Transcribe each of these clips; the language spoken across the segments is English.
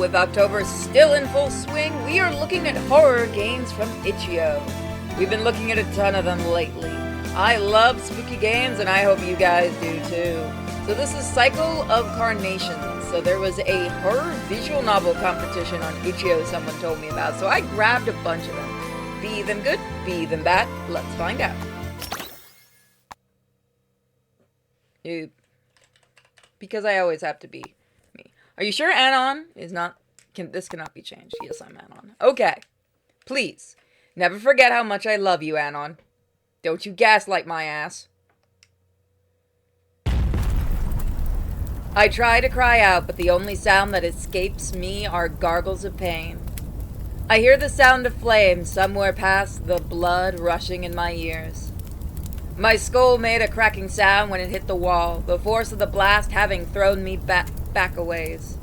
with October still in full swing, we are looking at horror games from Itch.io. We've been looking at a ton of them lately. I love spooky games, and I hope you guys do too. So this is Cycle of Carnation. So there was a horror visual novel competition on Itch.io someone told me about, so I grabbed a bunch of them. Be them good, be them bad, let's find out. Because I always have to be me. Are you sure Anon is not... this cannot be changed. Yes, I'm Anon. Okay. Please, never forget how much I love you, Anon. Don't you gaslight my ass. I try to cry out, but the only sound that escapes me are gargles of pain. I hear the sound of flames somewhere past the blood rushing in my ears. My skull made a cracking sound when it hit the wall, the force of the blast having thrown me back a ways.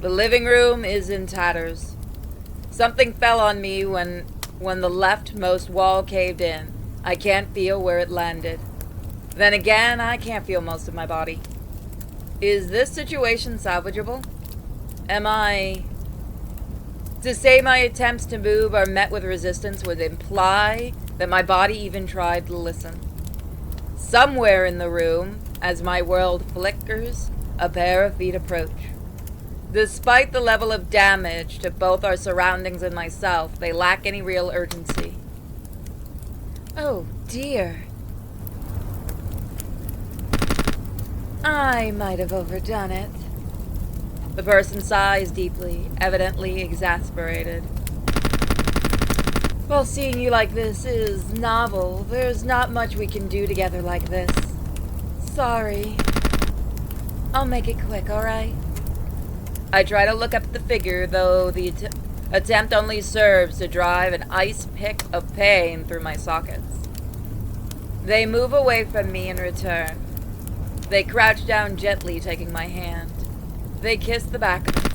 The living room is in tatters. Something fell on me when the leftmost wall caved in. I can't feel where it landed. Then again, I can't feel most of my body. Is this situation salvageable? To say my attempts to move are met with resistance would imply that my body even tried to listen. Somewhere in the room, as my world flickers, a pair of feet approach. Despite the level of damage to both our surroundings and myself, they lack any real urgency. Oh dear. I might have overdone it. The person sighs deeply, evidently exasperated. Well, seeing you like this is novel. There's not much we can do together like this. Sorry. I'll make it quick, alright? I try to look up at the figure, though the attempt only serves to drive an ice pick of pain through my sockets. They move away from me in return. They crouch down gently, taking my hand. They kiss the back of it.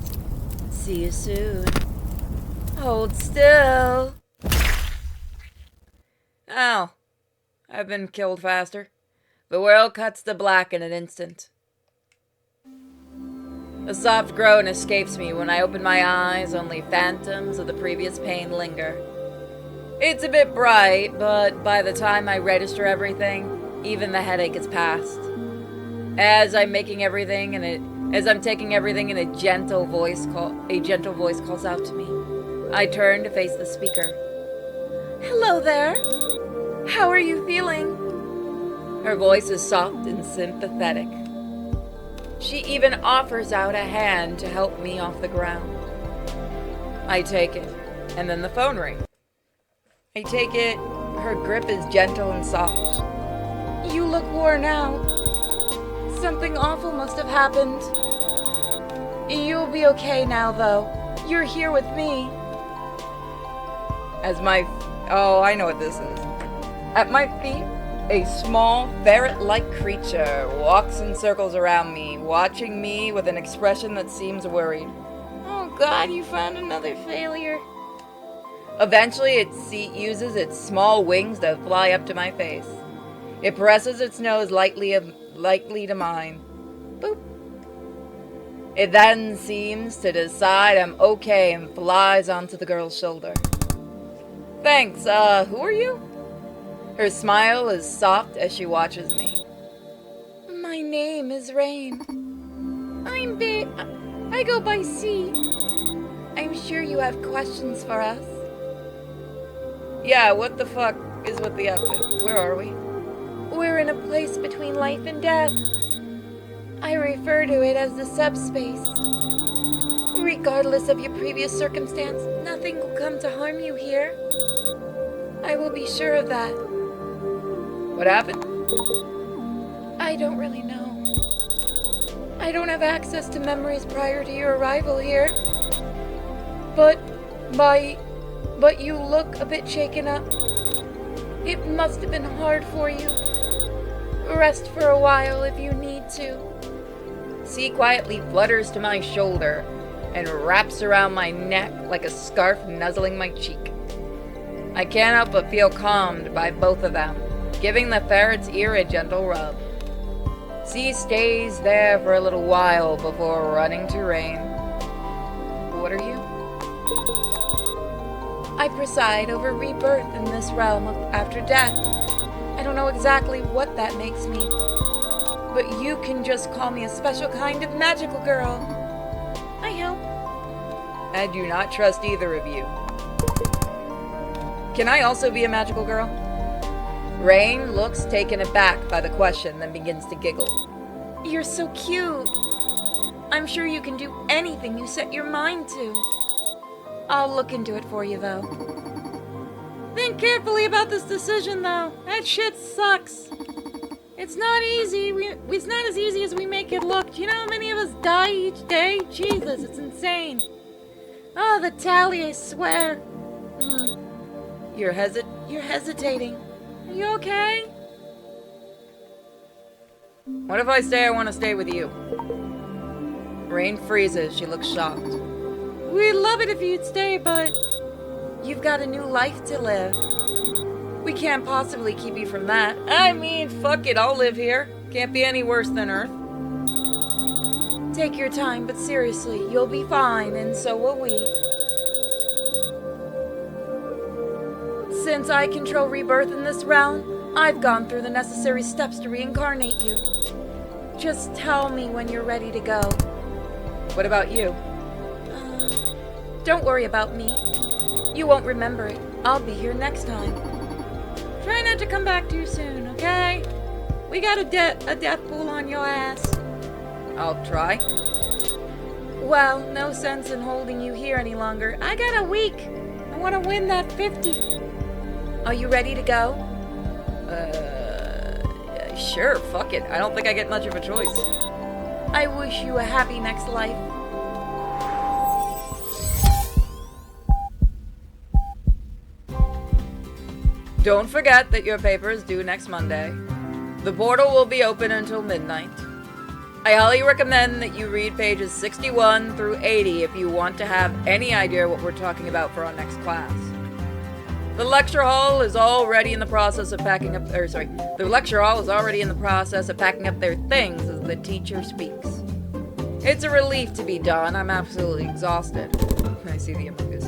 See you soon. Hold still. Ow. I've been killed faster. The world cuts to black in an instant. A soft groan escapes me when I open my eyes, only phantoms of the previous pain linger. It's a bit bright, but by the time I register everything, even the headache is past. As I'm taking everything in a gentle voice calls out to me. I turn to face the speaker. Hello there. How are you feeling? Her voice is soft and sympathetic. She even offers out a hand to help me off the ground. I take it, and then the phone rings. I take it, her grip is gentle and soft. You look worn out. Something awful must have happened. You'll be okay now, though. You're here with me. Oh, I know what this is. At my feet, a small, ferret-like creature walks in circles around me, watching me with an expression that seems worried. Oh God, you found another failure. Eventually, it uses its small wings to fly up to my face. It presses its nose lightly to mine. Boop. It then seems to decide I'm okay and flies onto the girl's shoulder. Thanks, who are you? Her smile is soft as she watches me. My name is Rain. I go by C. I'm sure you have questions for us. Yeah, what the fuck is with the outfit? Where are we? We're in a place between life and death. I refer to it as the subspace. Regardless of your previous circumstance, nothing will come to harm you here. I will be sure of that. What happened? I don't really know. I don't have access to memories prior to your arrival here. But you look a bit shaken up. It must have been hard for you. Rest for a while if you need to. C quietly flutters to my shoulder and wraps around my neck like a scarf nuzzling my cheek. I can't help but feel calmed by both of them, giving the ferret's ear a gentle rub. C stays there for a little while before running to Rain. what are you? I preside over rebirth in this realm after death. I don't know exactly what that makes me, but you can just call me a special kind of magical girl. I help. I do not trust either of you. Can I also be a magical girl? Rain looks taken aback by the question, then begins to giggle. You're so cute. I'm sure you can do anything you set your mind to. I'll look into it for you, though. Think carefully about this decision, though. That shit sucks. It's not easy. It's not as easy as we make it look. Do you know how many of us die each day? Jesus, it's insane. Oh, the tally, I swear. You're hesitating. Are you okay? What if I say I want to stay with you? Rain freezes. She looks shocked. We'd love it if you'd stay, but you've got a new life to live. We can't possibly keep you from that. I mean, fuck it, I'll live here. Can't be any worse than Earth. Take your time, but seriously, you'll be fine, and so will we. Since I control rebirth in this realm, I've gone through the necessary steps to reincarnate you. Just tell me when you're ready to go. What about you? Don't worry about me. You won't remember it. I'll be here next time. Try not to come back too soon, okay? We got a death pool on your ass. I'll try. Well, no sense in holding you here any longer. I got a week. I want to win that 50. Are you ready to go? Sure, fuck it. I don't think I get much of a choice. I wish you a happy next life. Don't forget that your paper is due next Monday. The portal will be open until midnight. I highly recommend that you read pages 61 through 80 if you want to have any idea what we're talking about for our next class. The lecture hall is already in the process of packing up, the lecture hall is already in the process of packing up their things as the teacher speaks. It's a relief to be done. I'm absolutely exhausted. I see the images.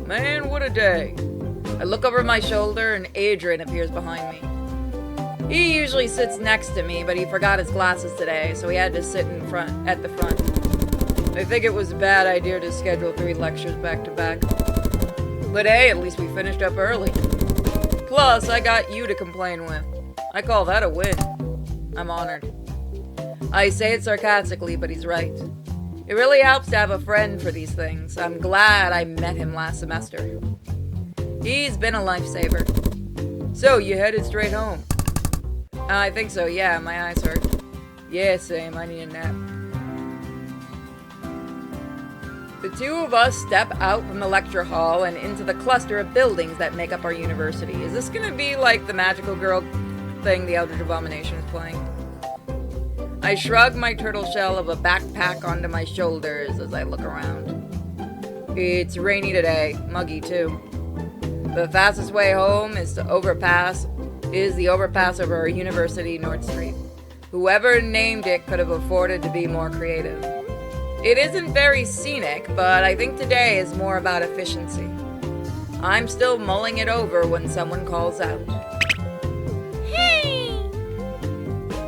Man, what a day. I look over my shoulder and Adrian appears behind me. He usually sits next to me, but he forgot his glasses today, so he had to sit at the front. I think it was a bad idea to schedule 3 lectures back to back. But hey, at least we finished up early. Plus, I got you to complain with. I call that a win. I'm honored. I say it sarcastically, but he's right. It really helps to have a friend for these things. I'm glad I met him last semester. He's been a lifesaver. So, you headed straight home? I think so, yeah. My eyes hurt. Yeah, same. I need a nap. The two of us step out from the lecture hall and into the cluster of buildings that make up our university. Is this gonna be like the magical girl thing the Eldritch Abomination is playing? I shrug my turtle shell of a backpack onto my shoulders as I look around. It's rainy today, muggy too. The fastest way home is the overpass over our university North Street. Whoever named it could have afforded to be more creative. It isn't very scenic, but I think today is more about efficiency. I'm still mulling it over when someone calls out. Hey!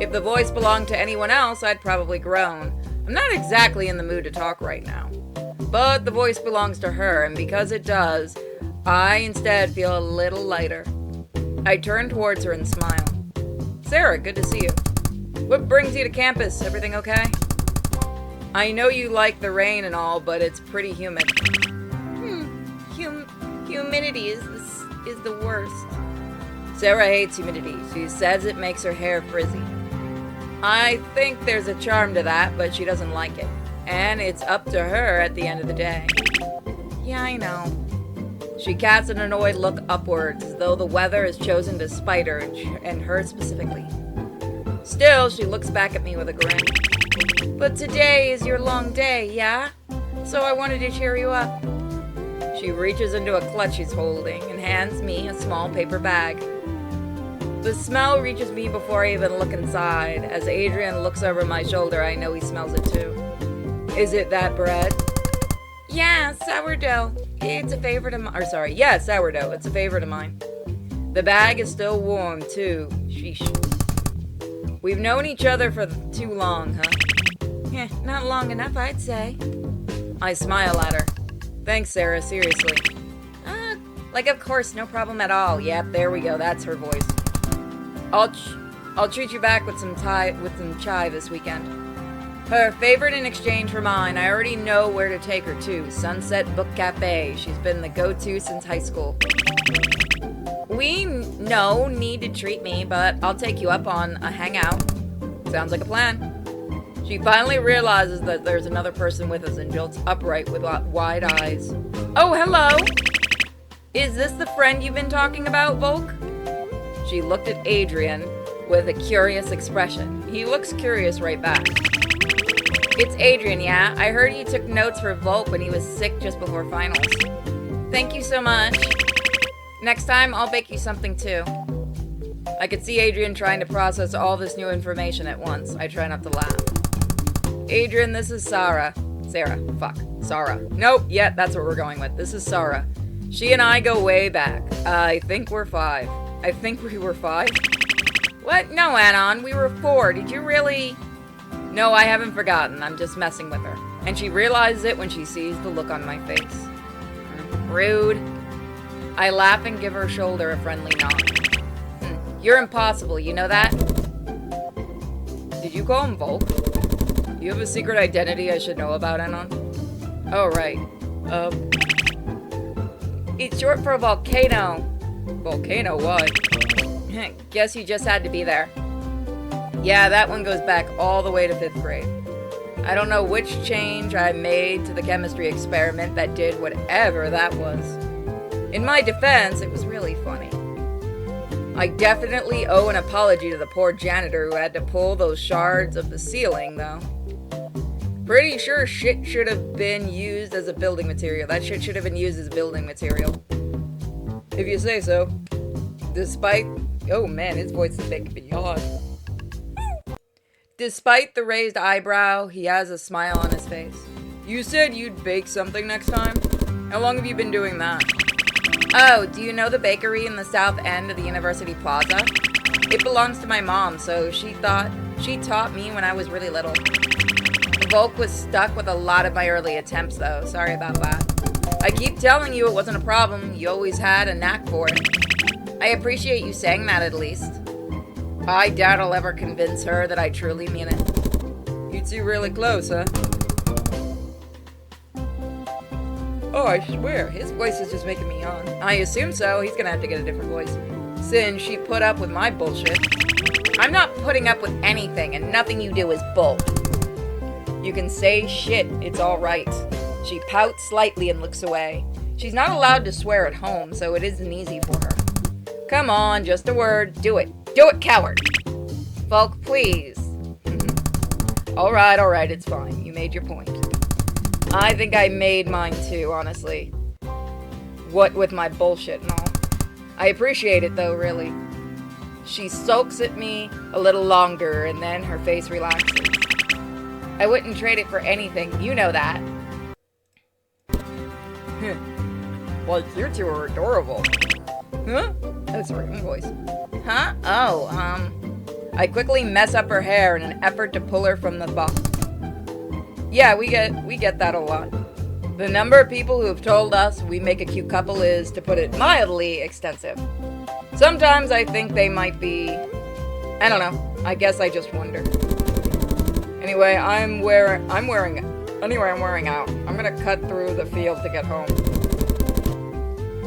If the voice belonged to anyone else, I'd probably groan. I'm not exactly in the mood to talk right now. But the voice belongs to her, and because it does, I instead feel a little lighter. I turn towards her and smile. Sarah, good to see you. What brings you to campus? Everything okay? I know you like the rain and all, but it's pretty humid. Humidity is the worst. Sarah hates humidity. She says it makes her hair frizzy. I think there's a charm to that, but she doesn't like it. And it's up to her at the end of the day. Yeah, I know. She casts an annoyed look upwards, as though the weather has chosen to spite her, and her specifically. Still, she looks back at me with a grin. But today is your long day, yeah? So I wanted to cheer you up. She reaches into a clutch she's holding and hands me a small paper bag. The smell reaches me before I even look inside. As Adrian looks over my shoulder, I know he smells it too. Is it that bread? Yeah, sourdough. It's a favorite of mine. Or sorry, yeah, sourdough. It's a favorite of mine. The bag is still warm, too. Sheesh. We've known each other for too long, huh? Yeah, not long enough, I'd say. I smile at her. Thanks, Sarah, seriously. Like, of course, no problem at all. Yep, there we go. That's her voice. I'll treat you back with some chai this weekend. Her favorite in exchange for mine. I already know where to take her to. Sunset Book Cafe. She's been the go-to since high school. We need to treat me, but I'll take you up on a hangout. Sounds like a plan. She finally realizes that there's another person with us and jolts upright with wide eyes. Oh, hello! Is this the friend you've been talking about, Volk? She looked at Adrian with a curious expression. He looks curious right back. It's Adrian, yeah? I heard you took notes for Volk when he was sick just before finals. Thank you so much. Next time, I'll bake you something too. I could see Adrian trying to process all this new information at once. I try not to laugh. Adrian, this is Sarah. Sarah. Nope, yeah, that's what we're going with. This is Sarah. She and I go way back. I think we're 5. I think we were 5? What? No, Anon, we were 4. Did you really? No, I haven't forgotten. I'm just messing with her. And she realizes it when she sees the look on my face. Rude. I laugh and give her shoulder a friendly nod. You're impossible, you know that? Did you call him Volk? You have a secret identity I should know about, Anon? Oh, right. It's short for volcano. Volcano what? Guess you just had to be there. Yeah, that one goes back all the way to 5th grade. I don't know which change I made to the chemistry experiment that did whatever that was. In my defense, it was really funny. I definitely owe an apology to the poor janitor who had to pull those shards of the ceiling, though. Pretty sure shit should have been used as a building material. That shit should have been used as building material. If you say so. Despite... Oh man, his voice is making me yawn. Despite the raised eyebrow, he has a smile on his face. You said you'd bake something next time? How long have you been doing that? Oh, do you know the bakery in the south end of the University Plaza? It belongs to my mom, so she taught me when I was really little. Volk was stuck with a lot of my early attempts, though. Sorry about that. I keep telling you it wasn't a problem. You always had a knack for it. I appreciate you saying that, at least. I doubt I'll ever convince her that I truly mean it. You two really close, huh? Oh, I swear, his voice is just making me yawn. I assume so. He's gonna have to get a different voice. Since she put up with my bullshit. I'm not putting up with anything, and nothing you do is bull. You can say shit, it's alright. She pouts slightly and looks away. She's not allowed to swear at home, so it isn't easy for her. Come on, just a word. Do it. Do it, coward! Volk, please. Alright, it's fine. You made your point. I think I made mine too, honestly. What with my bullshit and all. I appreciate it though, really. She sulks at me a little longer and then her face relaxes. I wouldn't trade it for anything, you know that. Well, you two are adorable. Huh? Oh, sorry, my voice. Huh? Oh, I quickly mess up her hair in an effort to pull her from the box. Yeah, we get that a lot. The number of people who have told us we make a cute couple is, to put it mildly, extensive. Sometimes I think they might be... I don't know. I guess I just wonder. Anyway, I'm wearing out. I'm gonna cut through the field to get home.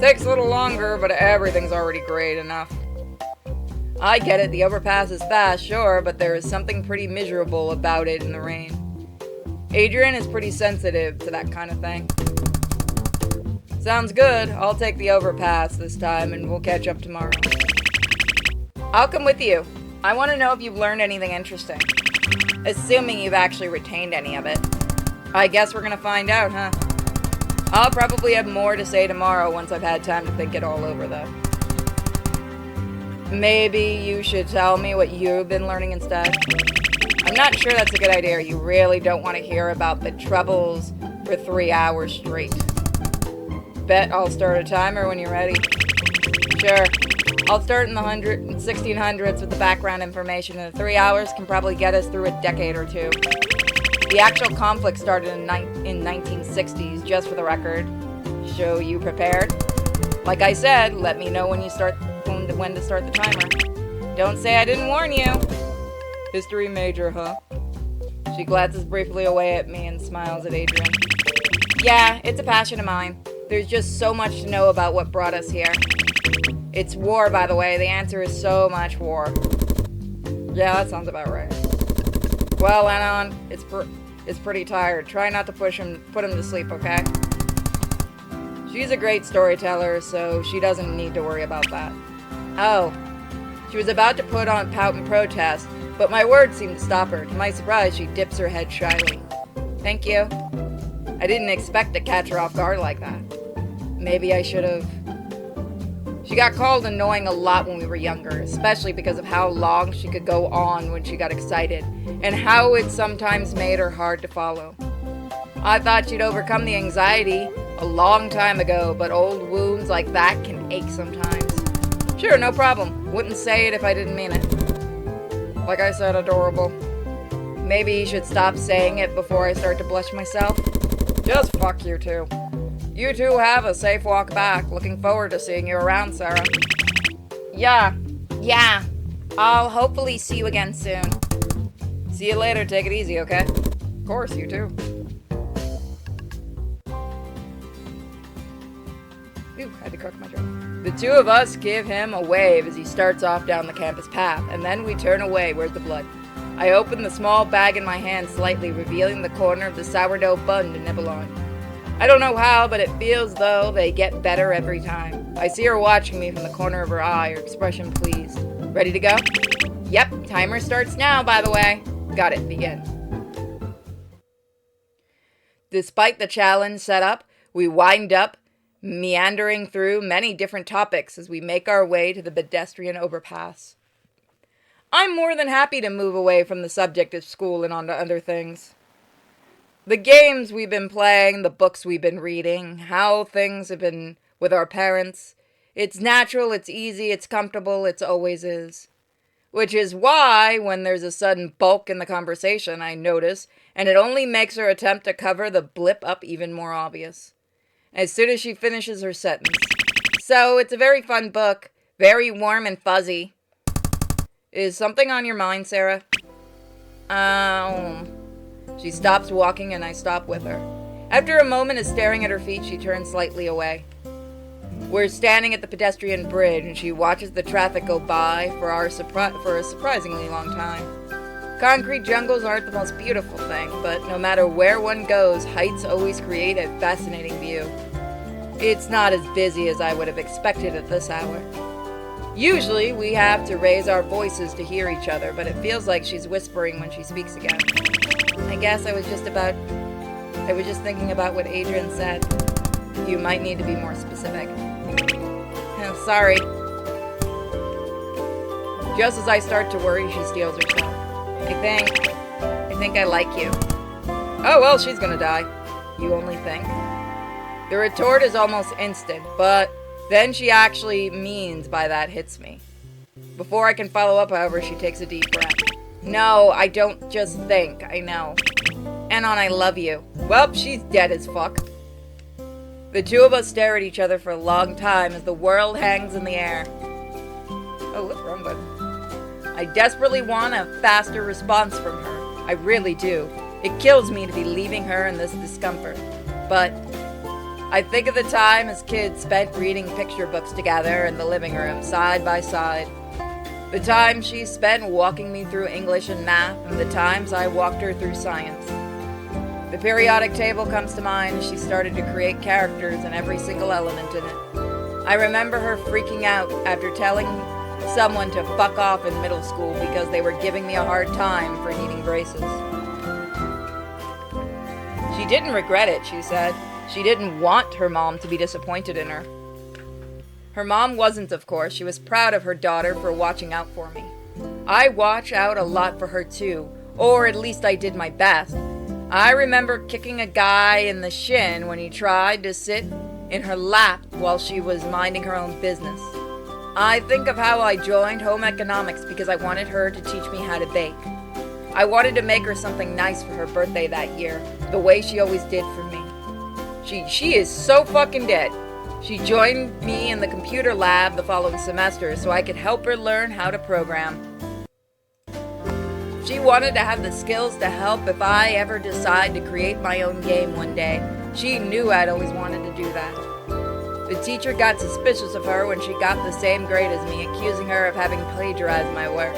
Takes a little longer, but everything's already great enough. I get it, the overpass is fast, sure, but there is something pretty miserable about it in the rain. Adrian is pretty sensitive to that kind of thing. Sounds good. I'll take the overpass this time, and we'll catch up tomorrow. I'll come with you. I want to know if you've learned anything interesting. Assuming you've actually retained any of it. I guess we're gonna find out, huh? I'll probably have more to say tomorrow once I've had time to think it all over, though. Maybe you should tell me what you've been learning instead. I'm not sure that's a good idea. You really don't want to hear about the troubles for 3 hours straight. Bet I'll start a timer when you're ready. Sure. I'll start in the 1600s with the background information, and 3 hours can probably get us through a decade or two. The actual conflict started in 1960s, just for the record. So you prepared? Like I said, let me know when to start the timer. Don't say I didn't warn you. History major, huh? She glances briefly away at me and smiles at Adrian. Yeah, it's a passion of mine. There's just so much to know about what brought us here. It's war, by the way. The answer is so much war. Yeah, that sounds about right. Well, Anon, it's pretty tired. Try not to put him to sleep, okay? She's a great storyteller, so she doesn't need to worry about that. Oh. She was about to put on pout and protest, but my words seemed to stop her. To my surprise, she dips her head shyly. Thank you. I didn't expect to catch her off guard like that. Maybe I should have. She got called annoying a lot when we were younger, especially because of how long she could go on when she got excited, and how it sometimes made her hard to follow. I thought she'd overcome the anxiety a long time ago, but old wounds like that can ache sometimes. Sure, no problem. Wouldn't say it if I didn't mean it. Like I said, adorable. Maybe you should stop saying it before I start to blush myself. Just fuck you two. You two have a safe walk back. Looking forward to seeing you around, Sarah. Yeah. I'll hopefully see you again soon. See you later. Take it easy, okay? Of course, you too. Ooh, had to correct my joke. The two of us give him a wave as he starts off down the campus path, and then we turn away. Where's the blood? I open the small bag in my hand slightly, revealing the corner of the sourdough bun to nibble on. I don't know how, but it feels though they get better every time. I see her watching me from the corner of her eye, her expression pleased. Ready to go? Yep, timer starts now, by the way. Got it, begin. Despite the challenge set up, we wind up meandering through many different topics as we make our way to the pedestrian overpass. I'm more than happy to move away from the subject of school and onto other things. The games we've been playing, the books we've been reading, how things have been with our parents. It's natural, it's easy, it's comfortable, it always is. Which is why, when there's a sudden bulk in the conversation, I notice, and it only makes her attempt to cover the blip up even more obvious. As soon as she finishes her sentence. So, it's a very fun book, very warm and fuzzy. Is something on your mind, Sarah? She stops walking and I stop with her. After a moment of staring at her feet, she turns slightly away. We're standing at the pedestrian bridge and she watches the traffic go by for a surprisingly long time. Concrete jungles aren't the most beautiful thing, but no matter where one goes, heights always create a fascinating view. It's not as busy as I would have expected at this hour. Usually, we have to raise our voices to hear each other, but it feels like she's whispering when she speaks again. I guess I was just thinking about what Adrian said. You might need to be more specific. Oh, sorry. Just as I start to worry, she steals herself. I think I like you. Oh, well, she's gonna die. You only think? The retort is almost instant, but then she actually means by that hits me. Before I can follow up, however, she takes a deep breath. No, I don't just think, I know. Anon, I love you. Well, she's dead as fuck. The two of us stare at each other for a long time as the world hangs in the air. Oh, what's wrong button? I desperately want a faster response from her. I really do. It kills me to be leaving her in this discomfort. But I think of the time as kids spent reading picture books together in the living room, side by side. The time she spent walking me through English and math, and the times I walked her through science. The periodic table comes to mind as she started to create characters and every single element in it. I remember her freaking out after telling someone to fuck off in middle school because they were giving me a hard time for needing braces. She didn't regret it, she said. She didn't want her mom to be disappointed in her. Her mom wasn't, of course. She was proud of her daughter for watching out for me. I watch out a lot for her too, or at least I did my best. I remember kicking a guy in the shin when he tried to sit in her lap while she was minding her own business. I think of how I joined home economics because I wanted her to teach me how to bake. I wanted to make her something nice for her birthday that year, the way she always did for me. She is so fucking dead. She joined me in the computer lab the following semester so I could help her learn how to program. She wanted to have the skills to help if I ever decide to create my own game one day. She knew I'd always wanted to do that. The teacher got suspicious of her when she got the same grade as me, accusing her of having plagiarized my work.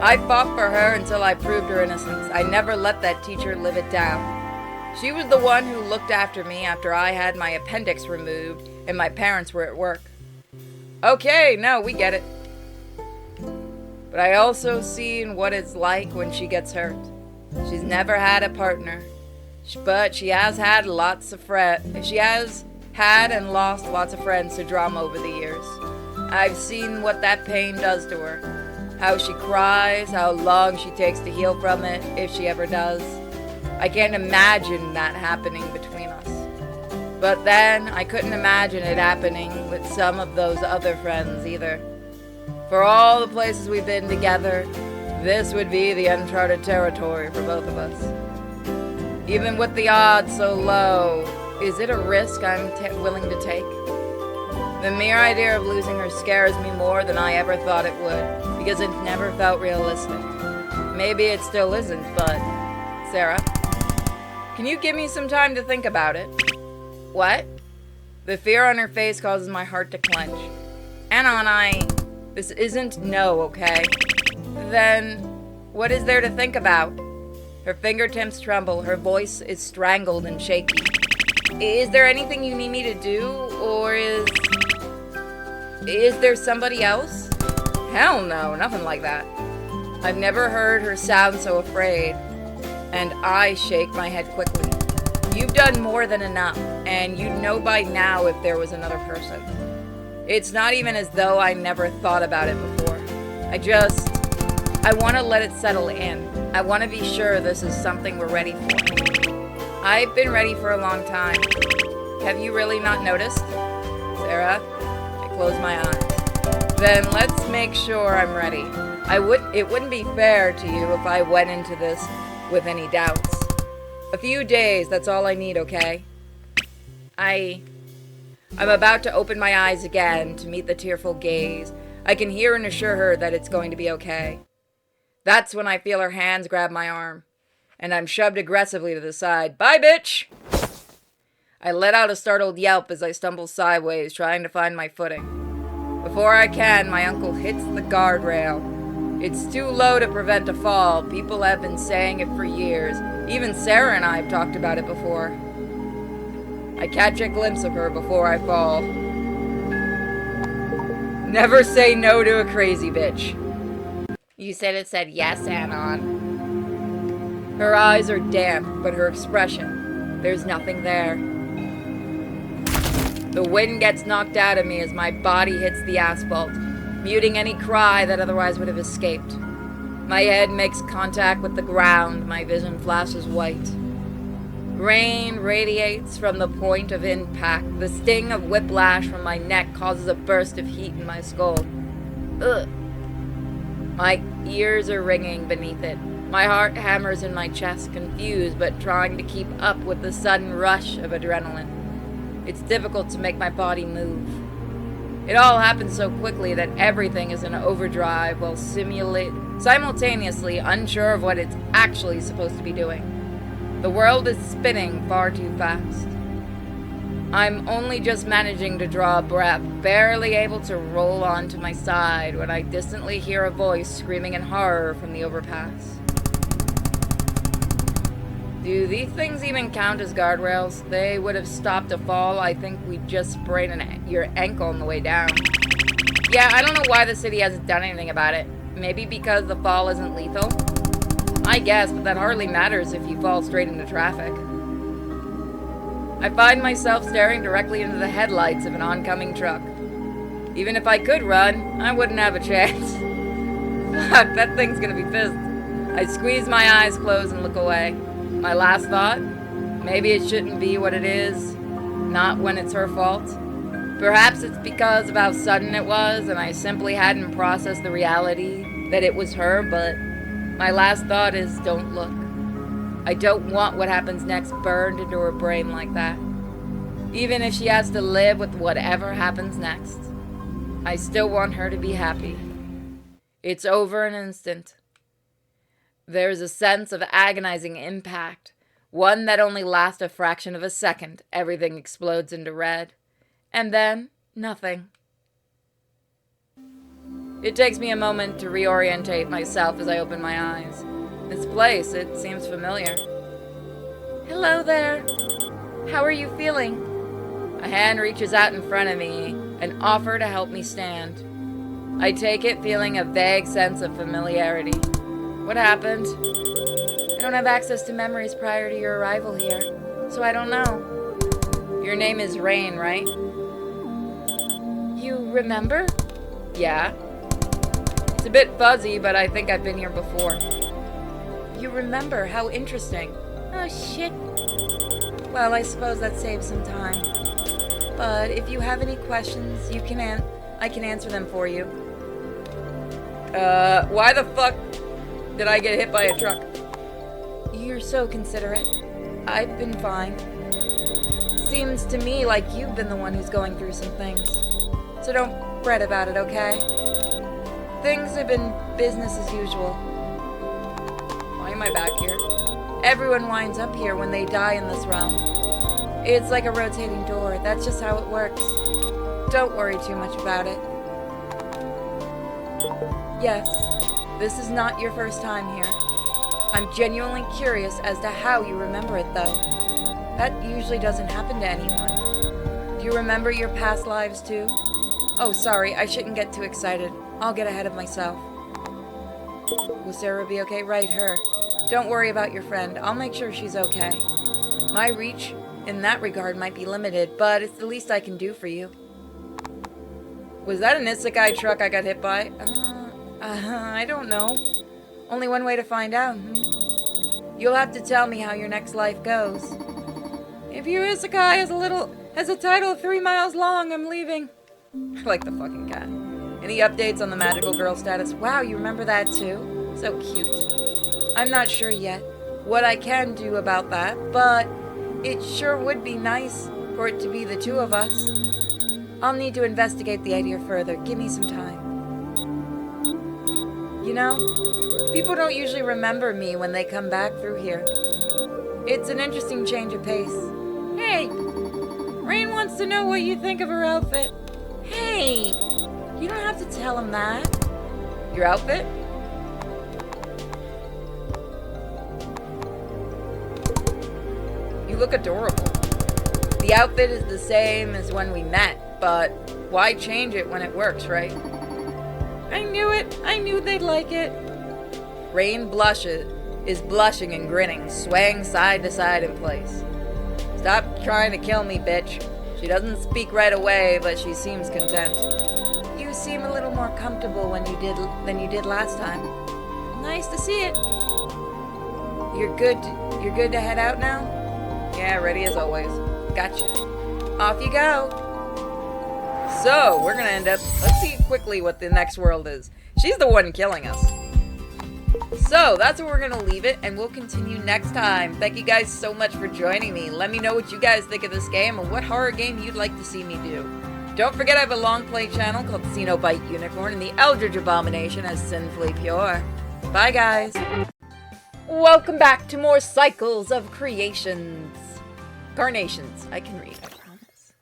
I fought for her until I proved her innocence. I never let that teacher live it down. She was the one who looked after me after I had my appendix removed and my parents were at work. Okay, no, we get it. But I also seen what it's like when she gets hurt. She's never had a partner, but she has had lots of friends. She has had and lost lots of friends to drama over the years. I've seen what that pain does to her. How she cries, how long she takes to heal from it, if she ever does. I can't imagine that happening between us. But then, I couldn't imagine it happening with some of those other friends either. For all the places we've been together, this would be the uncharted territory for both of us. Even with the odds so low, is it a risk I'm willing to take? The mere idea of losing her scares me more than I ever thought it would, because it never felt realistic. Maybe it still isn't, but... Sarah, can you give me some time to think about it? What? The fear on her face causes my heart to clench. Anna, this isn't no, okay? Then, what is there to think about? Her fingertips tremble, her voice is strangled and shaky. Is there anything you need me to do, or is there somebody else? Hell no, nothing like that. I've never heard her sound so afraid, and I shake my head quickly. You've done more than enough, and you'd know by now if there was another person. It's not even as though I never thought about it before. I want to let it settle in. I want to be sure this is something we're ready for. I've been ready for a long time. Have you really not noticed? Sarah, I close my eyes. Then let's make sure I'm ready. It wouldn't be fair to you if I went into this with any doubts. A few days, that's all I need, okay? I'm about to open my eyes again to meet the tearful gaze. I can hear and assure her that it's going to be okay. That's when I feel her hands grab my arm, and I'm shoved aggressively to the side. Bye, bitch! I let out a startled yelp as I stumble sideways, trying to find my footing. Before I can, my uncle hits the guardrail. It's too low to prevent a fall. People have been saying it for years. Even Sarah and I have talked about it before. I catch a glimpse of her before I fall. Never say no to a crazy bitch. You said yes, Anon. Her eyes are damp, but her expression, there's nothing there. The wind gets knocked out of me as my body hits the asphalt, muting any cry that otherwise would have escaped. My head makes contact with the ground, my vision flashes white. Rain radiates from the point of impact. The sting of whiplash from my neck causes a burst of heat in my skull. Ugh. My ears are ringing beneath it. My heart hammers in my chest, confused but trying to keep up with the sudden rush of adrenaline. It's difficult to make my body move. It all happens so quickly that everything is in overdrive while simultaneously unsure of what it's actually supposed to be doing. The world is spinning far too fast. I'm only just managing to draw a breath, barely able to roll onto my side when I distantly hear a voice screaming in horror from the overpass. Do these things even count as guardrails? They would have stopped a fall. I think we just sprained your ankle on the way down. Yeah, I don't know why the city hasn't done anything about it. Maybe because the fall isn't lethal? I guess, but that hardly matters if you fall straight into traffic. I find myself staring directly into the headlights of an oncoming truck. Even if I could run, I wouldn't have a chance. Fuck, that thing's gonna be pissed. I squeeze my eyes closed and look away. My last thought? Maybe it shouldn't be what it is, not when it's her fault. Perhaps it's because of how sudden it was and I simply hadn't processed the reality that it was her, but my last thought is don't look. I don't want what happens next burned into her brain like that. Even if she has to live with whatever happens next, I still want her to be happy. It's over in an instant. There's a sense of agonizing impact, one that only lasts a fraction of a second. Everything explodes into red. And then, nothing. It takes me a moment to reorientate myself as I open my eyes. This place, it seems familiar. Hello there. How are you feeling? A hand reaches out in front of me, an offer to help me stand. I take it, feeling a vague sense of familiarity. What happened? I don't have access to memories prior to your arrival here, so I don't know. Your name is Rain, right? You remember? Yeah. It's a bit fuzzy, but I think I've been here before. You remember? How interesting. Oh, shit. Well, I suppose that saves some time. But if you have any questions, I can answer them for you. Why the fuck did I get hit by a truck? You're so considerate. I've been fine. Seems to me like you've been the one who's going through some things. So don't fret about it, okay? Things have been business as usual. Why am I back here? Everyone winds up here when they die in this realm. It's like a rotating door. That's just how it works. Don't worry too much about it. Yes, this is not your first time here. I'm genuinely curious as to how you remember it, though. That usually doesn't happen to anyone. Do you remember your past lives, too? Oh, sorry, I shouldn't get too excited. I'll get ahead of myself. Will Sarah be okay? Right, her. Don't worry about your friend. I'll make sure she's okay. My reach in that regard might be limited, but it's the least I can do for you. Was that an isekai truck I got hit by? I don't know. Only one way to find out. You'll have to tell me how your next life goes. If your isekai has a title of 3 miles long, I'm leaving. I like the fucking cat. Any updates on the magical girl status? Wow, you remember that too? So cute. I'm not sure yet what I can do about that, but it sure would be nice for it to be the two of us. I'll need to investigate the idea further. Give me some time. You know, people don't usually remember me when they come back through here. It's an interesting change of pace. Hey! Rain wants to know what you think of her outfit. Hey! You don't have to tell him that. Your outfit? You look adorable. The outfit is the same as when we met, but why change it when it works, right? I knew it. I knew they'd like it. Rain is blushing and grinning, swaying side to side in place. Stop trying to kill me, bitch. She doesn't speak right away, but she seems content. You seem a little more comfortable than you did last time. Nice to see it. You're good to head out now? Yeah, ready as always. Gotcha. Off you go. So, we're gonna end up... Let's see quickly what the next world is. She's the one killing us. So, that's where we're gonna leave it, and we'll continue next time. Thank you guys so much for joining me. Let me know what you guys think of this game, and what horror game you'd like to see me do. Don't forget I have a long play channel called Xenobite Unicorn, and the Eldritch Abomination as Sinfully Pure. Bye, guys. Welcome back to more Cycles of Creations. Carnations. I can read, I promise.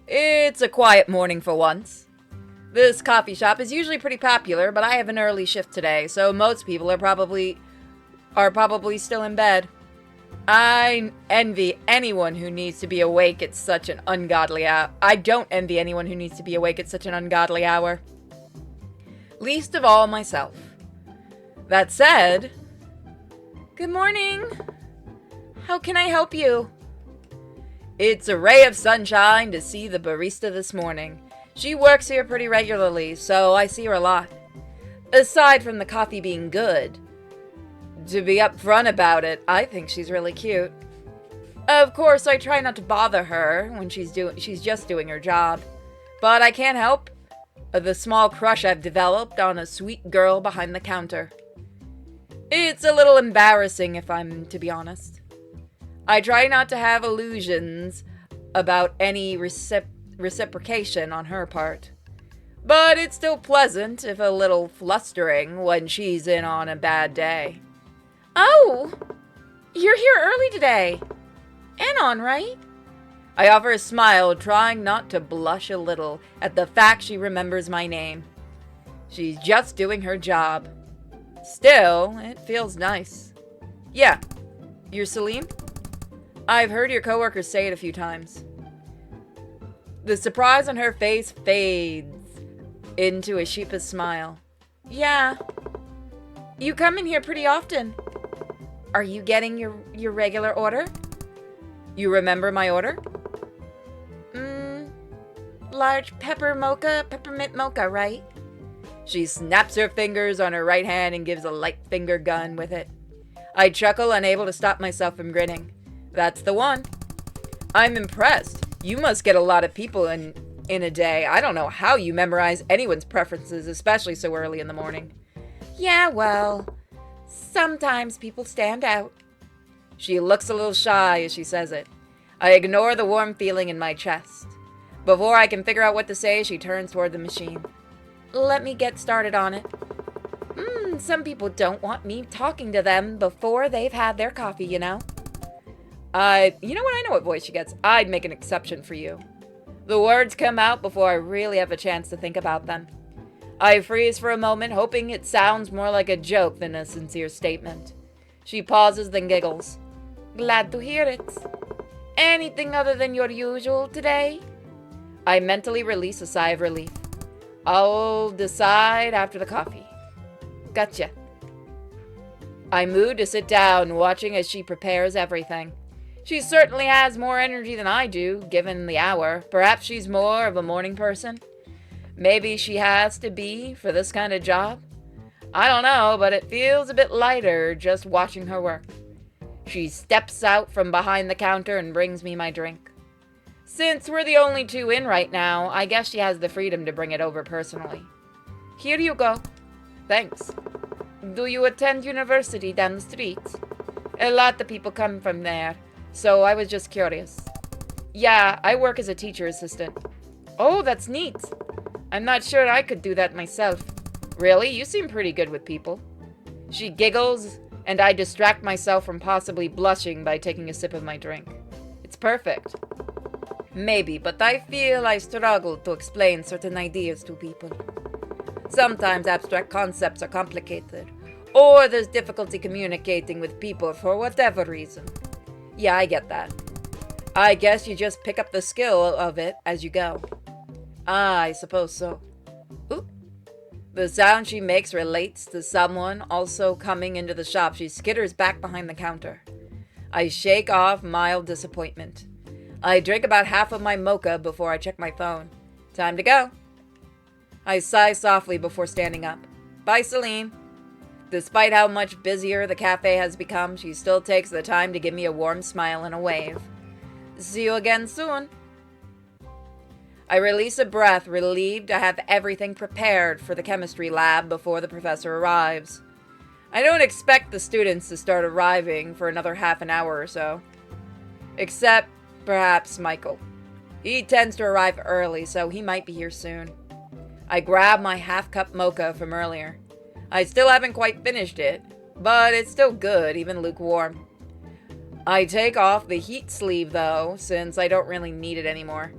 It's a quiet morning for once. This coffee shop is usually pretty popular, but I have an early shift today, so most people are probably still in bed. I envy anyone who needs to be awake at such an ungodly hour. I don't envy anyone who needs to be awake at such an ungodly hour. Least of all myself. That said, good morning. How can I help you? It's a ray of sunshine to see the barista this morning. She works here pretty regularly, so I see her a lot. Aside from the coffee being good, To be upfront about it, I think she's really cute. Of course, I try not to bother her when she's just doing her job. But I can't help the small crush I've developed on a sweet girl behind the counter. It's a little embarrassing, if I'm to be honest. I try not to have illusions about any reciprocation on her part. But it's still pleasant, if a little flustering, when she's in on a bad day. Oh! You're here early today. Anon, right? I offer a smile, trying not to blush a little at the fact she remembers my name. She's just doing her job. Still, it feels nice. Yeah, you're Salim? I've heard your coworkers say it a few times. The surprise on her face fades into a sheepish smile. Yeah. You come in here pretty often. Are you getting your regular order? You remember my order? Large peppermint mocha, right? She snaps her fingers on her right hand and gives a light finger gun with it. I chuckle, unable to stop myself from grinning. That's the one. I'm impressed. You must get a lot of people in a day. I don't know how you memorize anyone's preferences, especially so early in the morning. Yeah, well, sometimes people stand out. She looks a little shy as she says it. I ignore the warm feeling in my chest. Before I can figure out what to say, she turns toward the machine. Let me get started on it. Some people don't want me talking to them before they've had their coffee, you know? You know what? I know what voice she gets. I'd make an exception for you. The words come out before I really have a chance to think about them. I freeze for a moment, hoping it sounds more like a joke than a sincere statement. She pauses, then giggles. Glad to hear it. Anything other than your usual today? I mentally release a sigh of relief. I'll decide after the coffee. Gotcha. I move to sit down, watching as she prepares everything. She certainly has more energy than I do, given the hour. Perhaps she's more of a morning person. Maybe she has to be for this kind of job. I don't know, but it feels a bit lighter just watching her work. She steps out from behind the counter and brings me my drink. Since we're the only two in right now, I guess she has the freedom to bring it over personally. Here you go. Thanks. Do you attend university down the street? A lot of people come from there, so I was just curious. Yeah, I work as a teacher assistant. Oh, that's neat. I'm not sure I could do that myself. Really? You seem pretty good with people. She giggles, and I distract myself from possibly blushing by taking a sip of my drink. It's perfect. Maybe, but I feel I struggle to explain certain ideas to people. Sometimes abstract concepts are complicated, or there's difficulty communicating with people for whatever reason. Yeah, I get that. I guess you just pick up the skill of it as you go. I suppose so. Ooh. The sound she makes relates to someone also coming into the shop. She skitters back behind the counter. I shake off mild disappointment. I drink about half of my mocha before I check my phone. Time to go. I sigh softly before standing up. Bye, Celine. Despite how much busier the cafe has become, she still takes the time to give me a warm smile and a wave. See you again soon. I release a breath, relieved to have everything prepared for the chemistry lab before the professor arrives. I don't expect the students to start arriving for another half an hour or so. Except, perhaps, Michael. He tends to arrive early, so he might be here soon. I grab my half-cup mocha from earlier. I still haven't quite finished it, but it's still good, even lukewarm. I take off the heat sleeve, though, since I don't really need it anymore.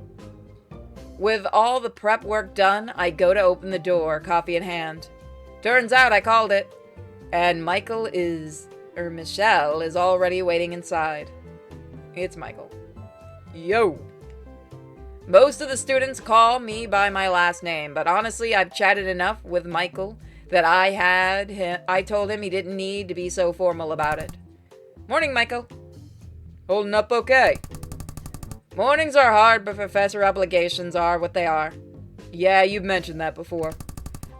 With all the prep work done, I go to open the door, coffee in hand. Turns out I called it. And Michelle is already waiting inside. It's Michael. Yo! Most of the students call me by my last name, but honestly, I've chatted enough with Michael that I told him he didn't need to be so formal about it. Morning, Michael. Holding up okay. Mornings are hard, but professor obligations are what they are. Yeah, you've mentioned that before.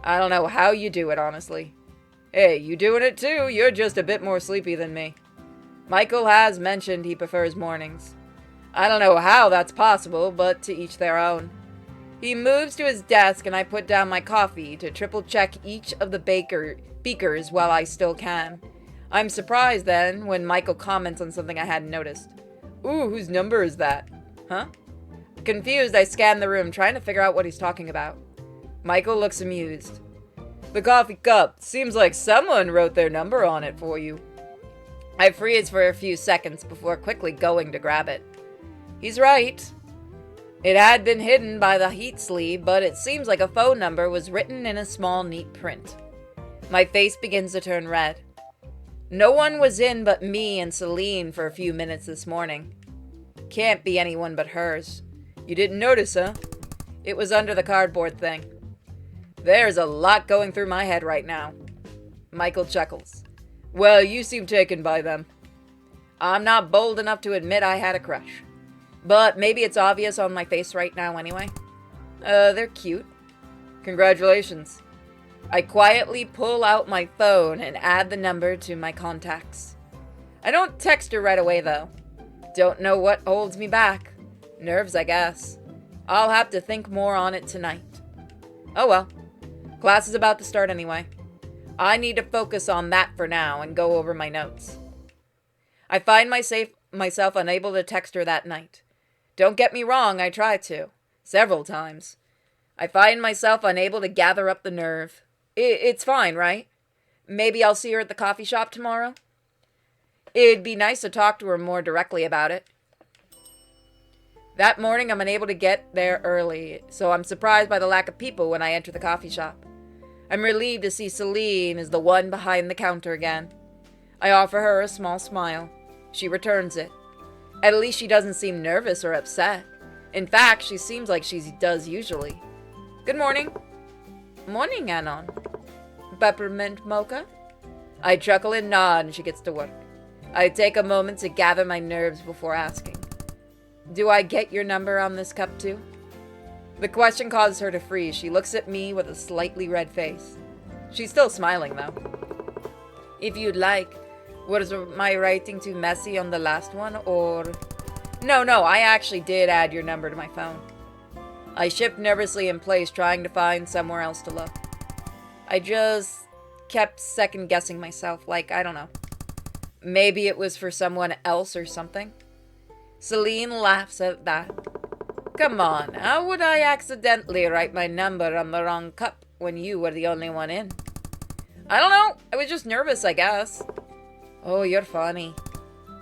I don't know how you do it, honestly. Hey, you doing it too? You're just a bit more sleepy than me. Michael has mentioned he prefers mornings. I don't know how that's possible, but to each their own. He moves to his desk and I put down my coffee to triple check each of the beakers while I still can. I'm surprised then when Michael comments on something I hadn't noticed. Ooh, whose number is that? Huh? Confused, I scan the room, trying to figure out what he's talking about. Michael looks amused. The coffee cup. Seems like someone wrote their number on it for you. I freeze for a few seconds before quickly going to grab it. He's right. It had been hidden by the heat sleeve, but it seems like a phone number was written in a small, neat print. My face begins to turn red. No one was in but me and Celine for a few minutes this morning. Can't be anyone but hers. You didn't notice, huh? It was under the cardboard thing. There's a lot going through my head right now. Michael chuckles. Well, you seem taken by them. I'm not bold enough to admit I had a crush. But maybe it's obvious on my face right now anyway. They're cute. Congratulations. I quietly pull out my phone and add the number to my contacts. I don't text her right away though. Don't know what holds me back. Nerves, I guess. I'll have to think more on it tonight. Oh well. Class is about to start anyway. I need to focus on that for now and go over my notes. I find myself unable to text her that night. Don't get me wrong, I tried to. Several times. I find myself unable to gather up the nerve. It's fine, right? Maybe I'll see her at the coffee shop tomorrow? It'd be nice to talk to her more directly about it. That morning I'm unable to get there early, so I'm surprised by the lack of people when I enter the coffee shop. I'm relieved to see Celine is the one behind the counter again. I offer her a small smile. She returns it. At least she doesn't seem nervous or upset. In fact, she seems like she does usually. Good morning. Morning, Anon. Peppermint mocha? I chuckle and nod and she gets to work. I take a moment to gather my nerves before asking. Do I get your number on this cup too? The question causes her to freeze. She looks at me with a slightly red face. She's still smiling though. If you'd like. Was my writing too messy on the last one, or... No, I actually did add your number to my phone. I shift nervously in place, trying to find somewhere else to look. I just kept second-guessing myself, like, I don't know. Maybe it was for someone else or something. Celine laughs at that. Come on, how would I accidentally write my number on the wrong cup when you were the only one in? I don't know, I was just nervous, I guess. Oh, you're funny.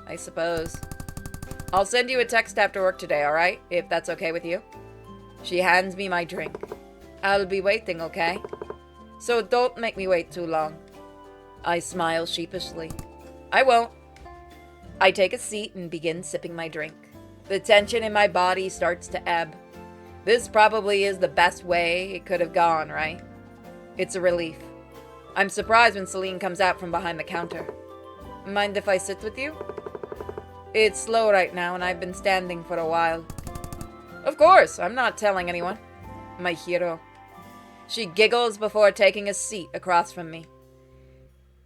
I suppose. I'll send you a text after work today, alright? If that's okay with you. She hands me my drink. I'll be waiting, okay? So don't make me wait too long. I smile sheepishly. I won't. I take a seat and begin sipping my drink. The tension in my body starts to ebb. This probably is the best way it could have gone, right? It's a relief. I'm surprised when Celine comes out from behind the counter. Mind if I sit with you? It's slow right now and I've been standing for a while. Of course, I'm not telling anyone. My hero. She giggles before taking a seat across from me.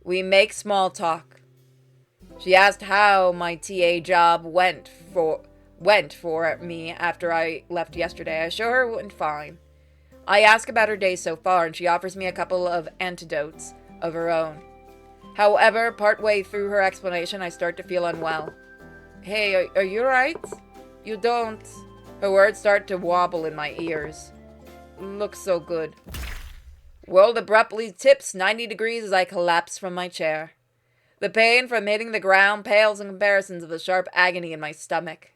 We make small talk. She asked how my TA job went for me after I left yesterday. I show her it went fine. I ask about her day so far and she offers me a couple of anecdotes of her own. However, partway through her explanation, I start to feel unwell. Hey, are you right? You don't. Her words start to wobble in my ears. Looks so good. World abruptly tips 90 degrees as I collapse from my chair. The pain from hitting the ground pales in comparison to the sharp agony in my stomach.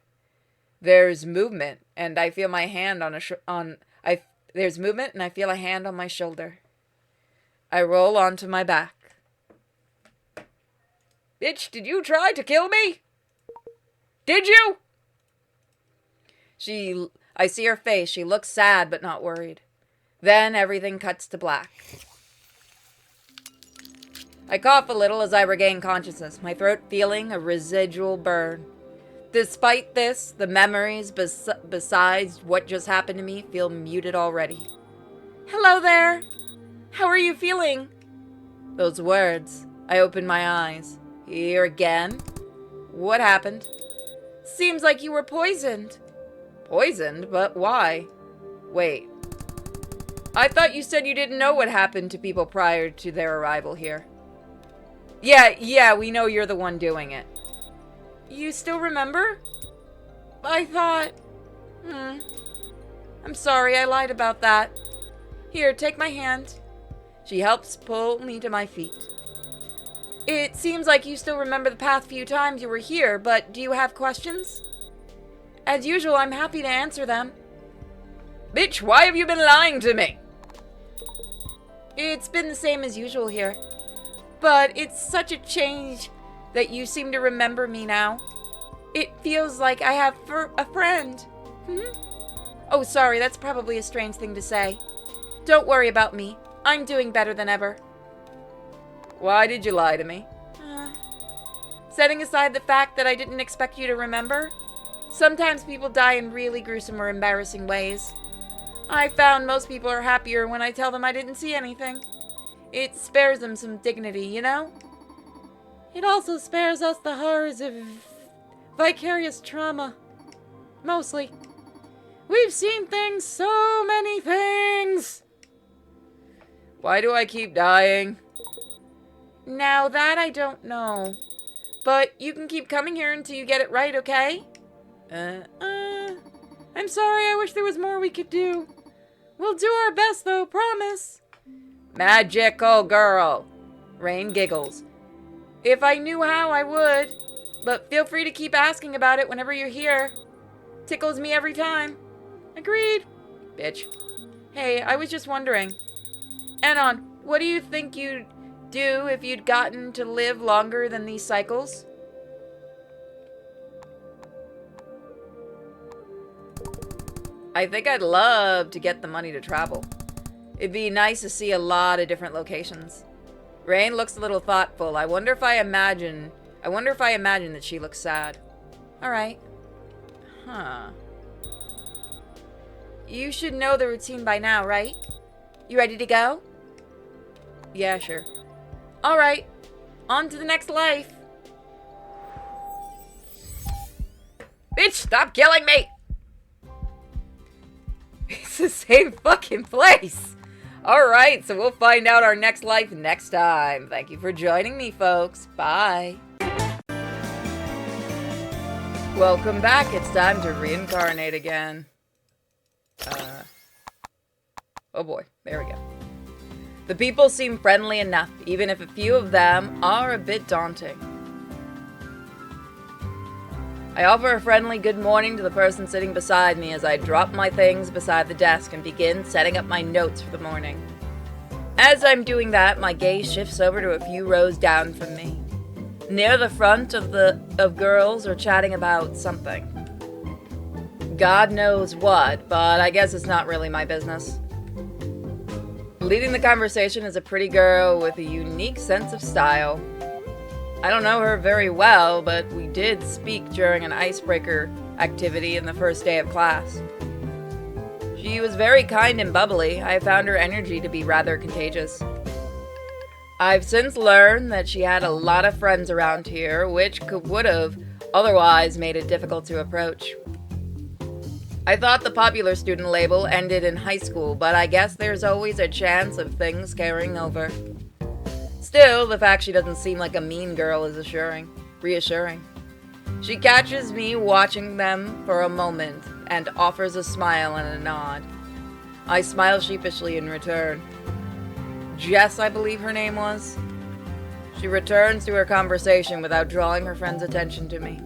There's movement, and I feel my hand There's movement, and I feel a hand on my shoulder. I roll onto my back. Bitch, did you try to kill me? Did you? I see her face. She looks sad but not worried. Then everything cuts to black. I cough a little as I regain consciousness, my throat feeling a residual burn. Despite this, the memories besides what just happened to me feel muted already. Hello there. How are you feeling? Those words. I opened my eyes. Here again? What happened? Seems like you were poisoned. Poisoned? But why? Wait. I thought you said you didn't know what happened to people prior to their arrival here. Yeah, we know you're the one doing it. You still remember? I thought... I'm sorry, I lied about that. Here, take my hand. She helps pull me to my feet. It seems like you still remember the past few times you were here, but do you have questions? As usual, I'm happy to answer them. Bitch, why have you been lying to me? It's been the same as usual here. But it's such a change that you seem to remember me now. It feels like I have a friend. Oh, sorry, that's probably a strange thing to say. Don't worry about me. I'm doing better than ever. Why did you lie to me? Setting aside the fact that I didn't expect you to remember, sometimes people die in really gruesome or embarrassing ways. I found most people are happier when I tell them I didn't see anything. It spares them some dignity, you know? It also spares us the horrors of vicarious trauma. Mostly. We've seen things, so many things! Why do I keep dying? Now that I don't know. But you can keep coming here until you get it right, okay? I'm sorry, I wish there was more we could do. We'll do our best though, promise. Magical girl. Rain giggles. If I knew how, I would. But feel free to keep asking about it whenever you're here. Tickles me every time. Agreed. Bitch. Hey, I was just wondering. Anon, what do you think you'd do if you'd gotten to live longer than these cycles? I think I'd love to get the money to travel. It'd be nice to see a lot of different locations. Rain looks a little thoughtful. I wonder if I imagine that she looks sad. All right. Huh. You should know the routine by now, right? You ready to go? Yeah, sure. All right. On to the next life. Bitch, stop killing me! It's the same fucking place. Alright, so we'll find out our next life next time. Thank you for joining me, folks. Bye. Welcome back. It's time to reincarnate again. Oh boy. There we go. The people seem friendly enough, even if a few of them are a bit daunting. I offer a friendly good morning to the person sitting beside me as I drop my things beside the desk and begin setting up my notes for the morning. As I'm doing that, my gaze shifts over to a few rows down from me. Near the front of girls are chatting about something. God knows what, but I guess it's not really my business. Leading the conversation is a pretty girl with a unique sense of style. I don't know her very well, but we did speak during an icebreaker activity in the first day of class. She was very kind and bubbly. I found her energy to be rather contagious. I've since learned that she had a lot of friends around here, which would have otherwise made it difficult to approach. I thought the popular student label ended in high school, but I guess there's always a chance of things carrying over. Still, the fact she doesn't seem like a mean girl is reassuring. She catches me watching them for a moment and offers a smile and a nod. I smile sheepishly in return. Jess, I believe her name was. She returns to her conversation without drawing her friend's attention to me.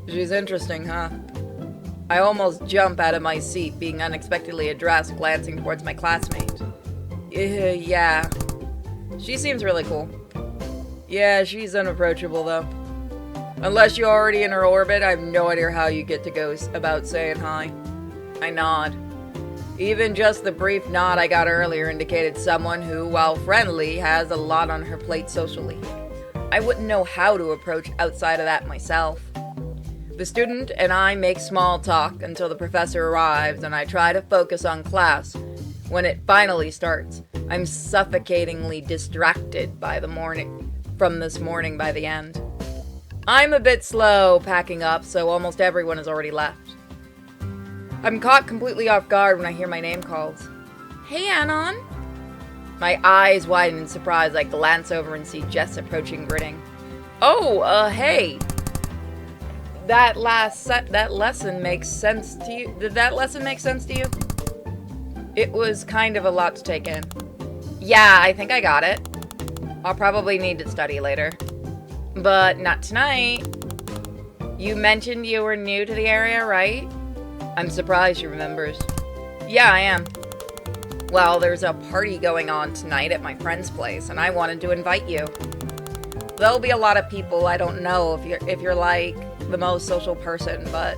She's interesting, huh? I almost jump out of my seat, being unexpectedly addressed, glancing towards my classmate. Yeah. She seems really cool. Yeah, she's unapproachable, though. Unless you're already in her orbit, I have no idea how you get to go about saying hi. I nod. Even just the brief nod I got earlier indicated someone who, while friendly, has a lot on her plate socially. I wouldn't know how to approach outside of that myself. The student and I make small talk until the professor arrives, and I try to focus on class, When it finally starts, I'm suffocatingly distracted by from this morning by the end. I'm a bit slow packing up, so almost everyone has already left. I'm caught completely off guard when I hear my name called. Hey, Anon. My eyes widen in surprise. I glance over and see Jess approaching, grinning. Oh, hey. That lesson makes sense to you? Did that lesson make sense to you? It was kind of a lot to take in. Yeah, I think I got it. I'll probably need to study later. But not tonight. You mentioned you were new to the area, right? I'm surprised she remembers. Yeah, I am. Well, there's a party going on tonight at my friend's place, and I wanted to invite you. There'll be a lot of people. I don't know if you're like the most social person, but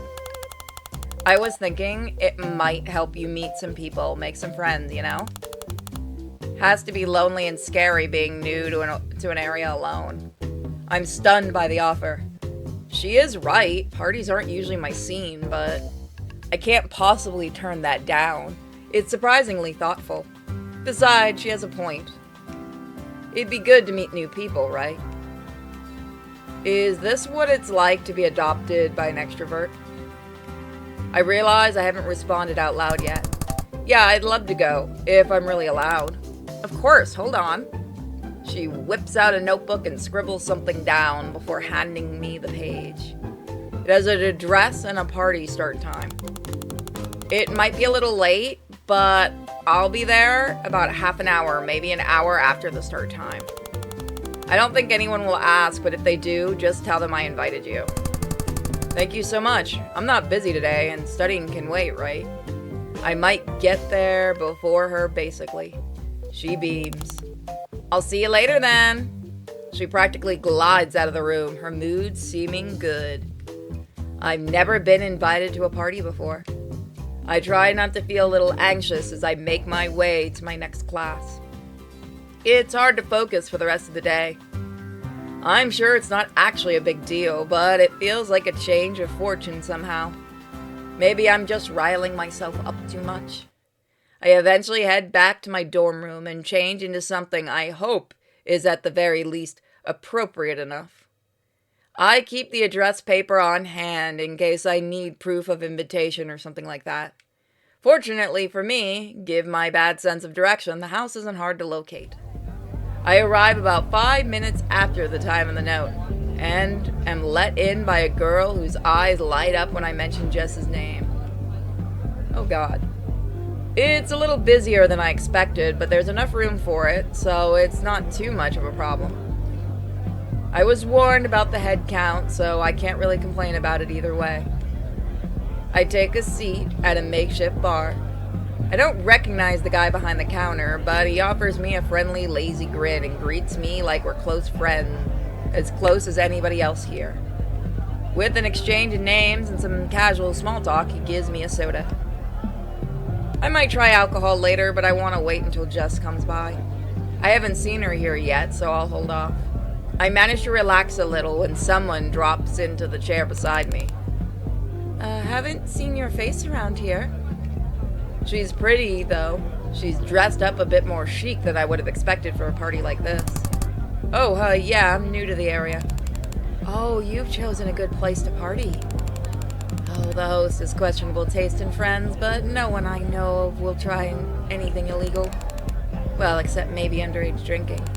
I was thinking it might help you meet some people, make some friends, you know? Has to be lonely and scary being new to an area alone. I'm stunned by the offer. She is right. Parties aren't usually my scene, but I can't possibly turn that down. It's surprisingly thoughtful. Besides, she has a point. It'd be good to meet new people, right? Is this what it's like to be adopted by an extrovert? I realize I haven't responded out loud yet. Yeah, I'd love to go, if I'm really allowed. Of course, hold on. She whips out a notebook and scribbles something down before handing me the page. It has an address and a party start time. It might be a little late, but I'll be there about half an hour, maybe an hour after the start time. I don't think anyone will ask, but if they do, just tell them I invited you. Thank you so much. I'm not busy today, and studying can wait, right? I might get there before her, basically. She beams. I'll see you later then. She practically glides out of the room, her mood seeming good. I've never been invited to a party before. I try not to feel a little anxious as I make my way to my next class. It's hard to focus for the rest of the day. I'm sure it's not actually a big deal, but it feels like a change of fortune somehow. Maybe I'm just riling myself up too much. I eventually head back to my dorm room and change into something I hope is at the very least appropriate enough. I keep the address paper on hand in case I need proof of invitation or something like that. Fortunately for me, given my bad sense of direction, the house isn't hard to locate. I arrive about 5 minutes after the time on the note, and am let in by a girl whose eyes light up when I mention Jess's name. Oh God. It's a little busier than I expected, but there's enough room for it, so it's not too much of a problem. I was warned about the head count, so I can't really complain about it either way. I take a seat at a makeshift bar. I don't recognize the guy behind the counter, but he offers me a friendly, lazy grin and greets me like we're close friends, as close as anybody else here. With an exchange of names and some casual small talk, he gives me a soda. I might try alcohol later, but I want to wait until Jess comes by. I haven't seen her here yet, so I'll hold off. I manage to relax a little when someone drops into the chair beside me. Haven't seen your face around here. She's pretty, though. She's dressed up a bit more chic than I would have expected for a party like this. Oh, yeah, I'm new to the area. Oh, you've chosen a good place to party. Oh, the host has questionable taste in friends, but no one I know of will try anything illegal. Well, except maybe underage drinking.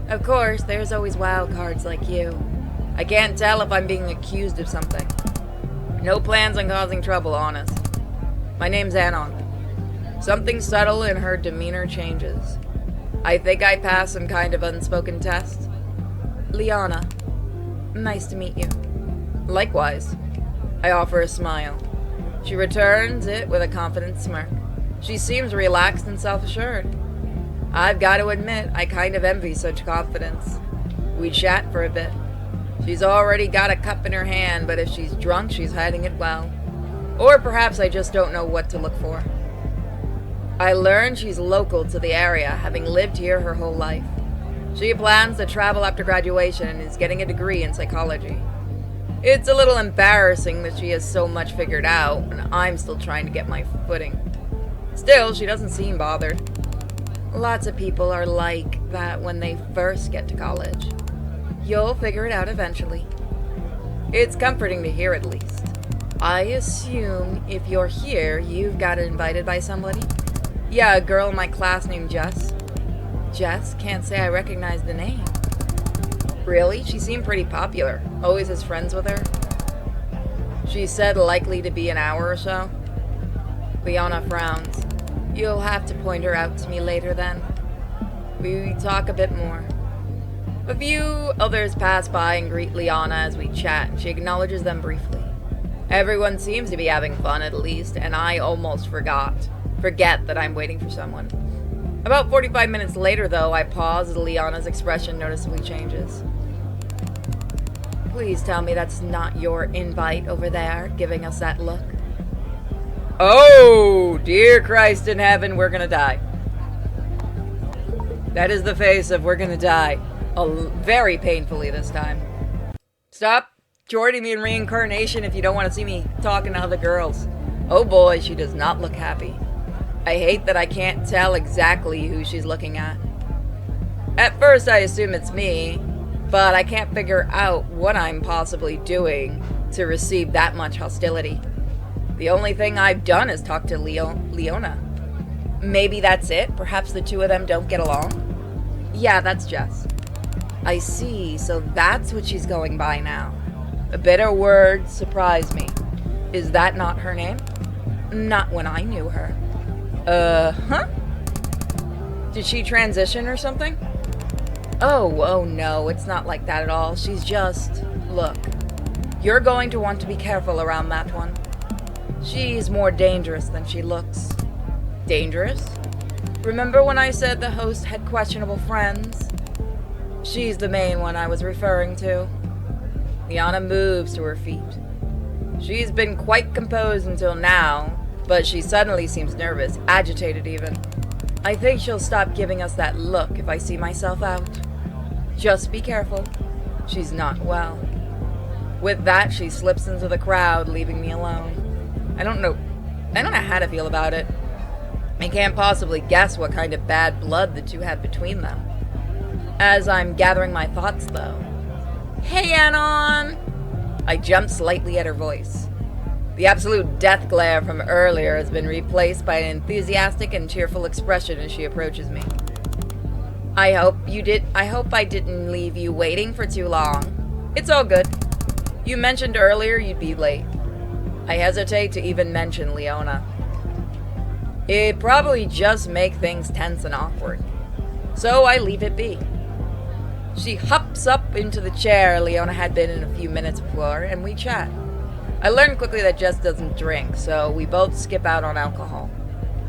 Of course, there's always wild cards like you. I can't tell if I'm being accused of something. No plans on causing trouble, honest. My name's Anon. Something subtle in her demeanor changes. I think I passed some kind of unspoken test. Liana. Nice to meet you. Likewise. I offer a smile. She returns it with a confident smirk. She seems relaxed and self-assured. I've got to admit, I kind of envy such confidence. We chat for a bit. She's already got a cup in her hand, but if she's drunk, she's hiding it well. Or perhaps I just don't know what to look for. I learn she's local to the area, having lived here her whole life. She plans to travel after graduation and is getting a degree in psychology. It's a little embarrassing that she has so much figured out, and I'm still trying to get my footing. Still, she doesn't seem bothered. Lots of people are like that when they first get to college. You'll figure it out eventually. It's comforting to hear at least. I assume if you're here, you've got invited by somebody? Yeah, a girl in my class named Jess. Jess? Can't say I recognize the name. Really? She seemed pretty popular. Always has friends with her. She said likely to be an hour or so. Leona frowns. You'll have to point her out to me later then. We talk a bit more. A few others pass by and greet Leona as we chat, and she acknowledges them briefly. Everyone seems to be having fun at least, and I almost forget that I'm waiting for someone. About 45 minutes later, though, I pause as Leona's expression noticeably changes. Please tell me that's not your invite over there, giving us that look. Oh, dear Christ in heaven, we're gonna die. That is the face of we're gonna die. Very painfully this time. Stop joining me in reincarnation if you don't want to see me talking to other girls. Oh boy, she does not look happy. I hate that I can't tell exactly who she's looking at. At first I assume it's me, but I can't figure out what I'm possibly doing to receive that much hostility. The only thing I've done is talk to Leona. Maybe that's it? Perhaps the two of them don't get along? Yeah, that's Jess. I see, so that's what she's going by now. A bitter word surprised me. Is that not her name? Not when I knew her. Huh? Did she transition or something? Oh no, it's not like that at all. She's just... Look, you're going to want to be careful around that one. She's more dangerous than she looks. Dangerous? Remember when I said the host had questionable friends? She's the main one I was referring to. Leona moves to her feet. She's been quite composed until now, but she suddenly seems nervous, agitated even. I think she'll stop giving us that look if I see myself out. Just be careful. She's not well. With that, she slips into the crowd, leaving me alone. I don't know how to feel about it. I can't possibly guess what kind of bad blood the two have between them. As I'm gathering my thoughts, though. Hey, Anon! I jump slightly at her voice. The absolute death glare from earlier has been replaced by an enthusiastic and cheerful expression as she approaches me. I hope I didn't leave you waiting for too long. It's all good. You mentioned earlier you'd be late. I hesitate to even mention Leona. It'd probably just make things tense and awkward. So I leave it be. She hops up into the chair Leona had been in a few minutes before, and we chat. I learned quickly that Jess doesn't drink, so we both skip out on alcohol.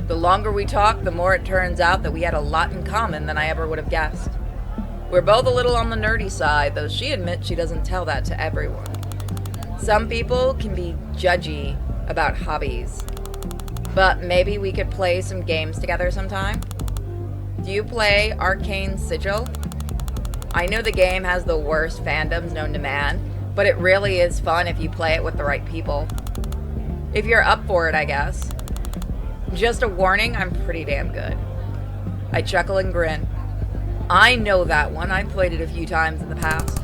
The longer we talk, the more it turns out that we had a lot in common than I ever would have guessed. We're both a little on the nerdy side, though she admits she doesn't tell that to everyone. Some people can be judgy about hobbies, but maybe we could play some games together sometime? Do you play Arcane Sigil? I know the game has the worst fandoms known to man, but it really is fun if you play it with the right people. If you're up for it, I guess. Just a warning, I'm pretty damn good. I chuckle and grin. I know that one. I've played it a few times in the past.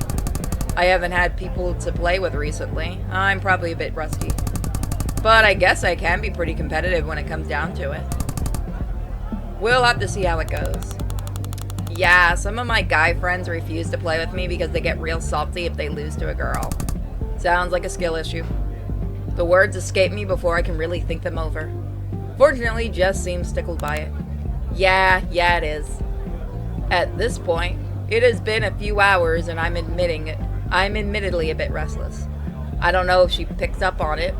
I haven't had people to play with recently. I'm probably a bit rusty. But I guess I can be pretty competitive when it comes down to it. We'll have to see how it goes. Yeah, some of my guy friends refuse to play with me because they get real salty if they lose to a girl. Sounds like a skill issue. The words escape me before I can really think them over. Fortunately, Jess seems tickled by it. Yeah, it is. At this point, it has been a few hours and I'm admittedly a bit restless. I don't know if she picks up on it,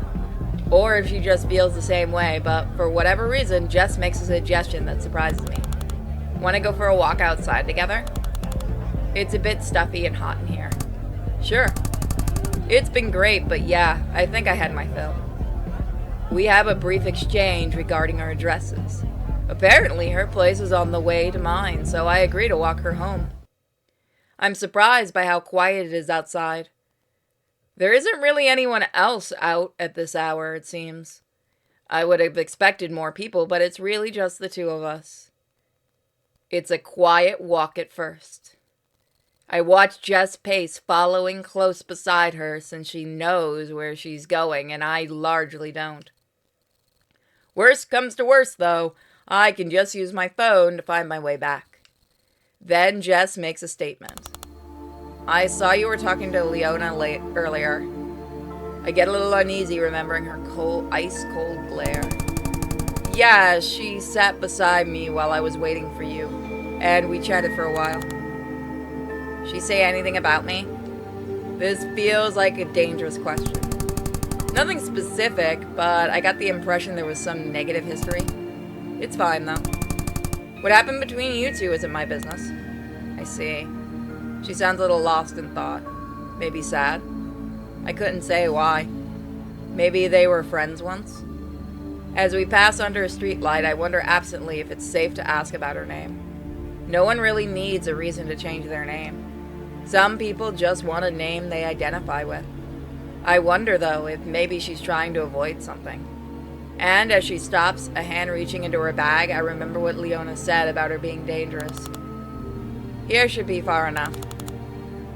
or if she just feels the same way, but for whatever reason, Jess makes a suggestion that surprises me. Want to go for a walk outside together? It's a bit stuffy and hot in here. Sure. It's been great, but yeah, I think I had my fill. We have a brief exchange regarding our addresses. Apparently, her place is on the way to mine, so I agree to walk her home. I'm surprised by how quiet it is outside. There isn't really anyone else out at this hour, it seems. I would have expected more people, but it's really just the two of us. It's a quiet walk at first. I watch Jess pace, following close beside her since she knows where she's going, and I largely don't. Worst comes to worst, though, I can just use my phone to find my way back. Then Jess makes a statement. I saw you were talking to Leona earlier. I get a little uneasy remembering her ice-cold glare. Yeah, she sat beside me while I was waiting for you, and we chatted for a while. She say anything about me? This feels like a dangerous question. Nothing specific, but I got the impression there was some negative history. It's fine, though. What happened between you two isn't my business. I see. She sounds a little lost in thought. Maybe sad. I couldn't say why. Maybe they were friends once. As we pass under a streetlight, I wonder absently if it's safe to ask about her name. No one really needs a reason to change their name. Some people just want a name they identify with. I wonder, though, if maybe she's trying to avoid something. And as she stops, a hand reaching into her bag, I remember what Leona said about her being dangerous. Here should be far enough.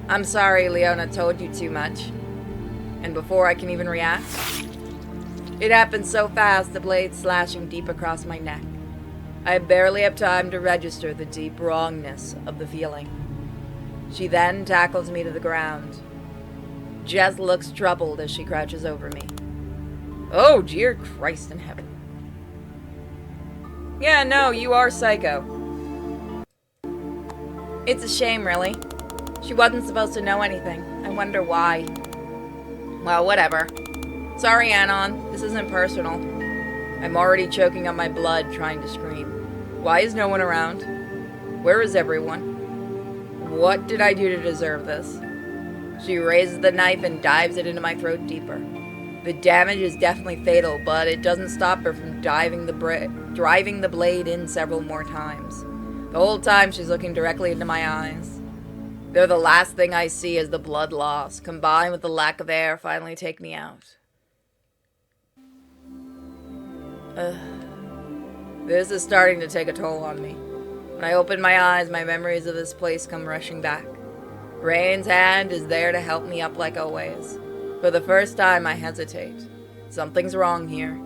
I'm sorry Leona told you too much. And before I can even react, it happened so fast, the blade slashing deep across my neck. I barely have time to register the deep wrongness of the feeling. She then tackles me to the ground. Jess looks troubled as she crouches over me. Oh, dear Christ in heaven. Yeah, no, you are psycho. It's a shame, really. She wasn't supposed to know anything. I wonder why. Well, whatever. Sorry, Anon. This isn't personal. I'm already choking on my blood, trying to scream. Why is no one around? Where is everyone? What did I do to deserve this? She raises the knife and dives it into my throat deeper. The damage is definitely fatal, but it doesn't stop her from driving the blade in several more times. The whole time she's looking directly into my eyes. They're the last thing I see as the blood loss, combined with the lack of air, finally take me out. This is starting to take a toll on me. When I open my eyes, my memories of this place come rushing back. Rain's hand is there to help me up like always. For the first time, I hesitate. Something's wrong here.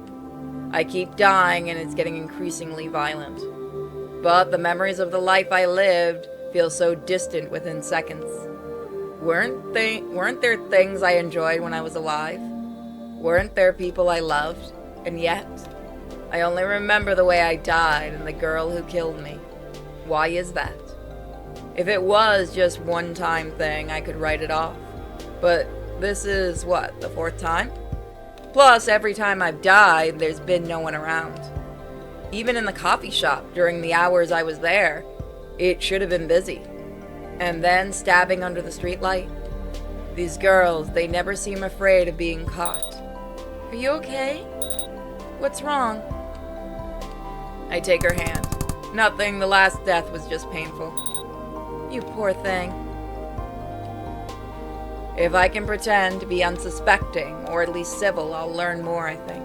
I keep dying, and it's getting increasingly violent. But the memories of the life I lived feel so distant within seconds. Weren't there things I enjoyed when I was alive? Weren't there people I loved? And yet, I only remember the way I died and the girl who killed me. Why is that? If it was just one-time thing, I could write it off. But this is, what, the fourth time? Plus, every time I've died, there's been no one around. Even in the coffee shop, during the hours I was there, it should have been busy. And then stabbing under the streetlight. These girls, they never seem afraid of being caught. Are you okay? What's wrong? I take her hand. Nothing, the last death was just painful. You poor thing. If I can pretend to be unsuspecting, or at least civil, I'll learn more, I think.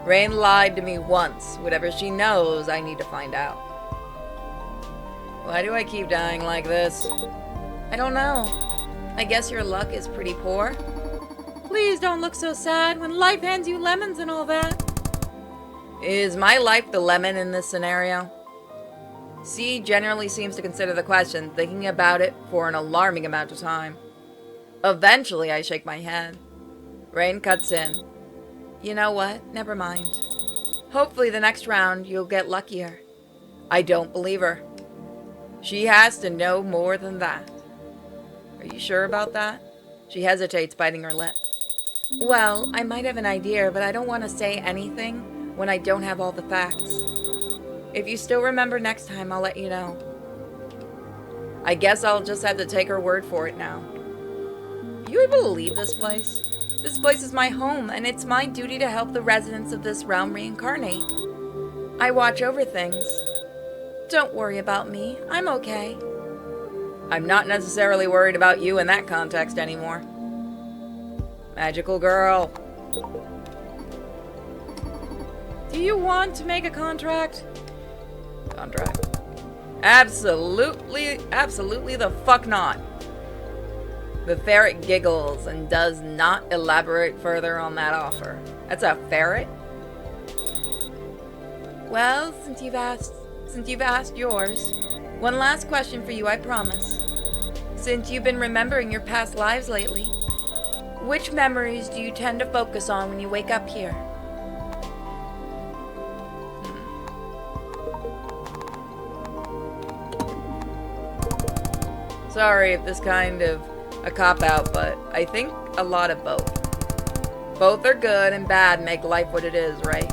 Rain lied to me once. Whatever she knows, I need to find out. Why do I keep dying like this? I don't know. I guess your luck is pretty poor. Please don't look so sad when life hands you lemons and all that. Is my life the lemon in this scenario? C generally seems to consider the question, thinking about it for an alarming amount of time. Eventually, I shake my head. Rain cuts in. You know what? Never mind. Hopefully the next round you'll get luckier. I don't believe her. She has to know more than that. Are you sure about that? She hesitates, biting her lip. Well, I might have an idea, but I don't want to say anything when I don't have all the facts. If you still remember next time, I'll let you know. I guess I'll just have to take her word for it now. Are you able to leave this place? This place is my home, and it's my duty to help the residents of this realm reincarnate. I watch over things. Don't worry about me. I'm okay. I'm not necessarily worried about you in that context anymore. Magical girl. Do you want to make a contract? Contract. Absolutely the fuck not. The ferret giggles and does not elaborate further on that offer. That's a ferret? Well, since you've asked yours, one last question for you, I promise. Since you've been remembering your past lives lately, which memories do you tend to focus on when you wake up here? Sorry if this kind of a cop-out, but I think a lot of both. Both are good and bad make life what it is, right?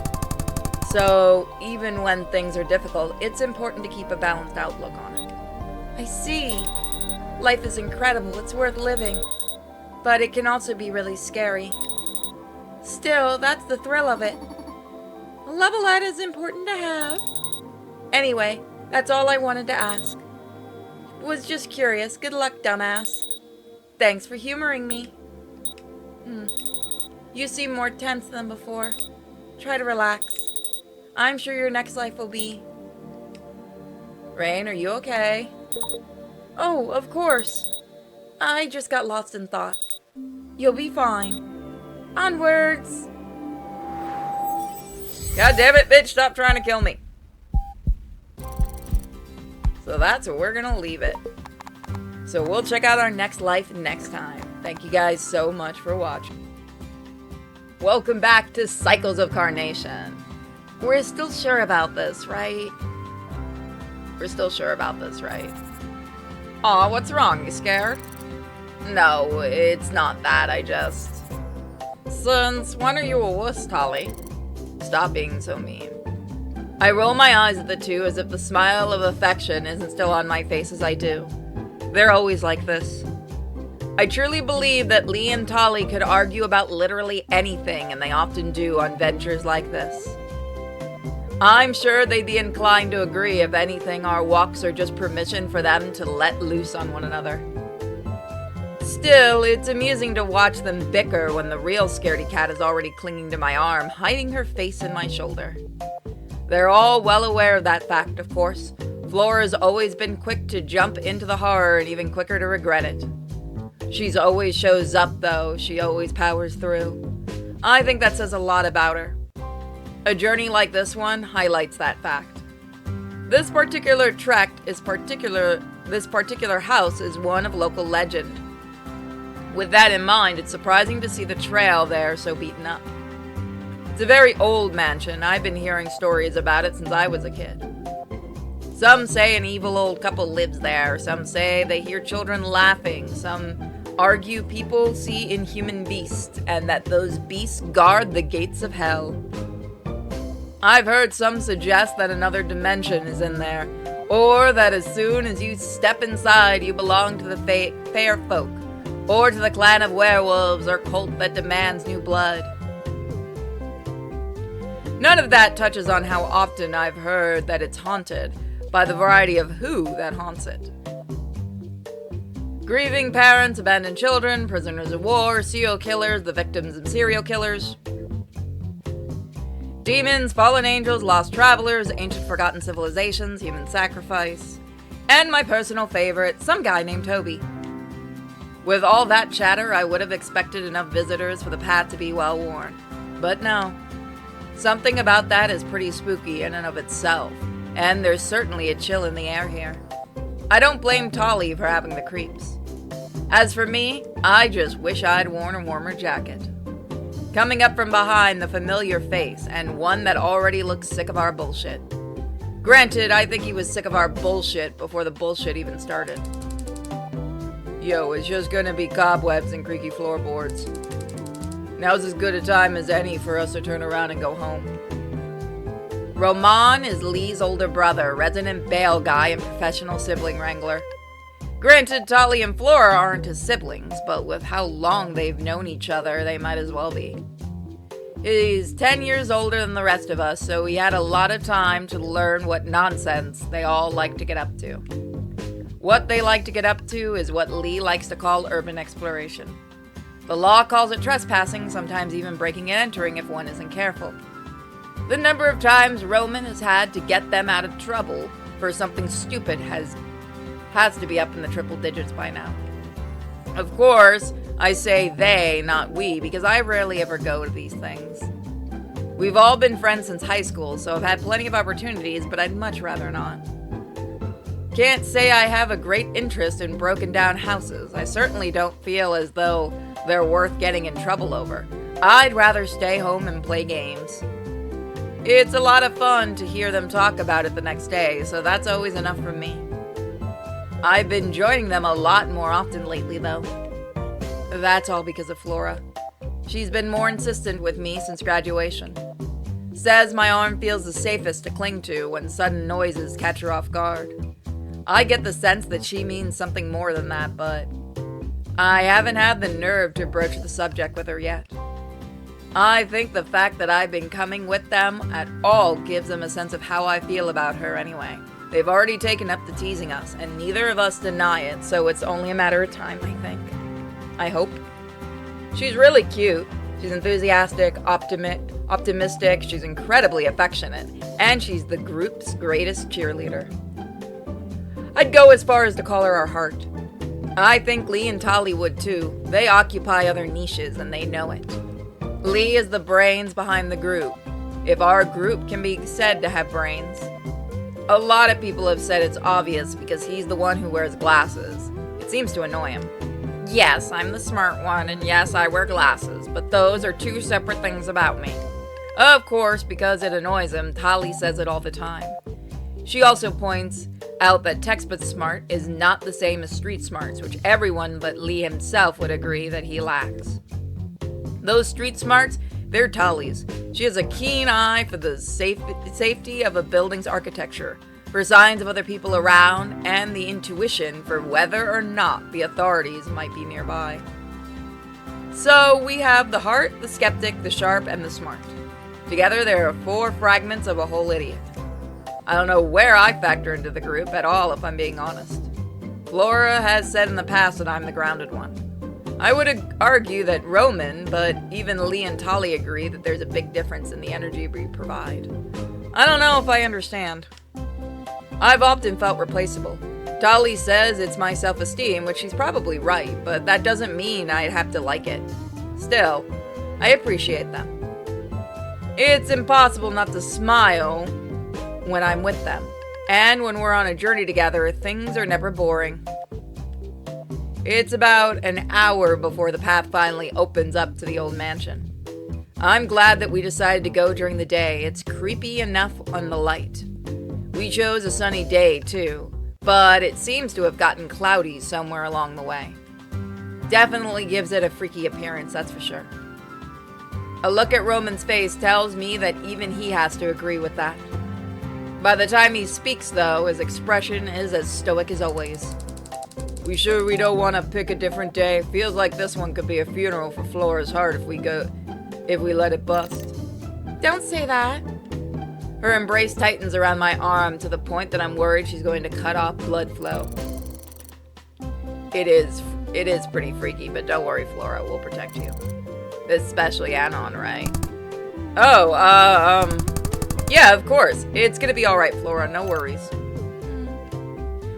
So, even when things are difficult, it's important to keep a balanced outlook on it. I see. Life is incredible, it's worth living. But it can also be really scary. Still, that's the thrill of it. A level head is important to have. Anyway, that's all I wanted to ask. Was just curious. Good luck, dumbass. Thanks for humoring me. You seem more tense than before. Try to relax. I'm sure your next life will be... Rain, are you okay? Oh, of course. I just got lost in thought. You'll be fine. Onwards! God damn it, bitch, stop trying to kill me. So that's where we're gonna leave it. So we'll check out our next life next time. Thank you guys so much for watching. Welcome back to Cycles of Carnation. We're still sure about this, right? We're still sure about this, right? Aw, what's wrong? You scared? No, it's not that, I just... Since when are you a wuss, Tolly? Stop being so mean. I roll my eyes at the two as if the smile of affection isn't still on my face as I do. They're always like this. I truly believe that Lee and Tolly could argue about literally anything, and they often do on ventures like this. I'm sure they'd be inclined to agree. If anything, our walks are just permission for them to let loose on one another. Still, it's amusing to watch them bicker when the real scaredy cat is already clinging to my arm, hiding her face in my shoulder. They're all well aware of that fact, of course. Flora's always been quick to jump into the horror and even quicker to regret it. She's always shows up, though. She always powers through. I think that says a lot about her. A journey like this one highlights that fact. This particular house is one of local legend. With that in mind, it's surprising to see the trail there so beaten up. It's a very old mansion. I've been hearing stories about it since I was a kid. Some say an evil old couple lives there. Some say they hear children laughing. Some argue people see inhuman beasts, and that those beasts guard the gates of hell. I've heard some suggest that another dimension is in there, or that as soon as you step inside, you belong to the fair folk, or to the clan of werewolves or cult that demands new blood. None of that touches on how often I've heard that it's haunted by the variety of who that haunts it. Grieving parents, abandoned children, prisoners of war, serial killers, the victims of serial killers. Demons, fallen angels, lost travelers, ancient forgotten civilizations, human sacrifice. And my personal favorite, some guy named Toby. With all that chatter, I would have expected enough visitors for the path to be well worn. But no. Something about that is pretty spooky in and of itself, and there's certainly a chill in the air here. I don't blame Tolly for having the creeps. As for me, I just wish I'd worn a warmer jacket. Coming up from behind, the familiar face, and one that already looks sick of our bullshit. Granted, I think he was sick of our bullshit before the bullshit even started. Yo, it's just gonna be cobwebs and creaky floorboards. Now's as good a time as any for us to turn around and go home. Roman is Lee's older brother, resident bail guy and professional sibling wrangler. Granted, Tolly and Flora aren't his siblings, but with how long they've known each other, they might as well be. He's 10 years older than the rest of us, so he had a lot of time to learn what nonsense they all like to get up to. What they like to get up to is what Lee likes to call urban exploration. The law calls it trespassing, sometimes even breaking and entering if one isn't careful. The number of times Roman has had to get them out of trouble for something stupid has to be up in the triple digits by now. Of course, I say they, not we, because I rarely ever go to these things. We've all been friends since high school, so I've had plenty of opportunities, but I'd much rather not. Can't say I have a great interest in broken down houses. I certainly don't feel as though they're worth getting in trouble over. I'd rather stay home and play games. It's a lot of fun to hear them talk about it the next day, so that's always enough for me. I've been joining them a lot more often lately, though. That's all because of Flora. She's been more insistent with me since graduation. Says my arm feels the safest to cling to when sudden noises catch her off guard. I get the sense that she means something more than that, but I haven't had the nerve to broach the subject with her yet. I think the fact that I've been coming with them at all gives them a sense of how I feel about her anyway. They've already taken up to teasing us, and neither of us deny it, so it's only a matter of time, I think. I hope. She's really cute. She's enthusiastic, optimistic, she's incredibly affectionate, and she's the group's greatest cheerleader. I'd go as far as to call her our heart. I think Lee and Tali would too. They occupy other niches, and they know it. Lee is the brains behind the group, if our group can be said to have brains. A lot of people have said it's obvious because he's the one who wears glasses. It seems to annoy him. Yes, I'm the smart one, and yes, I wear glasses, but those are two separate things about me. Of course, because it annoys him, Tali says it all the time. She also points out that textbook smart is not the same as street smarts, which everyone but Lee himself would agree that he lacks. Those street smarts, they're Tali's. She has a keen eye for the safety of a building's architecture, for signs of other people around, and the intuition for whether or not the authorities might be nearby. So we have the heart, the skeptic, the sharp, and the smart. Together there are 4 fragments of a whole idiot. I don't know where I factor into the group at all, if I'm being honest. Flora has said in the past that I'm the grounded one. I would argue that Roman, but even Lee and Tali agree that there's a big difference in the energy we provide. I don't know if I understand. I've often felt replaceable. Tali says it's my self-esteem, which she's probably right, but that doesn't mean I'd have to like it. Still, I appreciate them. It's impossible not to smile when I'm with them, and when we're on a journey together, things are never boring. It's about an hour before the path finally opens up to the old mansion. I'm glad that we decided to go during the day. It's creepy enough on the light. We chose a sunny day, too, but it seems to have gotten cloudy somewhere along the way. Definitely gives it a freaky appearance, that's for sure. A look at Roman's face tells me that even he has to agree with that. By the time he speaks, though, his expression is as stoic as always. We sure we don't want to pick a different day? Feels like this one could be a funeral for Flora's heart if we let it bust. Don't say that. Her embrace tightens around my arm to the point that I'm worried she's going to cut off blood flow. It is pretty freaky, but don't worry, Flora, we'll protect you. Especially Anon, right? Yeah, of course. It's gonna be alright, Flora, no worries.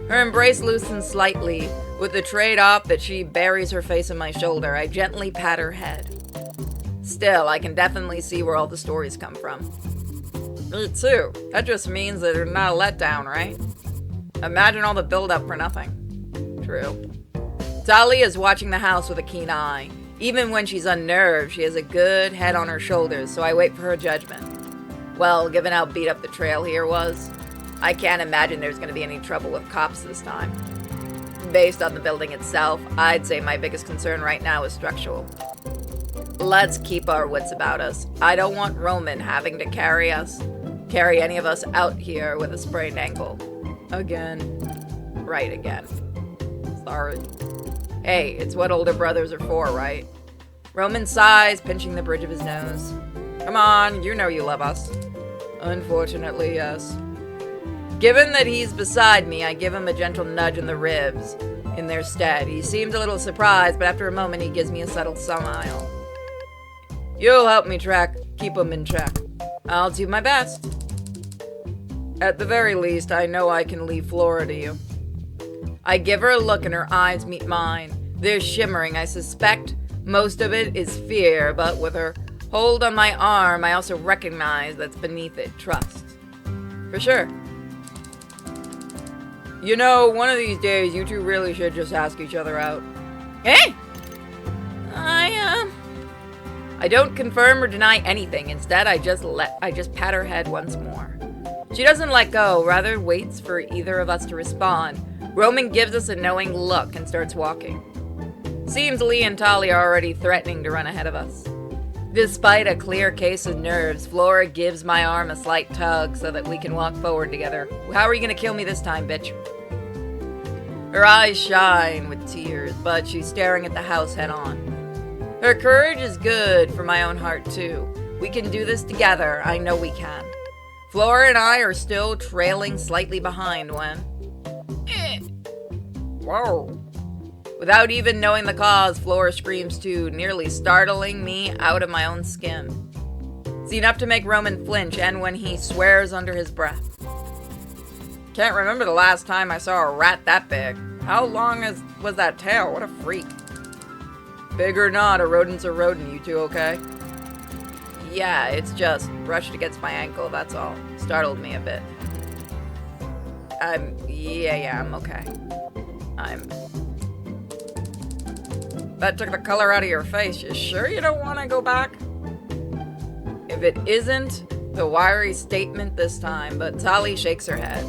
Her embrace loosens slightly, with the trade-off that she buries her face in my shoulder. I gently pat her head. Still, I can definitely see where all the stories come from. Me too. That just means that they're not a letdown, right? Imagine all the build-up for nothing. True. Tali is watching the house with a keen eye. Even when she's unnerved, she has a good head on her shoulders, so I wait for her judgment. Well, given how beat up the trail here was, I can't imagine there's going to be any trouble with cops this time. Based on the building itself, I'd say my biggest concern right now is structural. Let's keep our wits about us. I don't want Roman having to carry any of us out here with a sprained ankle. Again. Right again. Sorry. Hey, it's what older brothers are for, right? Roman sighs, pinching the bridge of his nose. Come on, you know you love us. Unfortunately, yes. Given that he's beside me, I give him a gentle nudge in the ribs in their stead. He seems a little surprised, but after a moment he gives me a subtle smile. You'll help me keep him in check. I'll do my best. At the very least, I know I can leave Flora to you. I give her a look and her eyes meet mine. They're shimmering. I suspect most of it is fear, but with her hold on my arm, I also recognize that's beneath it trust. For sure. You know, one of these days, you two really should just ask each other out. Eh? I don't confirm or deny anything. Instead, I just pat her head once more. She doesn't let go, rather waits for either of us to respond. Roman gives us a knowing look and starts walking. Seems Lee and Tali are already threatening to run ahead of us. Despite a clear case of nerves, Flora gives my arm a slight tug so that we can walk forward together. How are you gonna kill me this time, bitch? Her eyes shine with tears, but she's staring at the house head on. Her courage is good for my own heart, too. We can do this together. I know we can. Flora and I are still trailing slightly behind when... Whoa. Without even knowing the cause, Flora screams too, nearly startling me out of my own skin. It's enough to make Roman flinch, and when he swears under his breath. Can't remember the last time I saw a rat that big. How long was that tail? What a freak. Big or not, a rodent's a rodent, you two okay? Yeah, it's just brushed against my ankle, that's all. Startled me a bit. Yeah, I'm okay. That took the color out of your face. You sure you don't want to go back? If it isn't the wiry statement this time, but Tali shakes her head.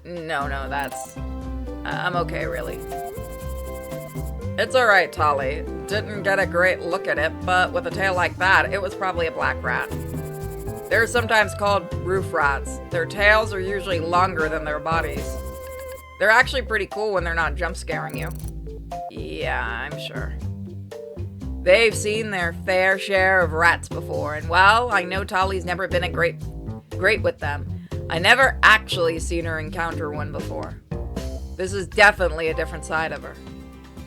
No, that's... I'm okay, really. It's alright, Tali. Didn't get a great look at it, but with a tail like that, it was probably a black rat. They're sometimes called roof rats. Their tails are usually longer than their bodies. They're actually pretty cool when they're not jump scaring you. Yeah, I'm sure. They've seen their fair share of rats before, and while I know Tali's never been a great with them, I never actually seen her encounter one before. This is definitely a different side of her.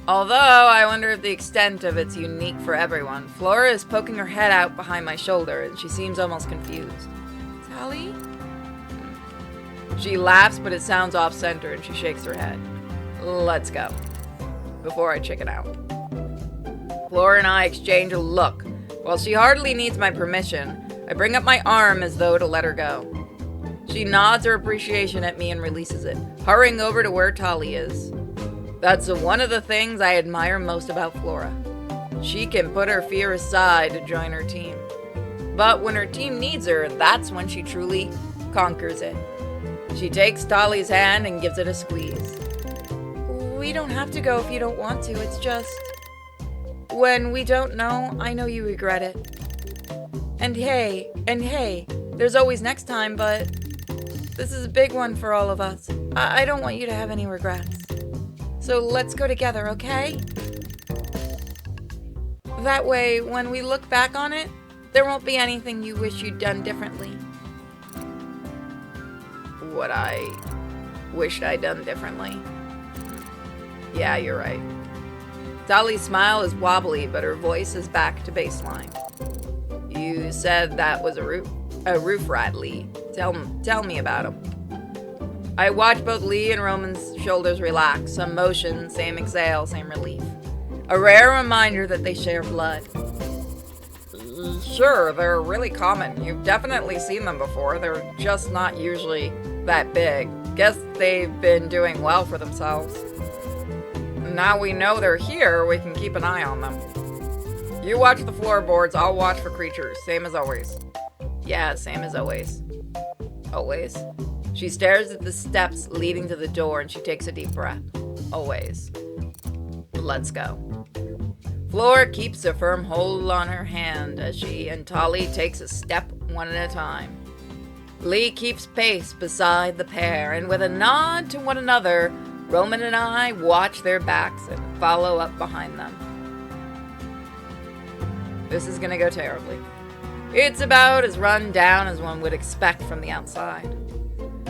Although, I wonder if the extent of it's unique for everyone. Flora is poking her head out behind my shoulder, and she seems almost confused. Tali? She laughs, but it sounds off-center, and she shakes her head. Let's go. Before I chicken out. Flora and I exchange a look. While she hardly needs my permission, I bring up my arm as though to let her go. She nods her appreciation at me and releases it, hurrying over to where Tali is. That's one of the things I admire most about Flora. She can put her fear aside to join her team. But when her team needs her, that's when she truly conquers it. She takes Tali's hand and gives it a squeeze. We don't have to go if you don't want to, it's just... When we don't know, I know you regret it. And hey, there's always next time, but... This is a big one for all of us. I don't want you to have any regrets. So let's go together, okay? That way, when we look back on it, there won't be anything you wish you'd done differently. What I wished I'd done differently? Yeah, you're right. Tali's smile is wobbly, but her voice is back to baseline. You said that was a roof rat, Lee. Tell me about him. I watch both Lee and Roman's shoulders relax. Some motion, same exhale, same relief. A rare reminder that they share blood. Sure, they're really common. You've definitely seen them before. They're just not usually that big. Guess they've been doing well for themselves. Now we know they're here, we can keep an eye on them. You watch the floorboards, I'll watch for creatures. Same as always. Yeah, same as always. Always? She stares at the steps leading to the door and she takes a deep breath. Always. Let's go. Flora keeps a firm hold on her hand as she and Tali takes a step one at a time. Lee keeps pace beside the pair, and with a nod to one another, Roman and I watch their backs and follow up behind them. This is gonna go terribly. It's about as run down as one would expect from the outside.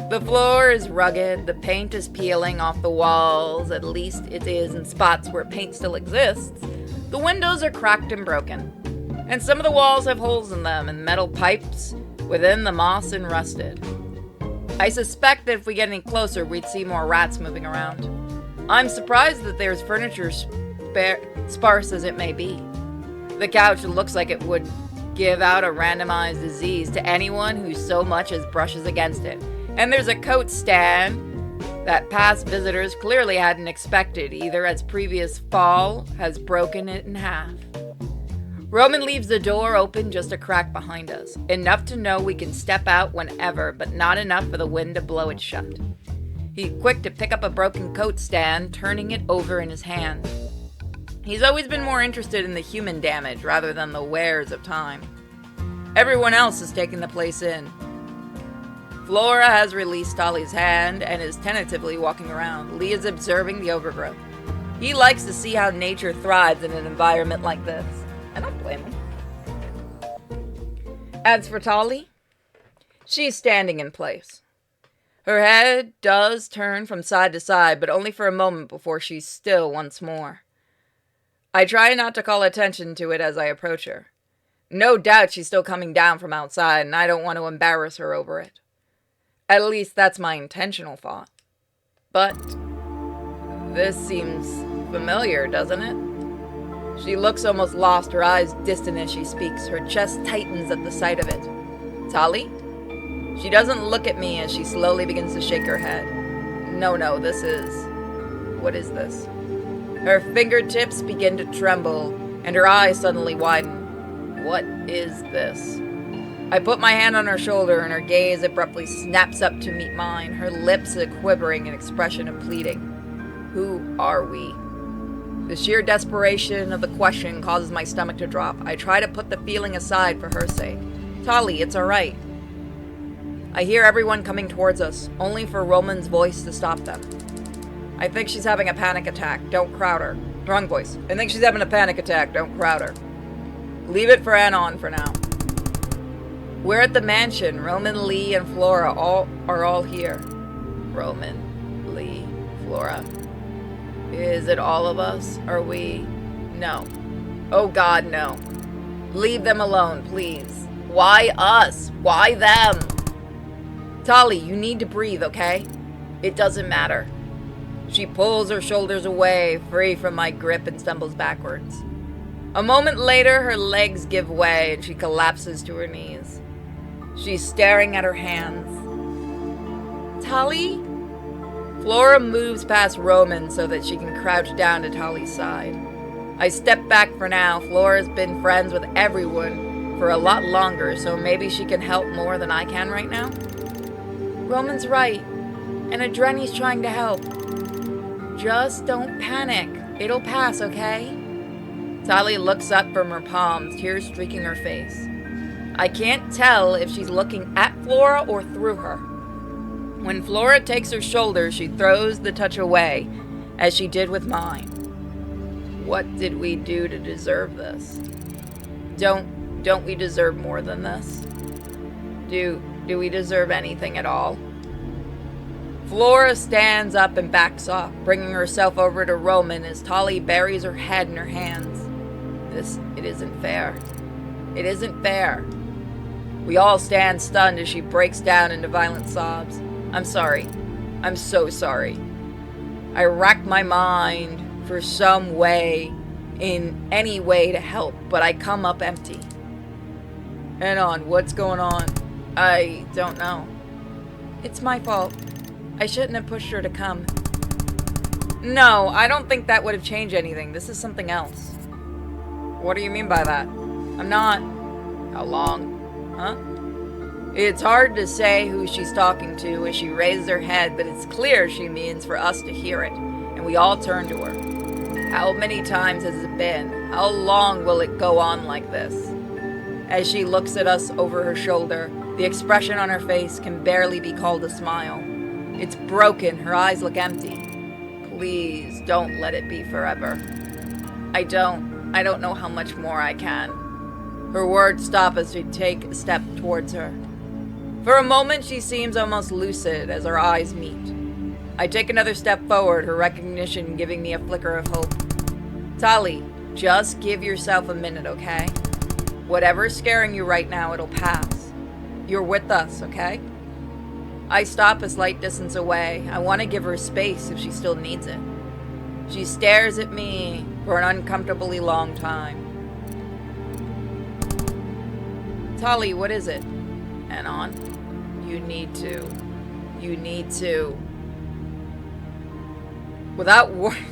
The floor is rugged, the paint is peeling off the walls, at least it is in spots where paint still exists. The windows are cracked and broken, and some of the walls have holes in them, and metal pipes within the moss and rusted. I suspect that if we get any closer, we'd see more rats moving around. I'm surprised that there's furniture sparse as it may be. The couch looks like it would give out a randomized disease to anyone who so much as brushes against it. And there's a coat stand that past visitors clearly hadn't expected, either as previous fall has broken it in half. Roman leaves the door open just a crack behind us, enough to know we can step out whenever, but not enough for the wind to blow it shut. He's quick to pick up a broken coat stand, turning it over in his hand. He's always been more interested in the human damage rather than the wares of time. Everyone else is taking the place in. Flora has released Tali's hand and is tentatively walking around. Lee is observing the overgrowth. He likes to see how nature thrives in an environment like this. I don't blame him. As for Tali, she's standing in place. Her head does turn from side to side, but only for a moment before she's still once more. I try not to call attention to it as I approach her. No doubt she's still coming down from outside, and I don't want to embarrass her over it. At least that's my intentional thought. But this seems familiar, doesn't it? She looks almost lost, her eyes distant as she speaks. Her chest tightens at the sight of it. Tali? She doesn't look at me as she slowly begins to shake her head. No, this is... What is this? Her fingertips begin to tremble, and her eyes suddenly widen. What is this? I put my hand on her shoulder, and her gaze abruptly snaps up to meet mine, her lips a quivering an expression of pleading. Who are we? The sheer desperation of the question causes my stomach to drop. I try to put the feeling aside for her sake. Tali, it's all right. I hear everyone coming towards us, only for Roman's voice to stop them. I think she's having a panic attack. Don't crowd her. Wrong voice. I think she's having a panic attack. Don't crowd her. Leave it for Anon for now. We're at the mansion. Roman, Lee, and Flora are all here. Roman, Lee, Flora. Is it all of us? Are we? No. Oh God, no. Leave them alone, please. Why us? Why them? Tali, you need to breathe, okay? It doesn't matter. She pulls her shoulders away, free from my grip, and stumbles backwards. A moment later, her legs give way and she collapses to her knees. She's staring at her hands. Tali? Flora moves past Roman so that she can crouch down to Tali's side. I step back for now. Flora's been friends with everyone for a lot longer, so maybe she can help more than I can right now? Roman's right, and Adreni's trying to help. Just don't panic. It'll pass, okay? Tali looks up from her palms, tears streaking her face. I can't tell if she's looking at Flora or through her. When Flora takes her shoulder, she throws the touch away, as she did with mine. What did we do to deserve this? Don't we deserve more than this? Do we deserve anything at all? Flora stands up and backs off, bringing herself over to Roman as Tali buries her head in her hands. It isn't fair. It isn't fair. We all stand stunned as she breaks down into violent sobs. I'm sorry. I'm so sorry. I rack my mind for some way, in any way to help, but I come up empty. Anon, what's going on? I don't know. It's my fault. I shouldn't have pushed her to come. No, I don't think that would have changed anything. This is something else. What do you mean by that? I'm not... How long? Huh? It's hard to say who she's talking to as she raises her head, but it's clear she means for us to hear it, and we all turn to her. How many times has it been? How long will it go on like this? As she looks at us over her shoulder, the expression on her face can barely be called a smile. It's broken, her eyes look empty. Please, don't let it be forever. I don't know how much more I can. Her words stop as we take a step towards her. For a moment, she seems almost lucid as our eyes meet. I take another step forward, her recognition giving me a flicker of hope. Tali, just give yourself a minute, okay? Whatever's scaring you right now, it'll pass. You're with us, okay? I stop a slight distance away. I want to give her space if she still needs it. She stares at me for an uncomfortably long time. Tali, what is it? Anon, you need to. Without warning.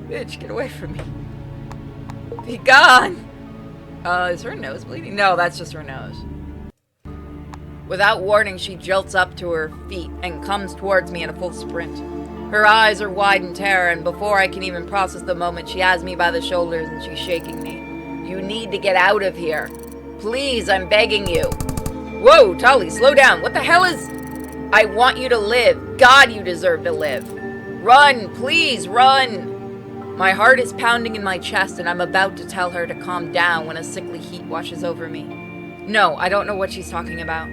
Bitch, get away from me. Be gone! Is her nose bleeding? No, that's just her nose. Without warning, she jolts up to her feet and comes towards me in a full sprint. Her eyes are wide in terror, and before I can even process the moment, she has me by the shoulders and she's shaking me. You need to get out of here. Please, I'm begging you. Whoa, Tali, slow down. What the hell is... I want you to live. God, you deserve to live. Run, please, run. My heart is pounding in my chest, and I'm about to tell her to calm down when a sickly heat washes over me. No, I don't know what she's talking about.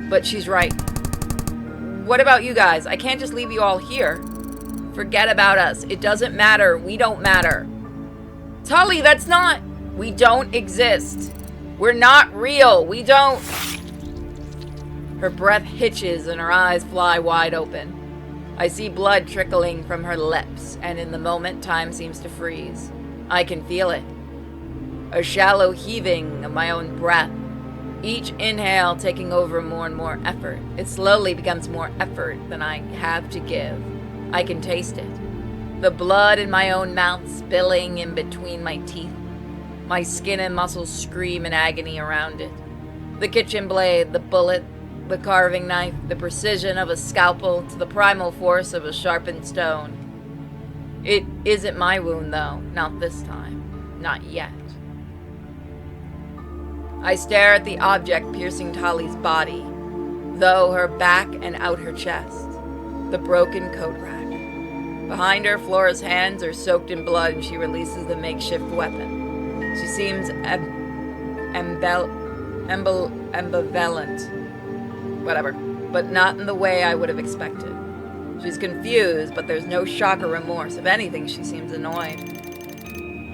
But she's right. What about you guys? I can't just leave you all here. Forget about us. It doesn't matter. We don't matter. Tali, that's not... We don't exist. We're not real. We don't... Her breath hitches and her eyes fly wide open. I see blood trickling from her lips, and in the moment, time seems to freeze. I can feel it. A shallow heaving of my own breath. Each inhale taking over more and more effort. It slowly becomes more effort than I have to give. I can taste it. The blood in my own mouth spilling in between my teeth. My skin and muscles scream in agony around it. The kitchen blade, the bullet, the carving knife, the precision of a scalpel to the primal force of a sharpened stone. It isn't my wound, though. Not this time. Not yet. I stare at the object piercing Tali's body, though her back and out her chest. The broken coat rack. Behind her, Flora's hands are soaked in blood and she releases the makeshift weapon. She seems ambivalent. Whatever, but not in the way I would have expected. She's confused, but there's no shock or remorse. If anything, she seems annoyed.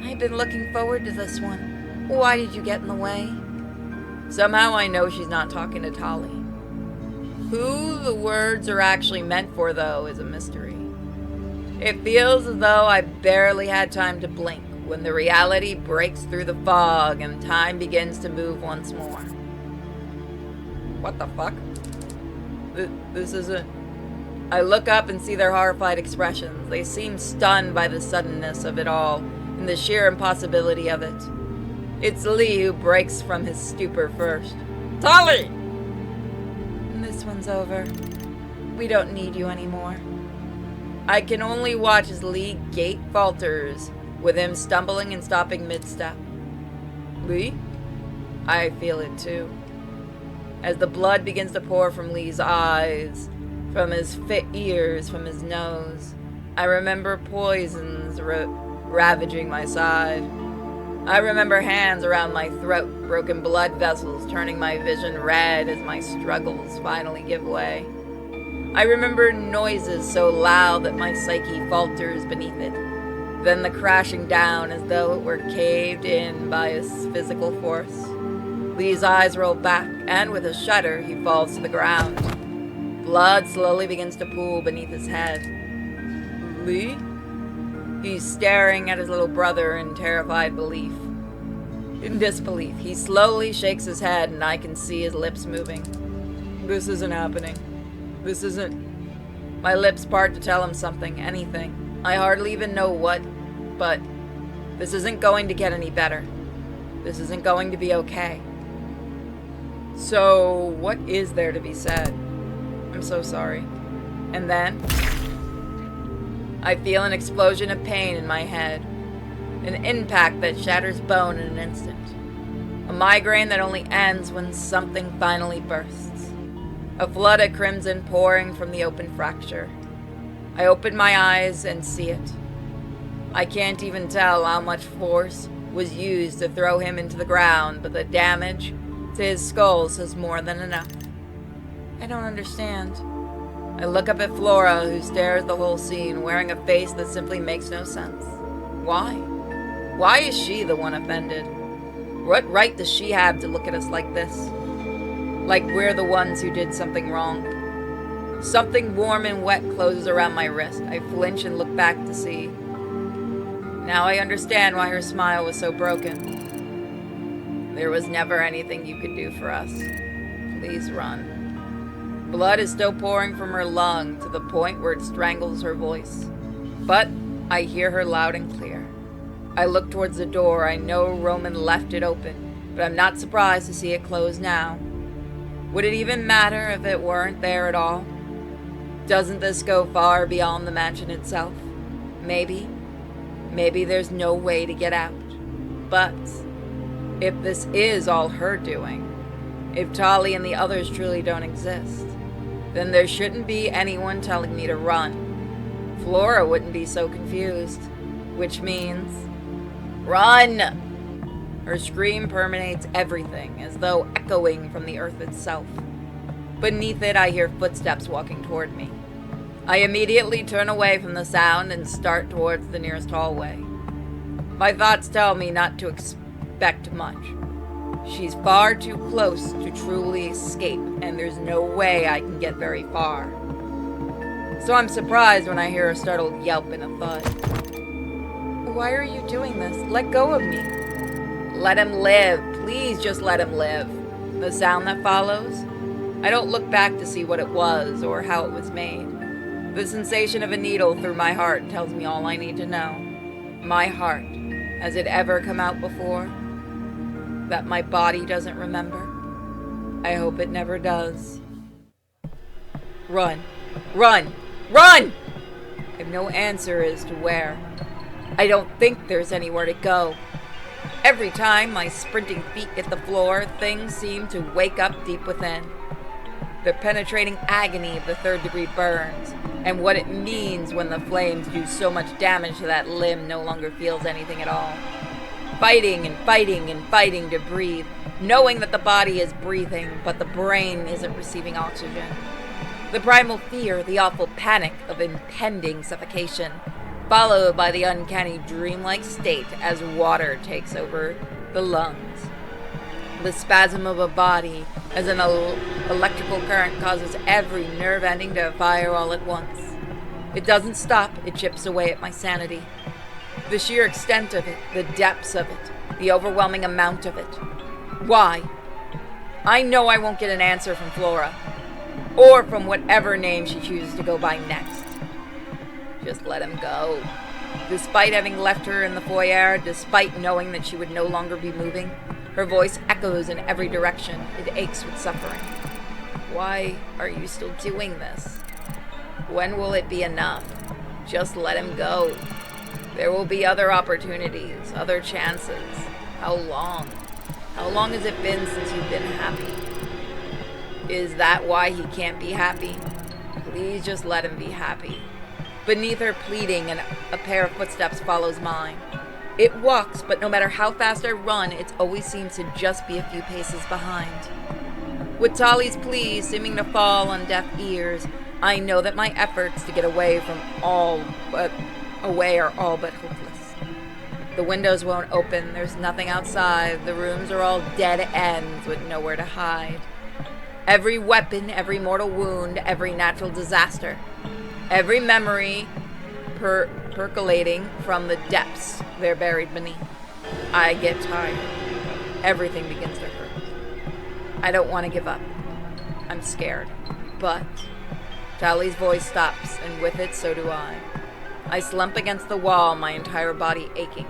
I've been looking forward to this one. Why did you get in the way? Somehow I know she's not talking to Tali. Who the words are actually meant for, though, is a mystery. It feels as though I barely had time to blink when the reality breaks through the fog and time begins to move once more. What the fuck? This isn't... I look up and see their horrified expressions. They seem stunned by the suddenness of it all and the sheer impossibility of it. It's Lee who breaks from his stupor first. Tali! This one's over. We don't need you anymore. I can only watch as Lee gait falters, with him stumbling and stopping mid-step. Lee? I feel it too. As the blood begins to pour from Lee's eyes, from his fit ears, from his nose, I remember poisons ravaging my side. I remember hands around my throat, broken blood vessels turning my vision red as my struggles finally give way. I remember noises so loud that my psyche falters beneath it, then the crashing down as though it were caved in by a physical force. Lee's eyes roll back, and with a shudder, he falls to the ground. Blood slowly begins to pool beneath his head. Lee? He's staring at his little brother in terrified belief. In disbelief, he slowly shakes his head, and I can see his lips moving. This isn't happening. This isn't... My lips part to tell him something, anything. I hardly even know what, but this isn't going to get any better. This isn't going to be okay. So, what is there to be said? I'm so sorry. And then, I feel an explosion of pain in my head. An impact that shatters bone in an instant. A migraine that only ends when something finally bursts. A flood of crimson pouring from the open fracture. I open my eyes and see it. I can't even tell how much force was used to throw him into the ground, but the damage to his skull says more than enough. I don't understand. I look up at Flora, who stares the whole scene, wearing a face that simply makes no sense. Why? Why is she the one offended? What right does she have to look at us like this? Like we're the ones who did something wrong. Something warm and wet closes around my wrist. I flinch and look back to see. Now I understand why her smile was so broken. There was never anything you could do for us. Please run. Blood is still pouring from her lung to the point where it strangles her voice. But I hear her loud and clear. I look towards the door. I know Roman left it open, but I'm not surprised to see it closed now. Would it even matter if it weren't there at all? Doesn't this go far beyond the mansion itself? Maybe there's no way to get out. But if this is all her doing, if Tali and the others truly don't exist, then there shouldn't be anyone telling me to run. Flora wouldn't be so confused, which means, run! Her scream permeates everything, as though echoing from the earth itself. Beneath it, I hear footsteps walking toward me. I immediately turn away from the sound and start towards the nearest hallway. My thoughts tell me not to expect much. She's far too close to truly escape, and there's no way I can get very far. So I'm surprised when I hear a startled yelp and a thud. Why are you doing this? Let go of me. Let him live. Please just let him live. The sound that follows? I don't look back to see what it was or how it was made. The sensation of a needle through my heart tells me all I need to know. My heart. Has it ever come out before? That my body doesn't remember? I hope it never does. Run. Run! Run! I have no answer as to where. I don't think there's anywhere to go. Every time my sprinting feet hit the floor, things seem to wake up deep within. The penetrating agony of the third-degree burns, and what it means when the flames do so much damage to that limb no longer feels anything at all. Fighting and fighting and fighting to breathe, knowing that the body is breathing, but the brain isn't receiving oxygen. The primal fear, the awful panic of impending suffocation, followed by the uncanny dreamlike state as water takes over the lungs. The spasm of a body as an electrical current causes every nerve ending to fire all at once. It doesn't stop, it chips away at my sanity. The sheer extent of it, the depths of it, the overwhelming amount of it. Why? I know I won't get an answer from Flora, or from whatever name she chooses to go by next. Just let him go. Despite having left her in the foyer, despite knowing that she would no longer be moving, her voice echoes in every direction. It aches with suffering. Why are you still doing this? When will it be enough? Just let him go. There will be other opportunities, other chances. How long? How long has it been since you've been happy? Is that why he can't be happy? Please just let him be happy. Beneath her pleading, a pair of footsteps follows mine. It walks, but no matter how fast I run, it always seems to just be a few paces behind. With Tali's pleas seeming to fall on deaf ears, I know that my efforts to get away are all but hopeless. The windows won't open, there's nothing outside, the rooms are all dead ends with nowhere to hide. Every weapon, every mortal wound, every natural disaster, every memory percolating from the depths they're buried beneath. I get tired. Everything begins to hurt. I don't want to give up. I'm scared. But Tali's voice stops, and with it, so do I. I slump against the wall, my entire body aching.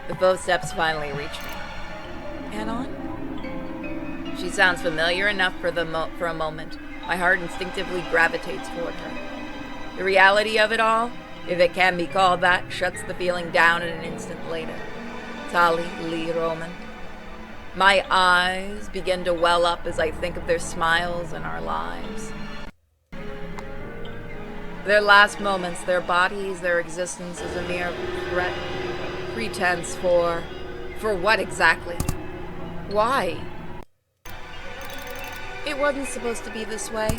The footsteps finally reach me. Anon? She sounds familiar enough for a moment. My heart instinctively gravitates toward her. The reality of it all, if it can be called that, shuts the feeling down in an instant later. Tali Lee Roman. My eyes begin to well up as I think of their smiles and our lives. Their last moments, their bodies, their existence is a mere pretense for what exactly? Why? It wasn't supposed to be this way.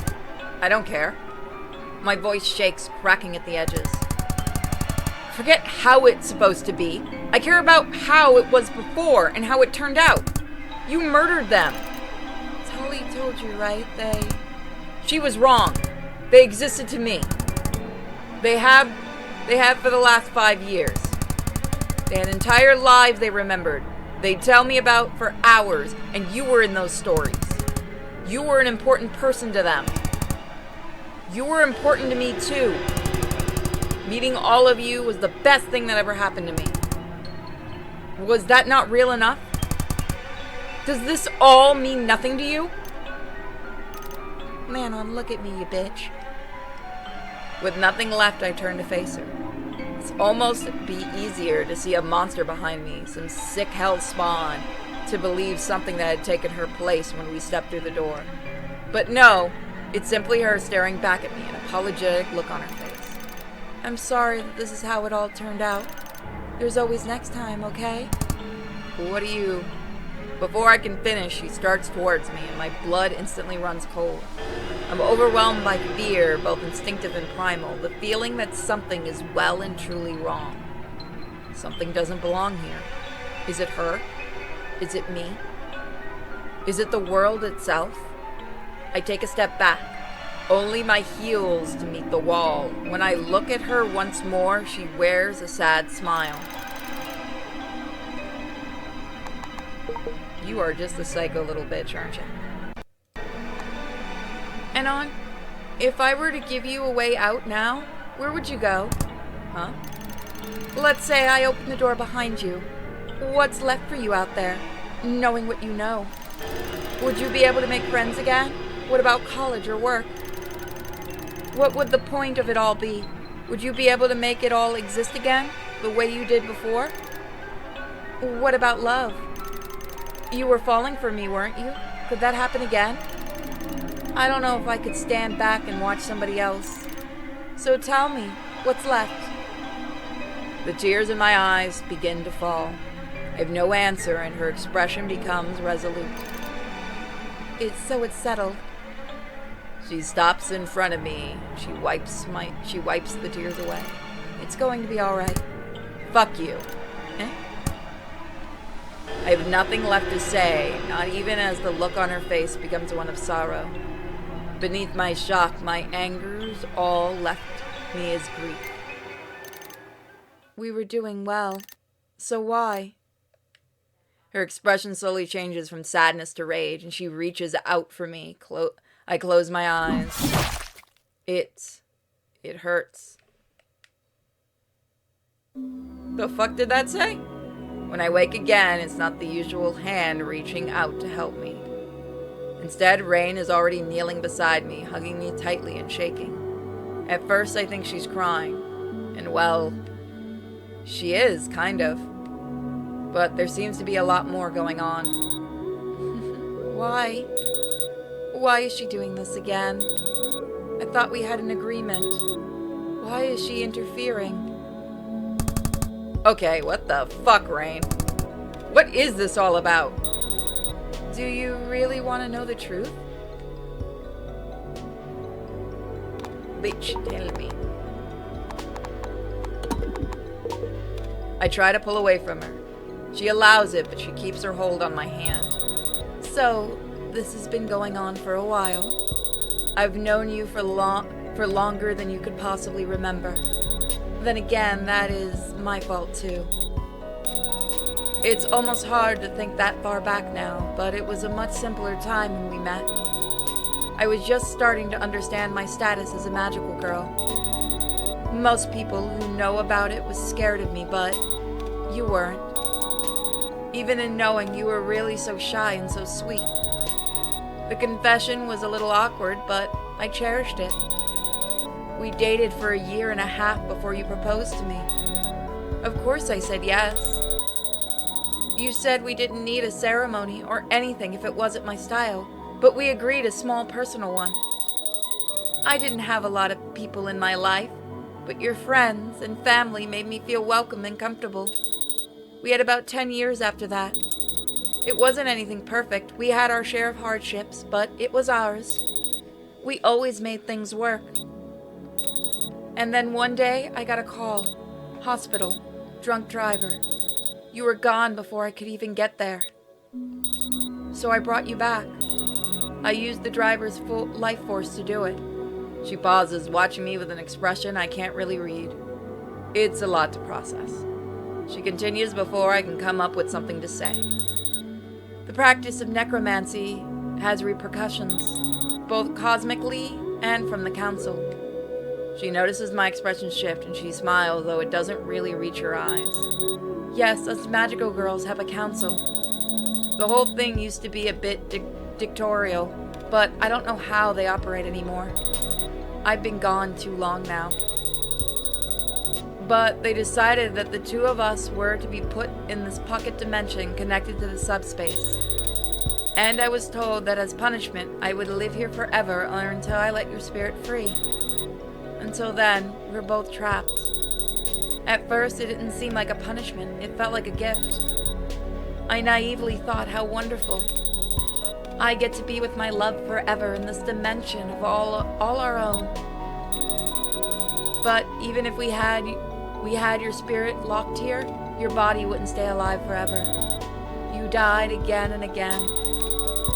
I don't care. My voice shakes, cracking at the edges. Forget how it's supposed to be. I care about how it was before and how it turned out. You murdered them. Holly told you, right? She was wrong. They existed to me. They have for the last 5 years. They had entire lives they remembered. They'd tell me about for hours, and you were in those stories. You were an important person to them. You were important to me too. Meeting all of you was the best thing that ever happened to me. Was that not real enough? Does this all mean nothing to you? Manon, look at me, you bitch. With nothing left, I turned to face her. It's almost be easier to see a monster behind me, some sick hell spawn, to believe something that had taken her place when we stepped through the door. But no, it's simply her staring back at me, an apologetic look on her face. I'm sorry that this is how it all turned out. There's always next time, okay? What do you... Before I can finish, she starts towards me, and my blood instantly runs cold. I'm overwhelmed by fear, both instinctive and primal, the feeling that something is well and truly wrong. Something doesn't belong here. Is it her? Is it me? Is it the world itself? I take a step back, only my heels to meet the wall. When I look at her once more, she wears a sad smile. You are just a psycho little bitch, aren't you? Anon, if I were to give you a way out now, where would you go? Huh? Let's say I open the door behind you. What's left for you out there, knowing what you know? Would you be able to make friends again? What about college or work? What would the point of it all be? Would you be able to make it all exist again, the way you did before? What about love? You were falling for me, weren't you? Could that happen again? I don't know if I could stand back and watch somebody else. So tell me, what's left? The tears in my eyes begin to fall. I have no answer, and her expression becomes resolute. It's settled. She stops in front of me. She wipes the tears away. It's going to be all right. Fuck you. Eh? I have nothing left to say, not even as the look on her face becomes one of sorrow. Beneath my shock, my angers all left me as grief. We were doing well. So why? Her expression slowly changes from sadness to rage, and she reaches out for me. I close my eyes. It hurts. The fuck did that say? When I wake again, it's not the usual hand reaching out to help me. Instead, Rain is already kneeling beside me, hugging me tightly and shaking. At first, I think she's crying. And well, she is, kind of. But there seems to be a lot more going on. Why? Why is she doing this again? I thought we had an agreement. Why is she interfering? Okay, what the fuck, Rain? What is this all about? Do you really want to know the truth? Bitch, tell me. I try to pull away from her. She allows it, but she keeps her hold on my hand. So, this has been going on for a while. I've known you for longer than you could possibly remember. Then again, that is my fault too. It's almost hard to think that far back now, but it was a much simpler time when we met. I was just starting to understand my status as a magical girl. Most people who know about it was scared of me, but you weren't. Even in knowing you were really so shy and so sweet. The confession was a little awkward, but I cherished it. We dated for 1.5 years before you proposed to me. Of course I said yes. You said we didn't need a ceremony or anything if it wasn't my style, but we agreed a small personal one. I didn't have a lot of people in my life, but your friends and family made me feel welcome and comfortable. We had about 10 years after that. It wasn't anything perfect. We had our share of hardships, but it was ours. We always made things work. And then one day, I got a call. Hospital. Drunk driver. You were gone before I could even get there. So I brought you back. I used the driver's full life force to do it. She pauses, watching me with an expression I can't really read. It's a lot to process. She continues before I can come up with something to say. The practice of necromancy has repercussions, both cosmically and from the council. She notices my expression shift and she smiles, though it doesn't really reach her eyes. Yes, us magical girls have a council. The whole thing used to be a bit dictatorial, but I don't know how they operate anymore. I've been gone too long now. But they decided that the two of us were to be put in this pocket dimension connected to the subspace. And I was told that as punishment, I would live here forever or until I let your spirit free. Until then, we're both trapped. At first, it didn't seem like a punishment. It felt like a gift. I naively thought how wonderful. I get to be with my love forever in this dimension of all our own. But even if we had your spirit locked here, your body wouldn't stay alive forever. You died again and again.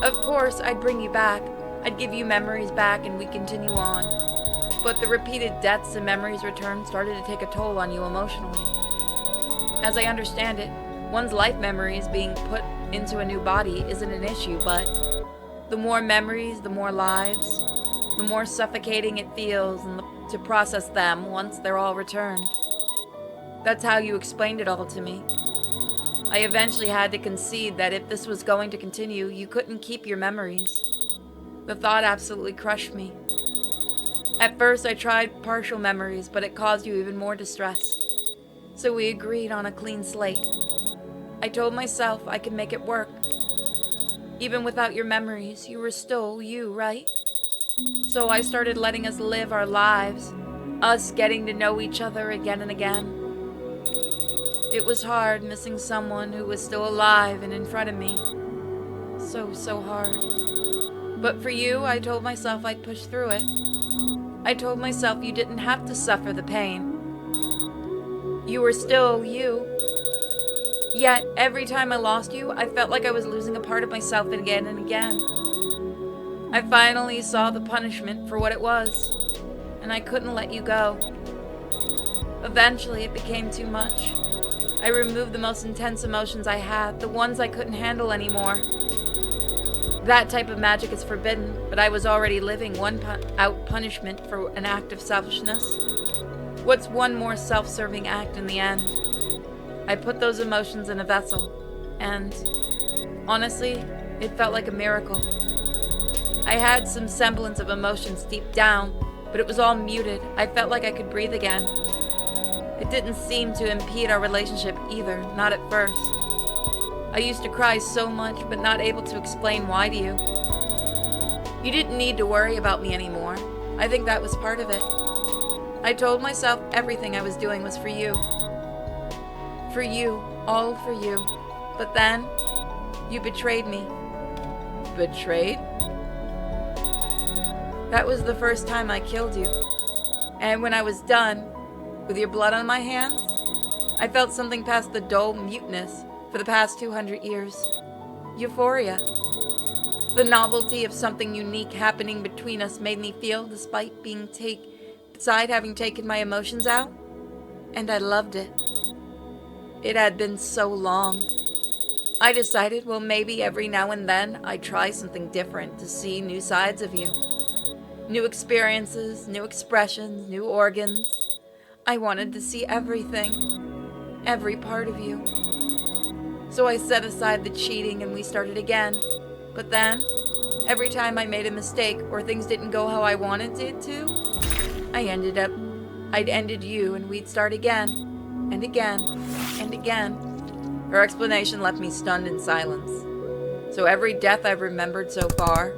Of course, I'd bring you back. I'd give you memories back and we'd continue on. But the repeated deaths and memories returned started to take a toll on you emotionally. As I understand it, one's life memories being put into a new body isn't an issue, but the more memories, the more lives, the more suffocating it feels to process them once they're all returned. That's how you explained it all to me. I eventually had to concede that if this was going to continue, you couldn't keep your memories. The thought absolutely crushed me. At first, I tried partial memories, but it caused you even more distress. So we agreed on a clean slate. I told myself I could make it work. Even without your memories, you were still you, right? So I started letting us live our lives, us getting to know each other again and again. It was hard missing someone who was still alive and in front of me. So hard. But for you, I told myself I'd push through it. I told myself you didn't have to suffer the pain. You were still you. Yet, every time I lost you, I felt like I was losing a part of myself again and again. I finally saw the punishment for what it was, and I couldn't let you go. Eventually, it became too much. I removed the most intense emotions I had, the ones I couldn't handle anymore. That type of magic is forbidden, but I was already living out punishment for an act of selfishness. What's one more self-serving act in the end? I put those emotions in a vessel, and honestly, it felt like a miracle. I had some semblance of emotions deep down, but it was all muted. I felt like I could breathe again. It didn't seem to impede our relationship either, not at first. I used to cry so much, but not able to explain why to you. You didn't need to worry about me anymore. I think that was part of it. I told myself everything I was doing was for you. For you, all for you. But then, you betrayed me. Betrayed? That was the first time I killed you. And when I was done, with your blood on my hands, I felt something past the dull muteness for the past 200 years. Euphoria. The novelty of something unique happening between us made me feel, despite having taken my emotions out, and I loved it. It had been so long. I decided, well, maybe every now and then I'd try something different to see new sides of you. New experiences, new expressions, new organs. I wanted to see everything, every part of you. So I set aside the cheating and we started again. But then, every time I made a mistake or things didn't go how I wanted it to, I'd ended you and we'd start again, and again, and again. Her explanation left me stunned in silence. So every death I've remembered so far,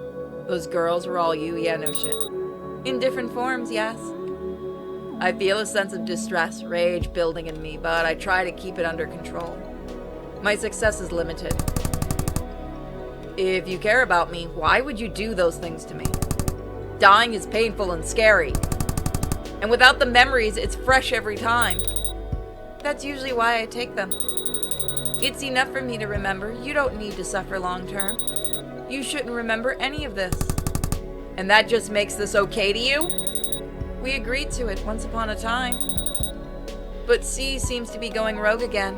those girls were all you? Yeah, no shit. In different forms, yes. I feel a sense of distress, rage building in me, but I try to keep it under control. My success is limited. If you care about me, why would you do those things to me? Dying is painful and scary. And without the memories, it's fresh every time. That's usually why I take them. It's enough for me to remember. You don't need to suffer long term. You shouldn't remember any of this. And that just makes this okay to you? We agreed to it once upon a time. But C seems to be going rogue again.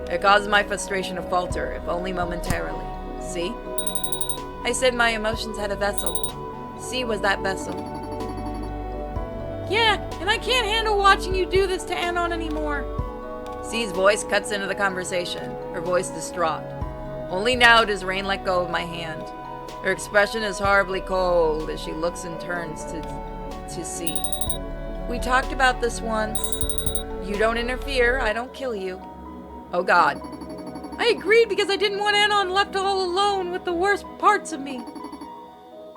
It causes my frustration to falter, if only momentarily. See? I said my emotions had a vessel. C was that vessel. Yeah, and I can't handle watching you do this to Anon anymore. C's voice cuts into the conversation, her voice distraught. Only now does Rain let go of my hand. Her expression is horribly cold as she looks and turns to C. We talked about this once. You don't interfere, I don't kill you. Oh God. I agreed because I didn't want Anon left all alone with the worst parts of me.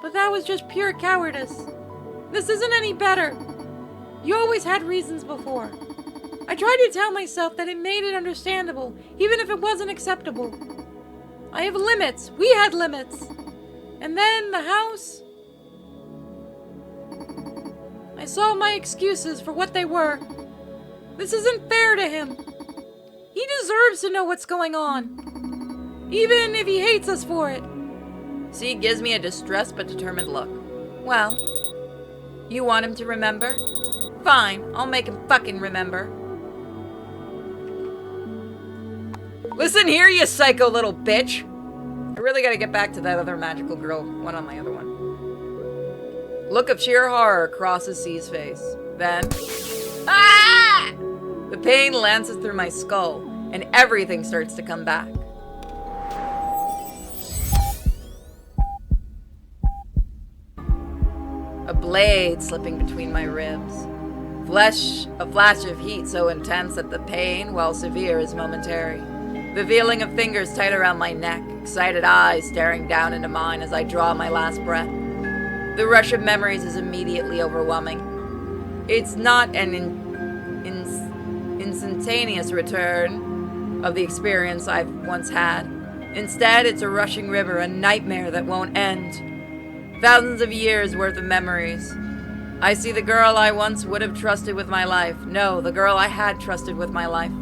But that was just pure cowardice. This isn't any better. You always had reasons before. I tried to tell myself that it made it understandable, even if it wasn't acceptable. I have limits. We had limits. And then the house. I saw my excuses for what they were. This isn't fair to him. He deserves to know what's going on, even if he hates us for it. C gives me a distressed but determined look. Well, you want him to remember? Fine, I'll make him fucking remember. Listen here, you psycho little bitch. I really gotta get back to that other magical girl, one on my other one. Look of sheer horror crosses C's face. Then, ah! The pain lances through my skull, and everything starts to come back. A blade slipping between my ribs. A flash of heat so intense that the pain, while severe, is momentary. The feeling of fingers tight around my neck, excited eyes staring down into mine as I draw my last breath. The rush of memories is immediately overwhelming. It's not an instantaneous return of the experience I've once had. Instead, it's a rushing river, a nightmare that won't end. Thousands of years worth of memories. I see the girl I once would have trusted with my life. No, the girl I had trusted with my life.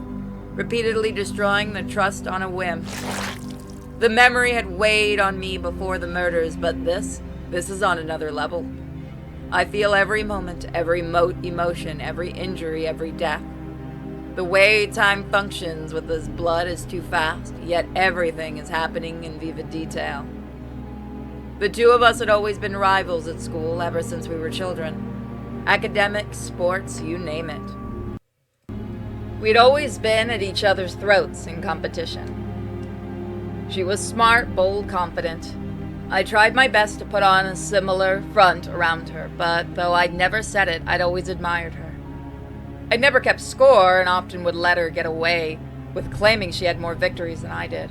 Repeatedly destroying the trust on a whim. The memory had weighed on me before the murders, but this is on another level. I feel every moment, every emotion, every injury, every death. The way time functions with this blood is too fast, yet everything is happening in vivid detail. The two of us had always been rivals at school ever since we were children. Academics, sports, you name it. We'd always been at each other's throats in competition. She was smart, bold, confident. I tried my best to put on a similar front around her, but though I'd never said it, I'd always admired her. I'd never kept score and often would let her get away with claiming she had more victories than I did.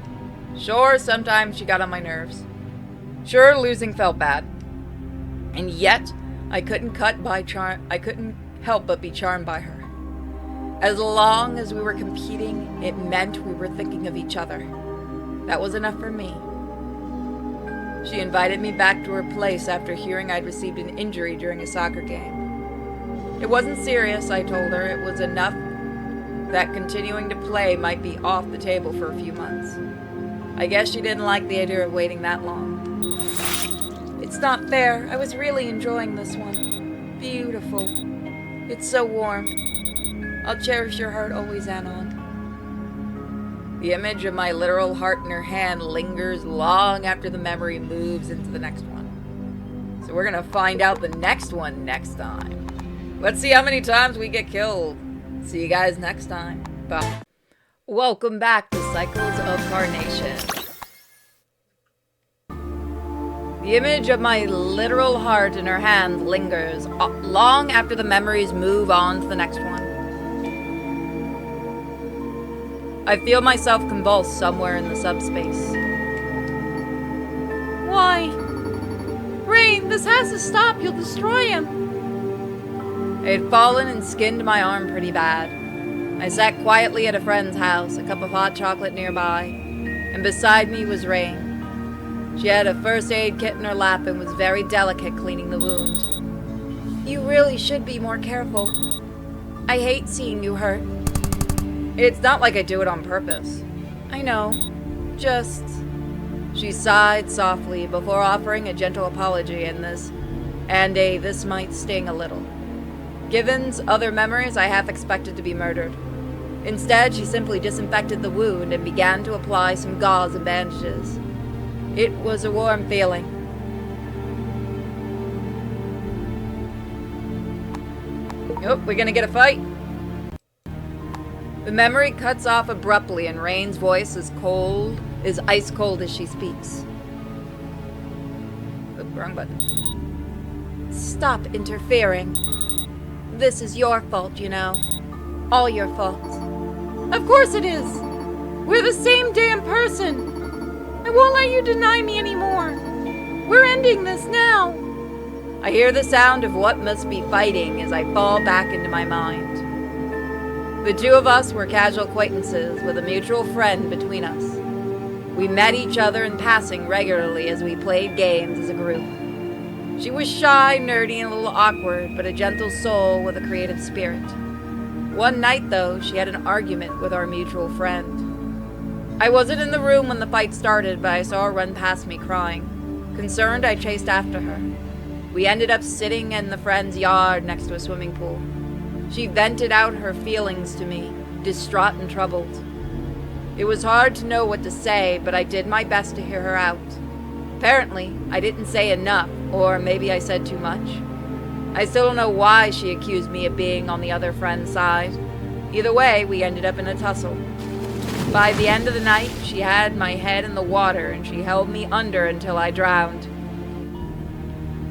Sure, sometimes she got on my nerves. Sure, losing felt bad. And yet, I couldn't help but be charmed by her. As long as we were competing, it meant we were thinking of each other. That was enough for me. She invited me back to her place after hearing I'd received an injury during a soccer game. It wasn't serious, I told her. It was enough that continuing to play might be off the table for a few months. I guess she didn't like the idea of waiting that long. It's not fair. I was really enjoying this one. Beautiful. It's so warm. I'll cherish your heart always, Anon. The image of my literal heart in her hand lingers long after the memory moves into the next one. So we're gonna find out the next one next time. Let's see how many times we get killed. See you guys next time. Bye. Welcome back to Cycles of Carnation. The image of my literal heart in her hand lingers long after the memories move on to the next one. I feel myself convulse somewhere in the subspace. Why? Rain, this has to stop. You'll destroy him. I had fallen and skinned my arm pretty bad. I sat quietly at a friend's house, a cup of hot chocolate nearby, and beside me was Rain. She had a first aid kit in her lap and was very delicate cleaning the wound. You really should be more careful. I hate seeing you hurt. It's not like I do it on purpose. I know. She sighed softly before offering a gentle apology this might sting a little. Given's other memories, I half expected to be murdered. Instead, she simply disinfected the wound and began to apply some gauze and bandages. It was a warm feeling. Oh, we're gonna get a fight. The memory cuts off abruptly and Rain's voice is ice cold as she speaks. Oop, wrong button. Stop interfering. This is your fault, you know. All your fault. Of course it is. We're the same damn person. I won't let you deny me anymore. We're ending this now. I hear the sound of what must be fighting as I fall back into my mind. The two of us were casual acquaintances with a mutual friend between us. We met each other in passing regularly as we played games as a group. She was shy, nerdy, and a little awkward, but a gentle soul with a creative spirit. One night, though, she had an argument with our mutual friend. I wasn't in the room when the fight started, but I saw her run past me crying. Concerned, I chased after her. We ended up sitting in the friend's yard next to a swimming pool. She vented out her feelings to me, distraught and troubled. It was hard to know what to say, but I did my best to hear her out. Apparently, I didn't say enough, or maybe I said too much. I still don't know why she accused me of being on the other friend's side. Either way, we ended up in a tussle. By the end of the night, she had my head in the water and she held me under until I drowned.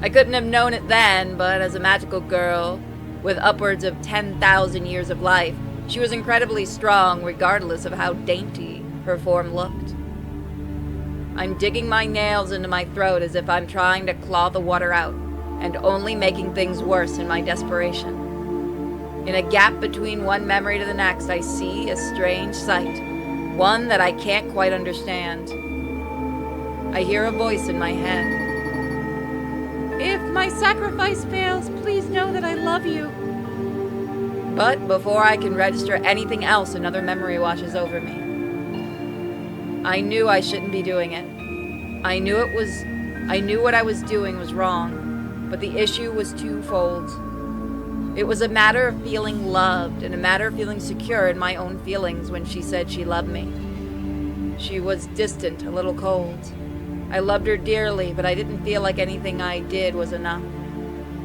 I couldn't have known it then, but as a magical girl with upwards of 10,000 years of life, she was incredibly strong regardless of how dainty her form looked. I'm digging my nails into my throat as if I'm trying to claw the water out, and only making things worse in my desperation. In a gap between one memory to the next, I see a strange sight, one that I can't quite understand. I hear a voice in my head. If my sacrifice fails, please know that I love you. But before I can register anything else, another memory washes over me. I knew I shouldn't be doing it. I knew what I was doing was wrong, but the issue was twofold. It was a matter of feeling loved and a matter of feeling secure in my own feelings when she said she loved me. She was distant, a little cold. I loved her dearly, but I didn't feel like anything I did was enough.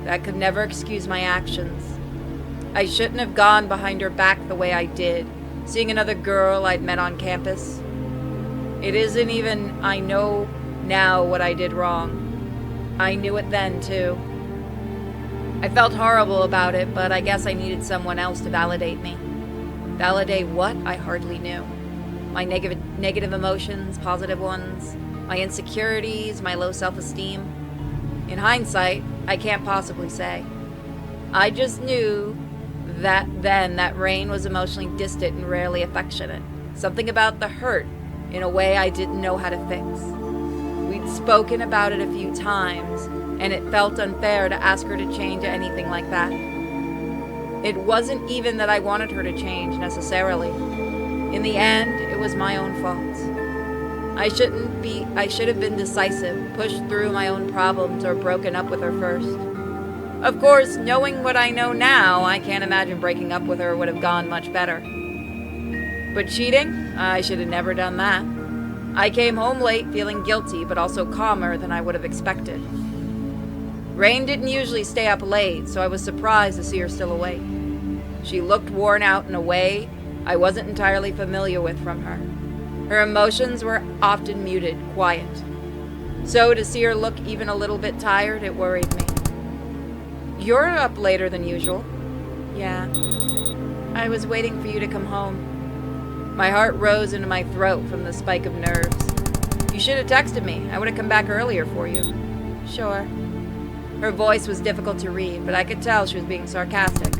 That could never excuse my actions. I shouldn't have gone behind her back the way I did, seeing another girl I'd met on campus. It isn't even I know now what I did wrong. I knew it then, too. I felt horrible about it, but I guess I needed someone else to validate me. Validate what? I hardly knew. My negative emotions, positive ones, my insecurities, my low self-esteem. In hindsight, I can't possibly say. I just knew that then that Rain was emotionally distant and rarely affectionate. Something about the hurt in a way I didn't know how to fix. We'd spoken about it a few times, and it felt unfair to ask her to change anything like that. It wasn't even that I wanted her to change necessarily. In the end, it was my own fault. I should have been decisive, pushed through my own problems, or broken up with her first. Of course, knowing what I know now, I can't imagine breaking up with her would have gone much better. But cheating? I should have never done that. I came home late feeling guilty, but also calmer than I would have expected. Rain didn't usually stay up late, so I was surprised to see her still awake. She looked worn out in a way I wasn't entirely familiar with from her. Her emotions were often muted, quiet. So to see her look even a little bit tired, it worried me. You're up later than usual. Yeah. I was waiting for you to come home. My heart rose into my throat from the spike of nerves. You should have texted me. I would have come back earlier for you. Sure. Her voice was difficult to read, but I could tell she was being sarcastic.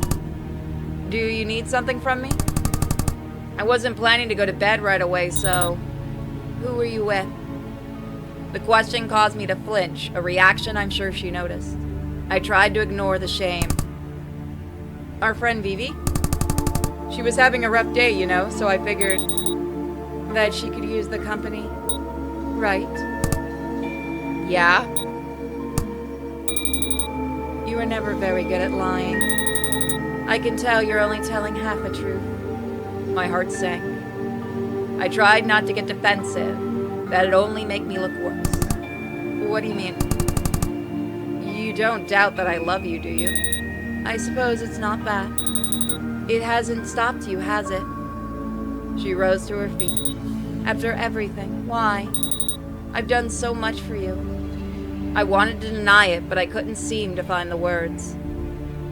Do you need something from me? I wasn't planning to go to bed right away, so... Who were you with? The question caused me to flinch, a reaction I'm sure she noticed. I tried to ignore the shame. Our friend Vivi? She was having a rough day, you know, so I figured that she could use the company. Right. Yeah? You were never very good at lying. I can tell you're only telling half a truth. My heart sank. I tried not to get defensive. That'd only make me look worse. What do you mean? You don't doubt that I love you, do you? I suppose it's not that. It hasn't stopped you, has it? She rose to her feet. After everything, why? I've done so much for you. I wanted to deny it, but I couldn't seem to find the words.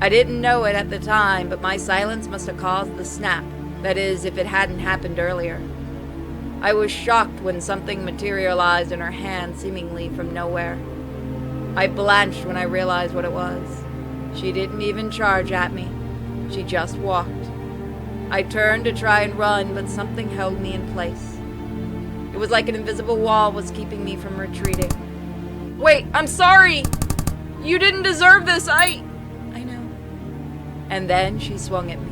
I didn't know it at the time, but my silence must have caused the snap. That is, if it hadn't happened earlier. I was shocked when something materialized in her hand seemingly from nowhere. I blanched when I realized what it was. She didn't even charge at me. She just walked. I turned to try and run, but something held me in place. It was like an invisible wall was keeping me from retreating. Wait, I'm sorry! You didn't deserve this, I know. And then she swung at me.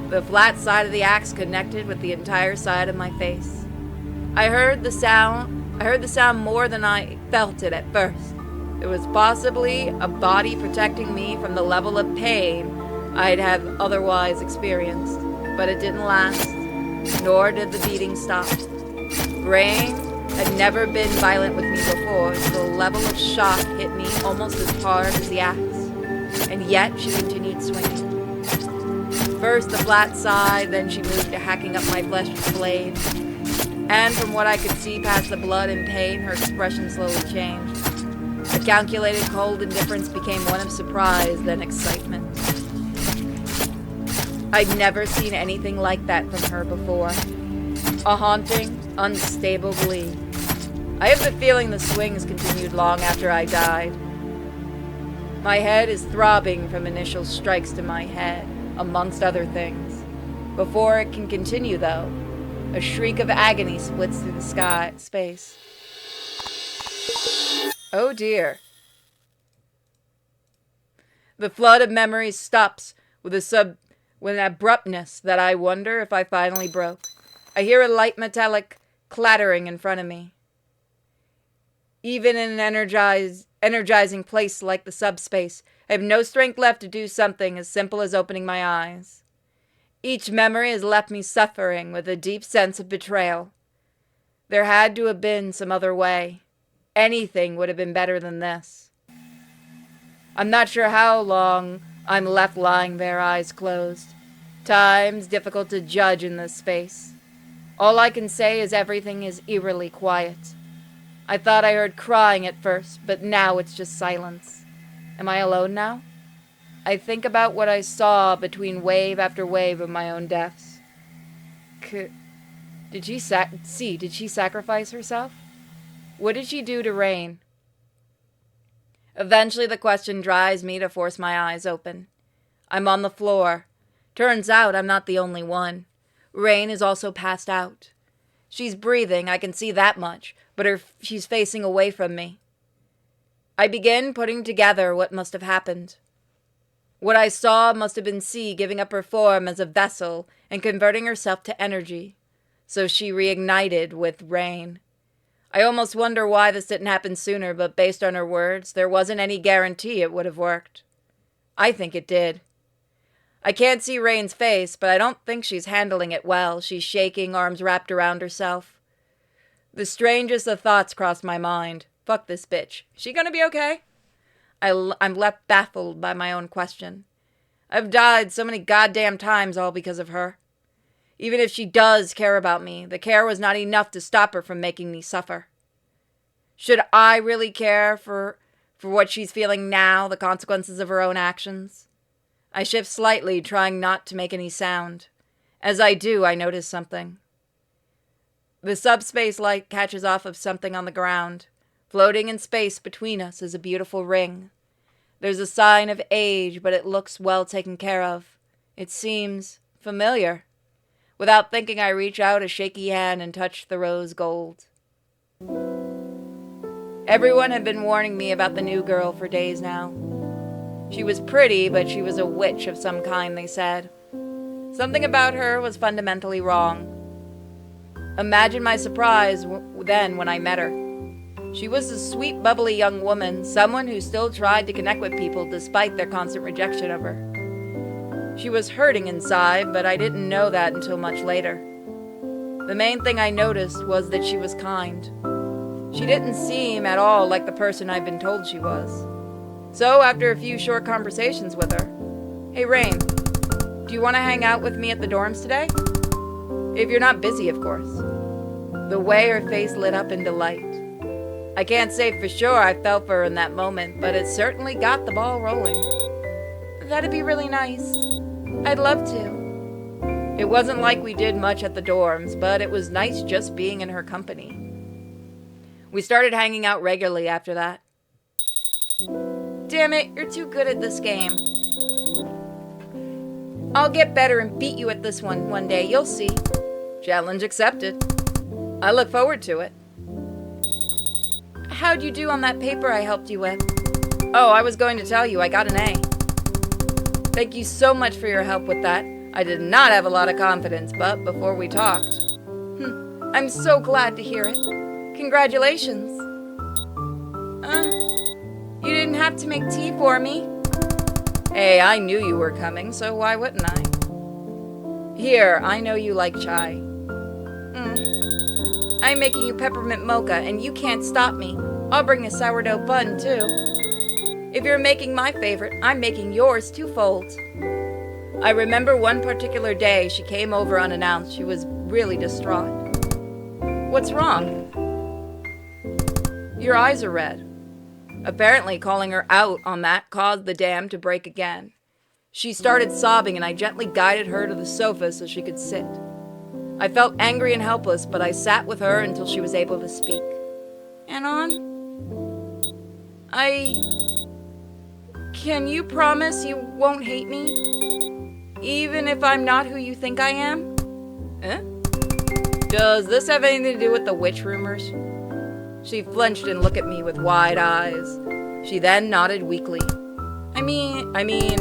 The flat side of the axe connected with the entire side of my face. I heard the sound more than I felt it at first. It was possibly a body protecting me from the level of pain I'd have otherwise experienced, but it didn't last, nor did the beating stop. Rain had never been violent with me before, so the level of shock hit me almost as hard as the axe, and yet she continued swinging. First the flat side, then she moved to hacking up my flesh with the blade, and from what I could see past the blood and pain, her expression slowly changed. The calculated cold indifference became one of surprise, then excitement. I'd never seen anything like that from her before. A haunting, unstable glee. I have the feeling the swings continued long after I died. My head is throbbing from initial strikes to my head, amongst other things. Before it can continue, though, a shriek of agony splits through the space. Oh dear. The flood of memories stops with an abruptness that I wonder if I finally broke. I hear a light metallic clattering in front of me. Even in an energizing place like the subspace, I have no strength left to do something as simple as opening my eyes. Each memory has left me suffering with a deep sense of betrayal. There had to have been some other way. Anything would have been better than this. I'm not sure how long I'm left lying there, eyes closed. Time's difficult to judge in this space. All I can say is everything is eerily quiet. I thought I heard crying at first, but now it's just silence. Am I alone now? I think about what I saw between wave after wave of my own deaths. Did she sacrifice herself? What did she do to Rain? Eventually the question drives me to force my eyes open. I'm on the floor. Turns out I'm not the only one. Rain is also passed out. She's breathing, I can see that much, but she's facing away from me. I begin putting together what must have happened. What I saw must have been C giving up her form as a vessel and converting herself to energy. So she reignited with Rain. I almost wonder why this didn't happen sooner, but based on her words, there wasn't any guarantee it would have worked. I think it did. I can't see Rain's face, but I don't think she's handling it well. She's shaking, arms wrapped around herself. The strangest of thoughts crossed my mind. Fuck this bitch. Is she gonna be okay? I'm left baffled by my own question. I've died so many goddamn times all because of her. Even if she does care about me, the care was not enough to stop her from making me suffer. Should I really care for what she's feeling now, the consequences of her own actions? I shift slightly, trying not to make any sound. As I do, I notice something. The subspace light catches off of something on the ground. Floating in space between us is a beautiful ring. There's a sign of age, but it looks well taken care of. It seems familiar. Without thinking, I reach out a shaky hand and touch the rose gold. Everyone had been warning me about the new girl for days now. She was pretty, but she was a witch of some kind, they said. Something about her was fundamentally wrong. Imagine my surprise then when I met her. She was a sweet, bubbly young woman, someone who still tried to connect with people despite their constant rejection of her. She was hurting inside, but I didn't know that until much later. The main thing I noticed was that she was kind. She didn't seem at all like the person I'd been told she was. So after a few short conversations with her, "Hey Rain, do you want to hang out with me at the dorms today? If you're not busy, of course." The way her face lit up in delight. I can't say for sure I fell for her in that moment, but it certainly got the ball rolling. That'd be really nice. I'd love to. It wasn't like we did much at the dorms, but it was nice just being in her company. We started hanging out regularly after that. Damn it, you're too good at this game. I'll get better and beat you at this one day, you'll see. Challenge accepted. I look forward to it. How'd you do on that paper I helped you with? Oh, I was going to tell you, I got an A. Thank you so much for your help with that. I did not have a lot of confidence, but before we talked... I'm so glad to hear it. Congratulations. You didn't have to make tea for me. Hey, I knew you were coming, so why wouldn't I? Here, I know you like chai. I'm making you peppermint mocha, and you can't stop me. I'll bring a sourdough bun, too. If you're making my favorite, I'm making yours twofold. I remember one particular day she came over unannounced. She was really distraught. What's wrong? Your eyes are red. Apparently, calling her out on that caused the dam to break again. She started sobbing, and I gently guided her to the sofa so she could sit. I felt angry and helpless, but I sat with her until she was able to speak. Anon? Can you promise you won't hate me? Even if I'm not who you think I am? Does this have anything to do with the witch rumors? She flinched and looked at me with wide eyes. She then nodded weakly. I mean,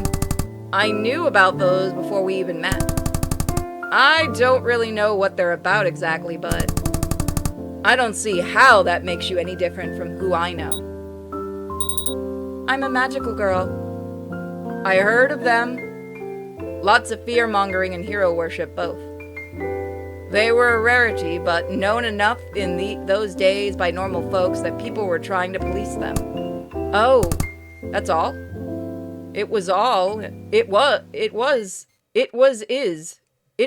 I knew about those before we even met. I don't really know what they're about exactly, but I don't see how that makes you any different from who I know. I'm a magical girl. I heard of them. Lots of fear-mongering and hero worship, both. They were a rarity, but known enough in those days by normal folks that people were trying to police them. Oh, that's all? It was all. It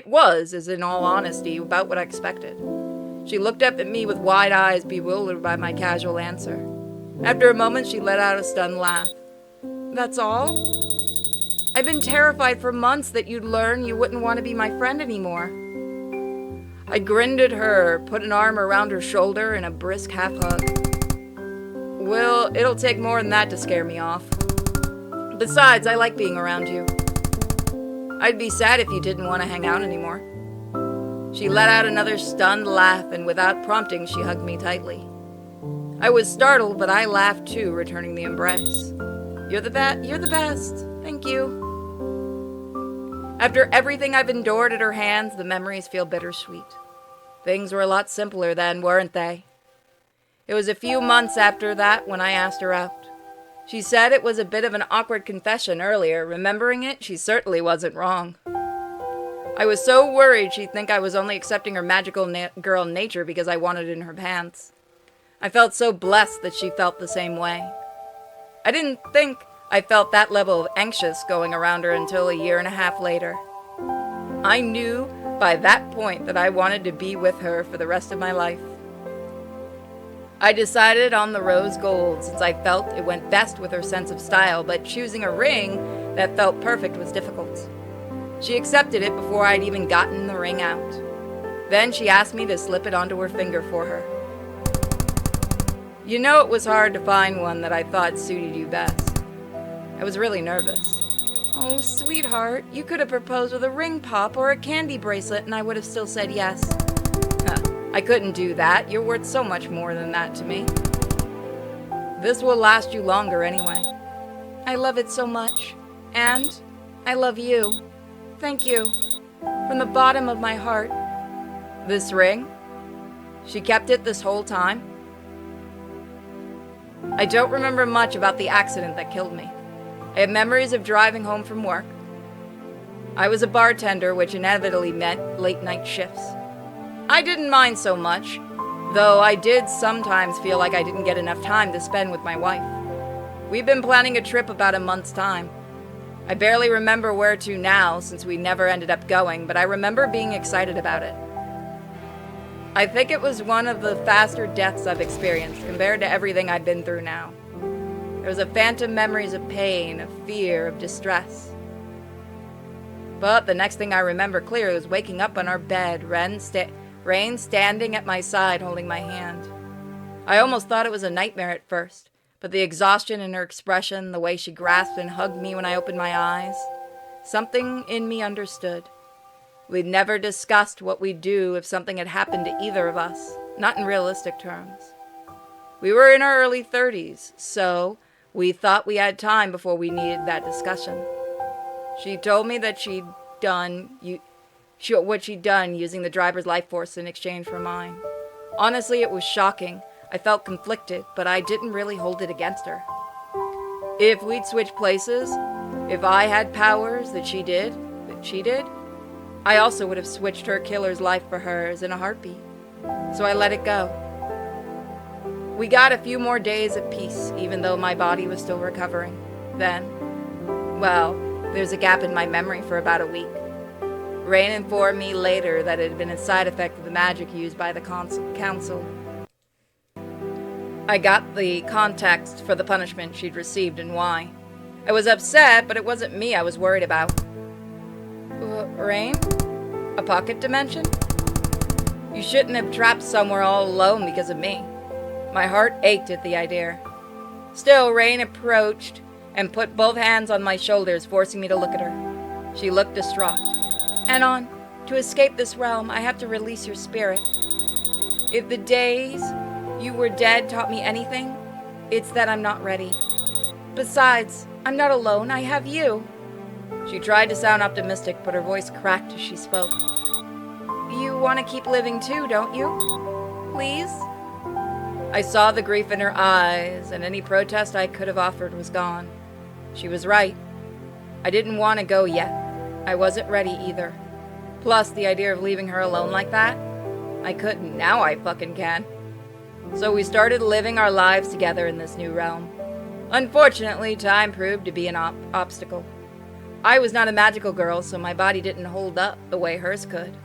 was, as in all honesty, about what I expected. She looked up at me with wide eyes, bewildered by my casual answer. After a moment, she let out a stunned laugh. That's all? I've been terrified for months that you'd learn you wouldn't want to be my friend anymore. I grinned at her, put an arm around her shoulder in a brisk half hug. Well, it'll take more than that to scare me off. Besides, I like being around you. I'd be sad if you didn't want to hang out anymore. She let out another stunned laugh, and without prompting, she hugged me tightly. I was startled, but I laughed too, returning the embrace. You're the best. Thank you. After everything I've endured at her hands, the memories feel bittersweet. Things were a lot simpler then, weren't they? It was a few months after that when I asked her out. She said it was a bit of an awkward confession earlier. Remembering it, she certainly wasn't wrong. I was so worried she'd think I was only accepting her magical girl nature because I wanted it in her pants. I felt so blessed that she felt the same way. I didn't think I felt that level of anxious going around her until a year and a half later. I knew by that point that I wanted to be with her for the rest of my life. I decided on the rose gold since I felt it went best with her sense of style, but choosing a ring that felt perfect was difficult. She accepted it before I'd even gotten the ring out. Then she asked me to slip it onto her finger for her. You know, it was hard to find one that I thought suited you best. I was really nervous. Oh, sweetheart, you could have proposed with a ring pop or a candy bracelet and I would have still said yes. I couldn't do that. You're worth so much more than that to me. This will last you longer anyway. I love it so much. And I love you. Thank you. From the bottom of my heart. This ring? She kept it this whole time? I don't remember much about the accident that killed me. I have memories of driving home from work. I was a bartender, which inevitably meant late-night shifts. I didn't mind so much, though I did sometimes feel like I didn't get enough time to spend with my wife. We've been planning a trip about a month's time. I barely remember where to now, since we never ended up going, but I remember being excited about it. I think it was one of the faster deaths I've experienced compared to everything I've been through now. There was a phantom memories of pain, of fear, of distress. But the next thing I remember clearly was waking up on our bed, Rain standing at my side holding my hand. I almost thought it was a nightmare at first, but the exhaustion in her expression, the way she grasped and hugged me when I opened my eyes, something in me understood. We'd never discussed what we'd do if something had happened to either of us, not in realistic terms. We were in our early 30s, so we thought we had time before we needed that discussion. She told me that what she'd done using the driver's life force in exchange for mine. Honestly, it was shocking. I felt conflicted, but I didn't really hold it against her. If we'd switched places, if I had powers that she did, I also would have switched her killer's life for hers in a heartbeat. So I let it go. We got a few more days of peace, even though my body was still recovering. Then, well, there's a gap in my memory for about a week. Rain informed me later that it had been a side effect of the magic used by the council. I got the context for the punishment she'd received and why. I was upset, but it wasn't me I was worried about. Rain? A pocket dimension? You shouldn't have trapped somewhere all alone because of me. My heart ached at the idea. Still, Rain approached and put both hands on my shoulders, forcing me to look at her. She looked distraught. Anon, to escape this realm, I have to release your spirit. If the days you were dead taught me anything, it's that I'm not ready. Besides, I'm not alone, I have you. She tried to sound optimistic, but her voice cracked as she spoke. You want to keep living too, don't you? Please? I saw the grief in her eyes, and any protest I could have offered was gone. She was right. I didn't want to go yet. I wasn't ready either. Plus, the idea of leaving her alone like that? I couldn't. Now I fucking can. So we started living our lives together in this new realm. Unfortunately, time proved to be an obstacle. I was not a magical girl, so my body didn't hold up the way hers could.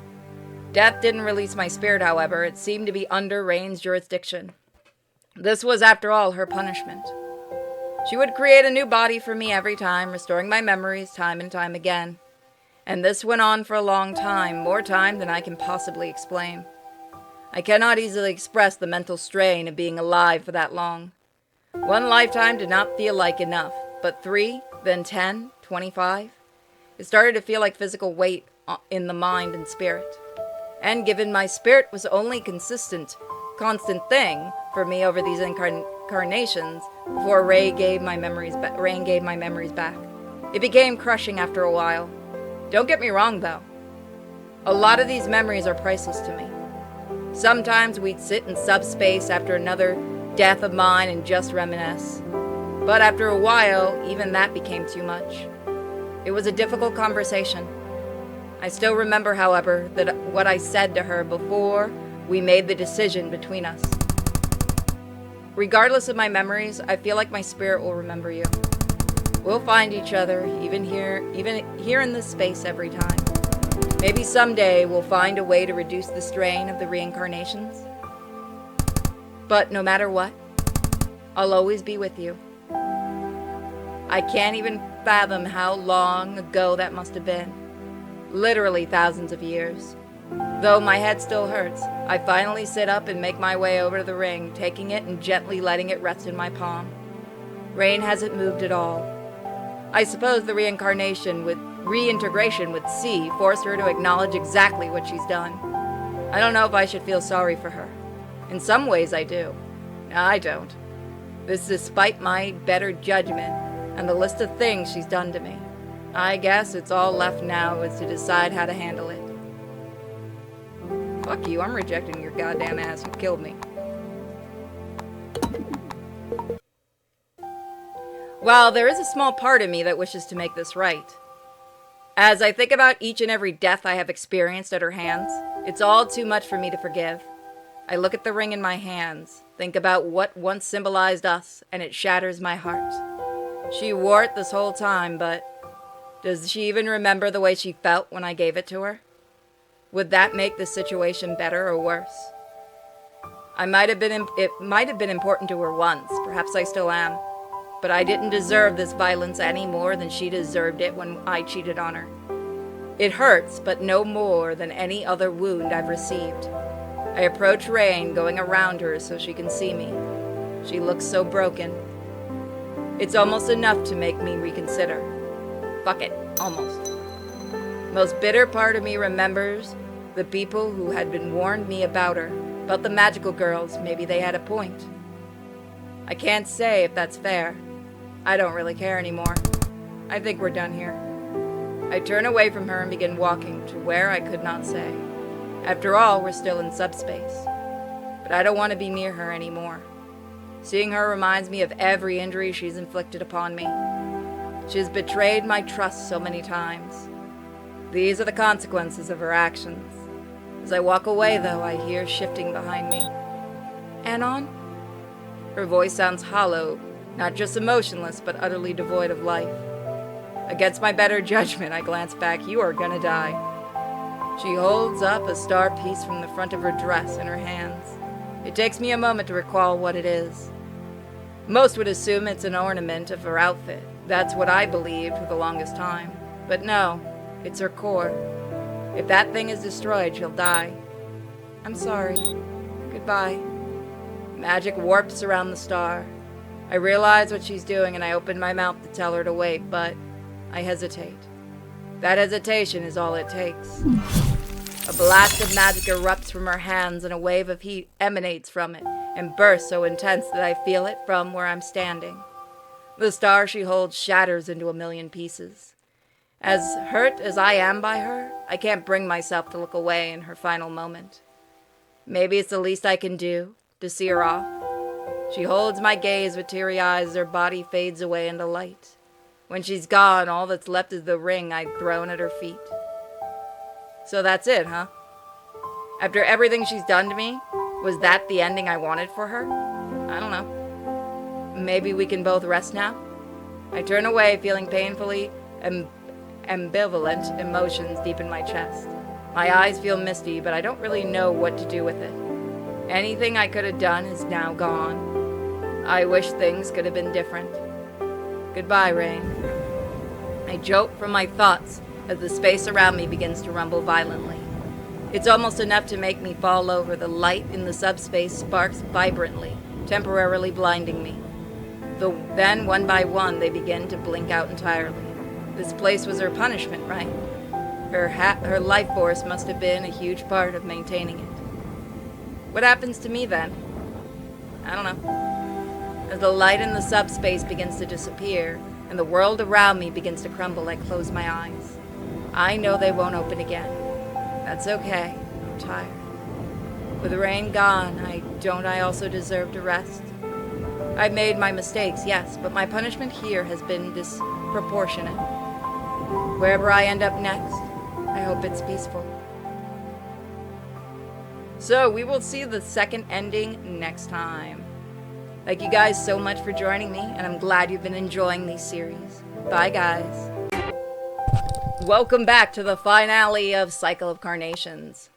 Death didn't release my spirit, however. It seemed to be under Rain's jurisdiction. This was, after all, her punishment. She would create a new body for me every time, restoring my memories time and time again. And this went on for a long time, more time than I can possibly explain. I cannot easily express the mental strain of being alive for that long. One lifetime did not feel like enough, but 3, then 10, 25. It started to feel like physical weight in the mind and spirit. And given my spirit was the only constant thing for me over these incarnations, before Rain gave my memories back. It became crushing after a while. Don't get me wrong, though. A lot of these memories are priceless to me. Sometimes we'd sit in subspace after another death of mine and just reminisce. But after a while, even that became too much. It was a difficult conversation. I still remember, however, that what I said to her before we made the decision between us. Regardless of my memories, I feel like my spirit will remember you. We'll find each other, even here in this space every time. Maybe someday we'll find a way to reduce the strain of the reincarnations. But no matter what, I'll always be with you. I can't even fathom how long ago that must have been. Literally thousands of years. Though my head still hurts, I finally sit up and make my way over to the ring, taking it and gently letting it rest in my palm. Rain hasn't moved at all. I suppose the reintegration with C forced her to acknowledge exactly what she's done. I don't know if I should feel sorry for her. In some ways I do. I don't. This is despite my better judgment and the list of things she's done to me. I guess it's all left now is to decide how to handle it. Fuck you, I'm rejecting your goddamn ass. You killed me. While there is a small part of me that wishes to make this right. As I think about each and every death I have experienced at her hands, it's all too much for me to forgive. I look at the ring in my hands, think about what once symbolized us, and it shatters my heart. She wore it this whole time, but does she even remember the way she felt when I gave it to her? Would that make the situation better or worse? It might have been important to her once, perhaps I still am, but I didn't deserve this violence any more than she deserved it when I cheated on her. It hurts, but no more than any other wound I've received. I approach Rain, going around her so she can see me. She looks so broken. It's almost enough to make me reconsider. Fuck it, almost. Most bitter part of me remembers the people who had been warned me about her, about the magical girls. Maybe they had a point. I can't say if that's fair. I don't really care anymore. I think we're done here. I turn away from her and begin walking to where I could not say. After all, we're still in subspace. But I don't want to be near her anymore. Seeing her reminds me of every injury she's inflicted upon me. She has betrayed my trust so many times. These are the consequences of her actions. As I walk away, though, I hear shifting behind me. Anon? Her voice sounds hollow, not just emotionless, but utterly devoid of life. Against my better judgment, I glance back. You are gonna die. She holds up a star piece from the front of her dress in her hands. It takes me a moment to recall what it is. Most would assume it's an ornament of her outfit. That's what I believed for the longest time. But no, it's her core. If that thing is destroyed, she'll die. I'm sorry. Goodbye. Magic warps around the star. I realize what she's doing and I open my mouth to tell her to wait, but I hesitate. That hesitation is all it takes. A blast of magic erupts from her hands and a wave of heat emanates from it and bursts so intense that I feel it from where I'm standing. The star she holds shatters into a million pieces. As hurt as I am by her, I can't bring myself to look away in her final moment. Maybe it's the least I can do, to see her off. She holds my gaze with teary eyes as her body fades away into light. When she's gone, all that's left is the ring I'd thrown at her feet. So that's it, huh? After everything she's done to me, was that the ending I wanted for her? I don't know. Maybe we can both rest now? I turn away, feeling painfully ambivalent emotions deep in my chest. My eyes feel misty, but I don't really know what to do with it. Anything I could have done is now gone. I wish things could have been different. Goodbye, Rain. I jolt from my thoughts as the space around me begins to rumble violently. It's almost enough to make me fall over. The light in the subspace sparks vibrantly, temporarily blinding me. Then, one by one, they begin to blink out entirely. This place was her punishment, right? Her life force must have been a huge part of maintaining it. What happens to me then? I don't know. As the light in the subspace begins to disappear, and the world around me begins to crumble, I close my eyes. I know they won't open again. That's okay. I'm tired. With the rain gone, I also deserve to rest? I've made my mistakes, yes, but my punishment here has been disproportionate. Wherever I end up next, I hope it's peaceful. So, we will see the second ending next time. Thank you guys so much for joining me, and I'm glad you've been enjoying these series. Bye, guys. Welcome back to the finale of Cycle of Carnations.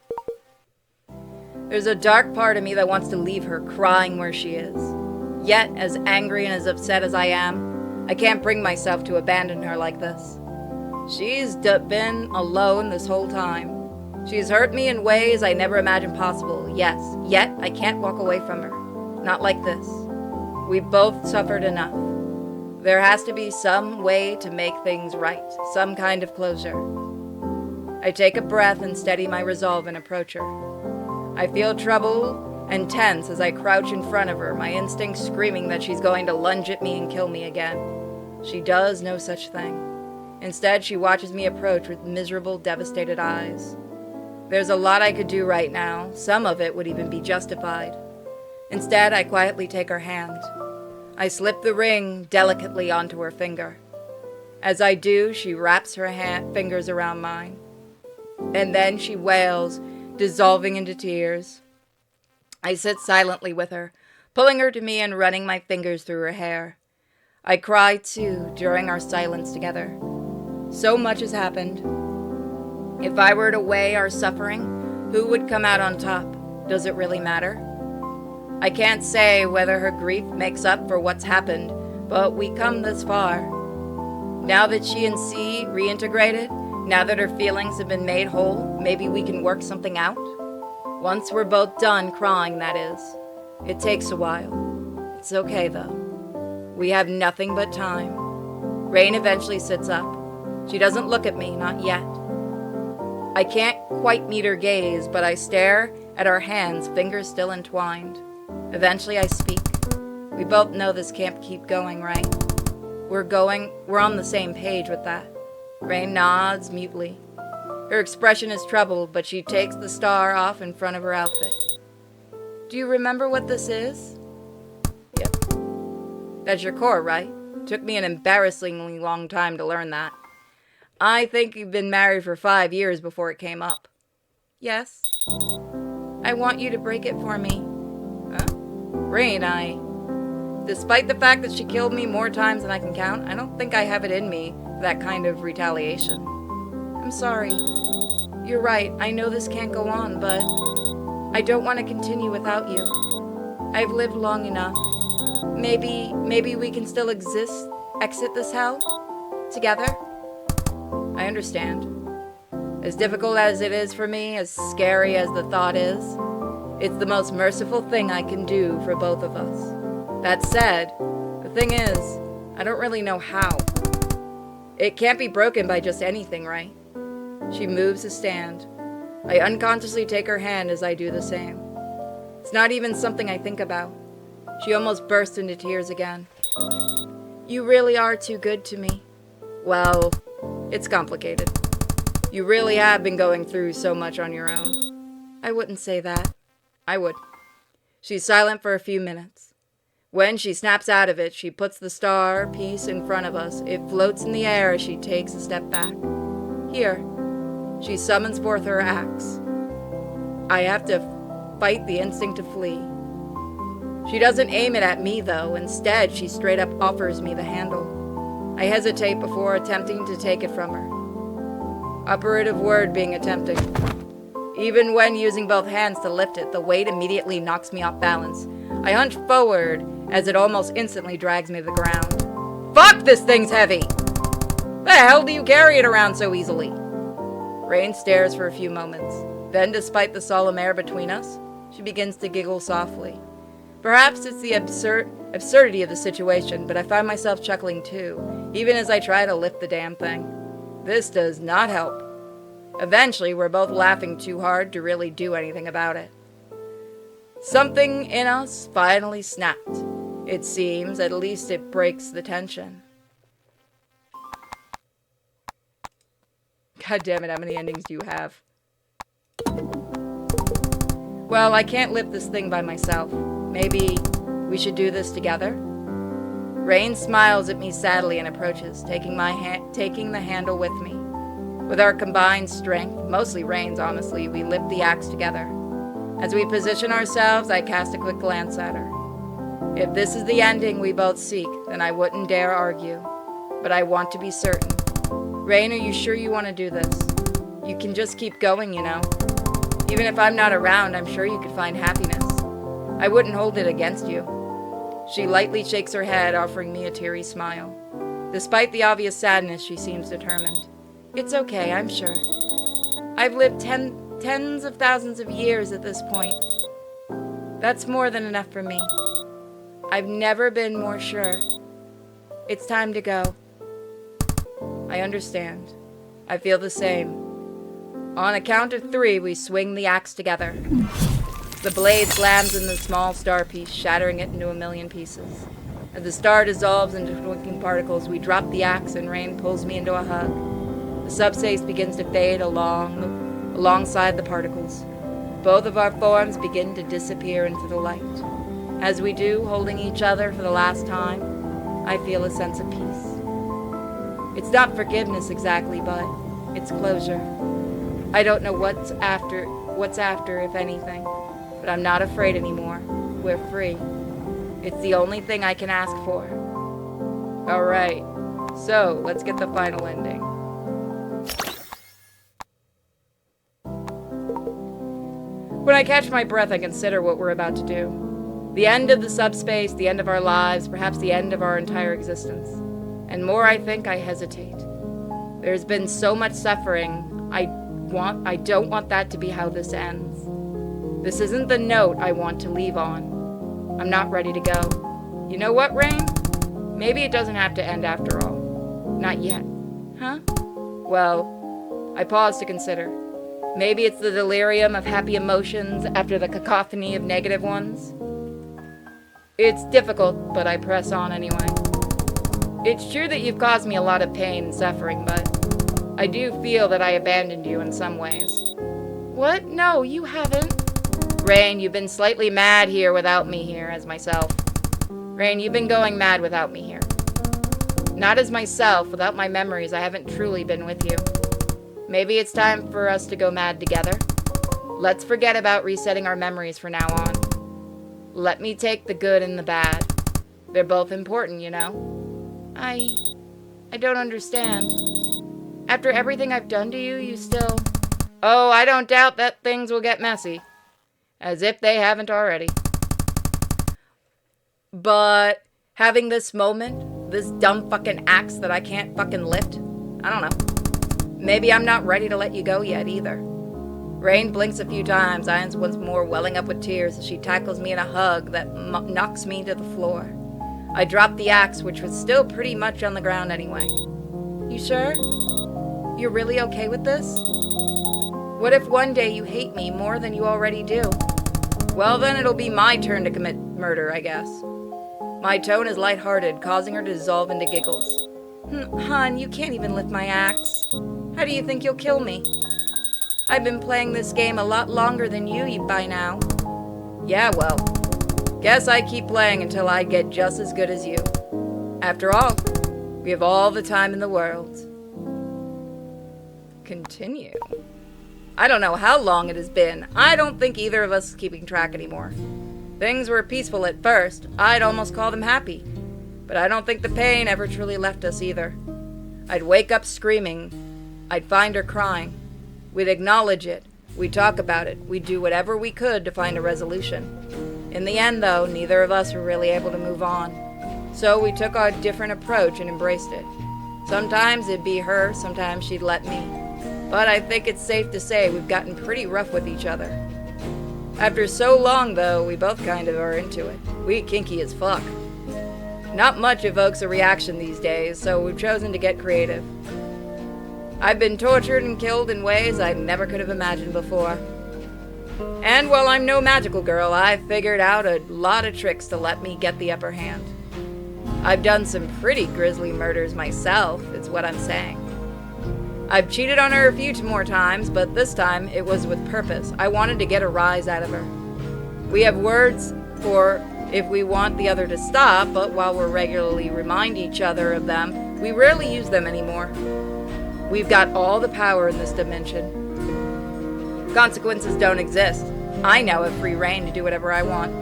There's a dark part of me that wants to leave her crying where she is. Yet, as angry and as upset as I am, I can't bring myself to abandon her like this. She's been alone this whole time. She's hurt me in ways I never imagined possible, yes, yet I can't walk away from her. Not like this. We've both suffered enough. There has to be some way to make things right, some kind of closure. I take a breath and steady my resolve and approach her. I feel trouble and tense as I crouch in front of her, my instincts screaming that she's going to lunge at me and kill me again. She does no such thing. Instead, she watches me approach with miserable, devastated eyes. There's a lot I could do right now. Some of it would even be justified. Instead, I quietly take her hand. I slip the ring delicately onto her finger. As I do, she wraps her fingers around mine. And then she wails, dissolving into tears. I sit silently with her, pulling her to me and running my fingers through her hair. I cry too during our silence together. So much has happened. If I were to weigh our suffering, who would come out on top? Does it really matter? I can't say whether her grief makes up for what's happened, but we come this far. Now that she and C reintegrated, now that her feelings have been made whole, maybe we can work something out? Once we're both done crying, that is. It takes a while. It's okay, though. We have nothing but time. Rain eventually sits up. She doesn't look at me, not yet. I can't quite meet her gaze, but I stare at our hands, fingers still entwined. Eventually I speak. We both know this can't keep going, right? We're on the same page with that. Rain nods mutely. Her expression is troubled, but she takes the star off in front of her outfit. Do you remember what this is? Yep. That's your core, right? Took me an embarrassingly long time to learn that. I think you've been married for 5 years before it came up. Yes. I want you to break it for me. Huh? Rain, despite the fact that she killed me more times than I can count, I don't think I have it in me for that kind of retaliation. I'm sorry. You're right, I know this can't go on, but I don't want to continue without you. I've lived long enough. Maybe we can still exit this hell together? I understand. As difficult as it is for me, as scary as the thought is, it's the most merciful thing I can do for both of us. That said, the thing is, I don't really know how. It can't be broken by just anything, right? She moves to stand. I unconsciously take her hand as I do the same. It's not even something I think about. She almost bursts into tears again. You really are too good to me. Well, it's complicated. You really have been going through so much on your own. I wouldn't say that. I would. She's silent for a few minutes. When she snaps out of it, she puts the star piece in front of us. It floats in the air as she takes a step back. Here. She summons forth her axe. I have to fight the instinct to flee. She doesn't aim it at me, though. Instead, she straight up offers me the handle. I hesitate before attempting to take it from her. Operative word being attempting. Even when using both hands to lift it, the weight immediately knocks me off balance. I hunch forward as it almost instantly drags me to the ground. Fuck, this thing's heavy! The hell do you carry it around so easily? Rain stares for a few moments. Then, despite the solemn air between us, she begins to giggle softly. Perhaps it's the absurdity of the situation, but I find myself chuckling too, even as I try to lift the damn thing. This does not help. Eventually, we're both laughing too hard to really do anything about it. Something in us finally snapped. It seems, at least it breaks the tension. God damn it, how many endings do you have? Well, I can't lift this thing by myself. Maybe we should do this together? Rain smiles at me sadly and approaches, taking the handle with me. With our combined strength, mostly Rain's honestly, we lift the axe together. As we position ourselves, I cast a quick glance at her. If this is the ending we both seek, then I wouldn't dare argue. But I want to be certain. Rain, are you sure you want to do this? You can just keep going, you know. Even if I'm not around, I'm sure you could find happiness. I wouldn't hold it against you. She lightly shakes her head, offering me a teary smile. Despite the obvious sadness, she seems determined. It's okay, I'm sure. I've lived tens of thousands of years at this point. That's more than enough for me. I've never been more sure. It's time to go. I understand. I feel the same. On a count of 3, we swing the axe together. The blade slams in the small star piece, shattering it into a million pieces. As the star dissolves into twinkling particles, we drop the axe and Rain pulls me into a hug. The subspace begins to fade along alongside the particles. Both of our forms begin to disappear into the light. As we do, holding each other for the last time, I feel a sense of peace. It's not forgiveness exactly, but it's closure. I don't know what's after, if anything, but I'm not afraid anymore. We're free. It's the only thing I can ask for. Alright, so let's get the final ending. When I catch my breath, I consider what we're about to do. The end of the subspace, the end of our lives, perhaps the end of our entire existence. And more I think, I hesitate. There's been so much suffering. I don't want that to be how this ends. This isn't the note I want to leave on. I'm not ready to go. You know what, Rain? Maybe it doesn't have to end after all. Not yet. Huh? Well, I pause to consider. Maybe it's the delirium of happy emotions after the cacophony of negative ones. It's difficult, but I press on anyway. It's true that you've caused me a lot of pain and suffering, but I do feel that I abandoned you in some ways. What? No, you haven't. Rain, you've been slightly mad here without me here as myself. Rain, you've been going mad without me here. Not as myself, without my memories, I haven't truly been with you. Maybe it's time for us to go mad together. Let's forget about resetting our memories for now on. Let me take the good and the bad. They're both important, you know. I don't understand. After everything I've done to you, you still... Oh, I don't doubt that things will get messy. As if they haven't already. But having this moment, this dumb fucking axe that I can't fucking lift, I don't know. Maybe I'm not ready to let you go yet either. Rain blinks a few times, eyes once more welling up with tears as she tackles me in a hug that knocks me to the floor. I drop the axe, which was still pretty much on the ground anyway. You sure? You're really okay with this? What if one day you hate me more than you already do? Well, then it'll be my turn to commit murder, I guess. My tone is lighthearted, causing her to dissolve into giggles. Hon, you can't even lift my axe. How do you think you'll kill me? I've been playing this game a lot longer than you by now. Yeah, well, guess I keep playing until I get just as good as you. After all, we have all the time in the world. Continue. I don't know how long it has been. I don't think either of us is keeping track anymore. Things were peaceful at first. I'd almost call them happy. But I don't think the pain ever truly left us either. I'd wake up screaming. I'd find her crying. We'd acknowledge it. We'd talk about it. We'd do whatever we could to find a resolution. In the end, though, neither of us were really able to move on. So we took our different approach and embraced it. Sometimes it'd be her, sometimes she'd let me. But I think it's safe to say we've gotten pretty rough with each other. After so long, though, we both kind of are into it. We kinky as fuck. Not much evokes a reaction these days, so we've chosen to get creative. I've been tortured and killed in ways I never could have imagined before. And while I'm no magical girl, I've figured out a lot of tricks to let me get the upper hand. I've done some pretty grisly murders myself, is what I'm saying. I've cheated on her a few more times, but this time it was with purpose. I wanted to get a rise out of her. We have words for if we want the other to stop, but while we regularly remind each other of them, we rarely use them anymore. We've got all the power in this dimension. Consequences don't exist. I now have free reign to do whatever I want.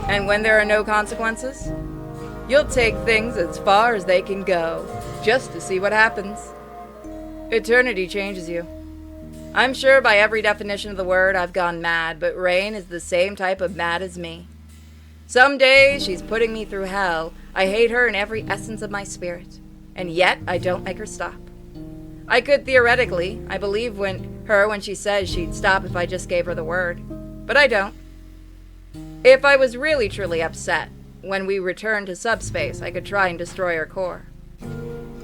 And when there are no consequences, you'll take things as far as they can go, just to see what happens. Eternity changes you. I'm sure by every definition of the word I've gone mad, but Rain is the same type of mad as me. Some days she's putting me through hell. I hate her in every essence of my spirit, and yet I don't make her stop. I could theoretically. I believe when she says she'd stop if I just gave her the word, but I don't. If I was really truly upset, when we return to subspace, I could try and destroy her core.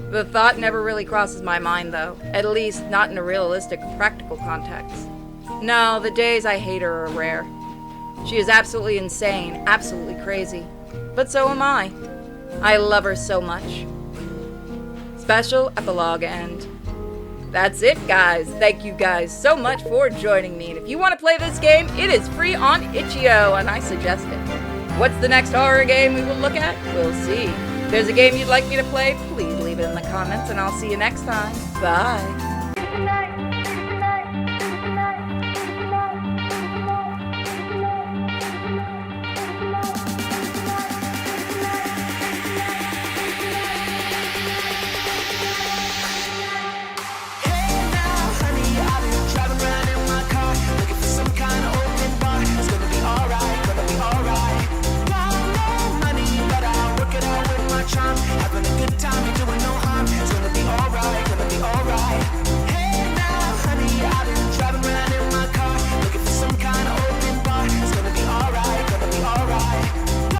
The thought never really crosses my mind, though, at least not in a realistic, practical context. No, the days I hate her are rare. She is absolutely insane, absolutely crazy. But so am I. I love her so much. Special epilogue end. That's it, guys. Thank you guys so much for joining me. And if you want to play this game, it is free on Itch.io, and I suggest it. What's the next horror game we will look at? We'll see. If there's a game you'd like me to play, please leave it in the comments, and I'll see you next time. Bye.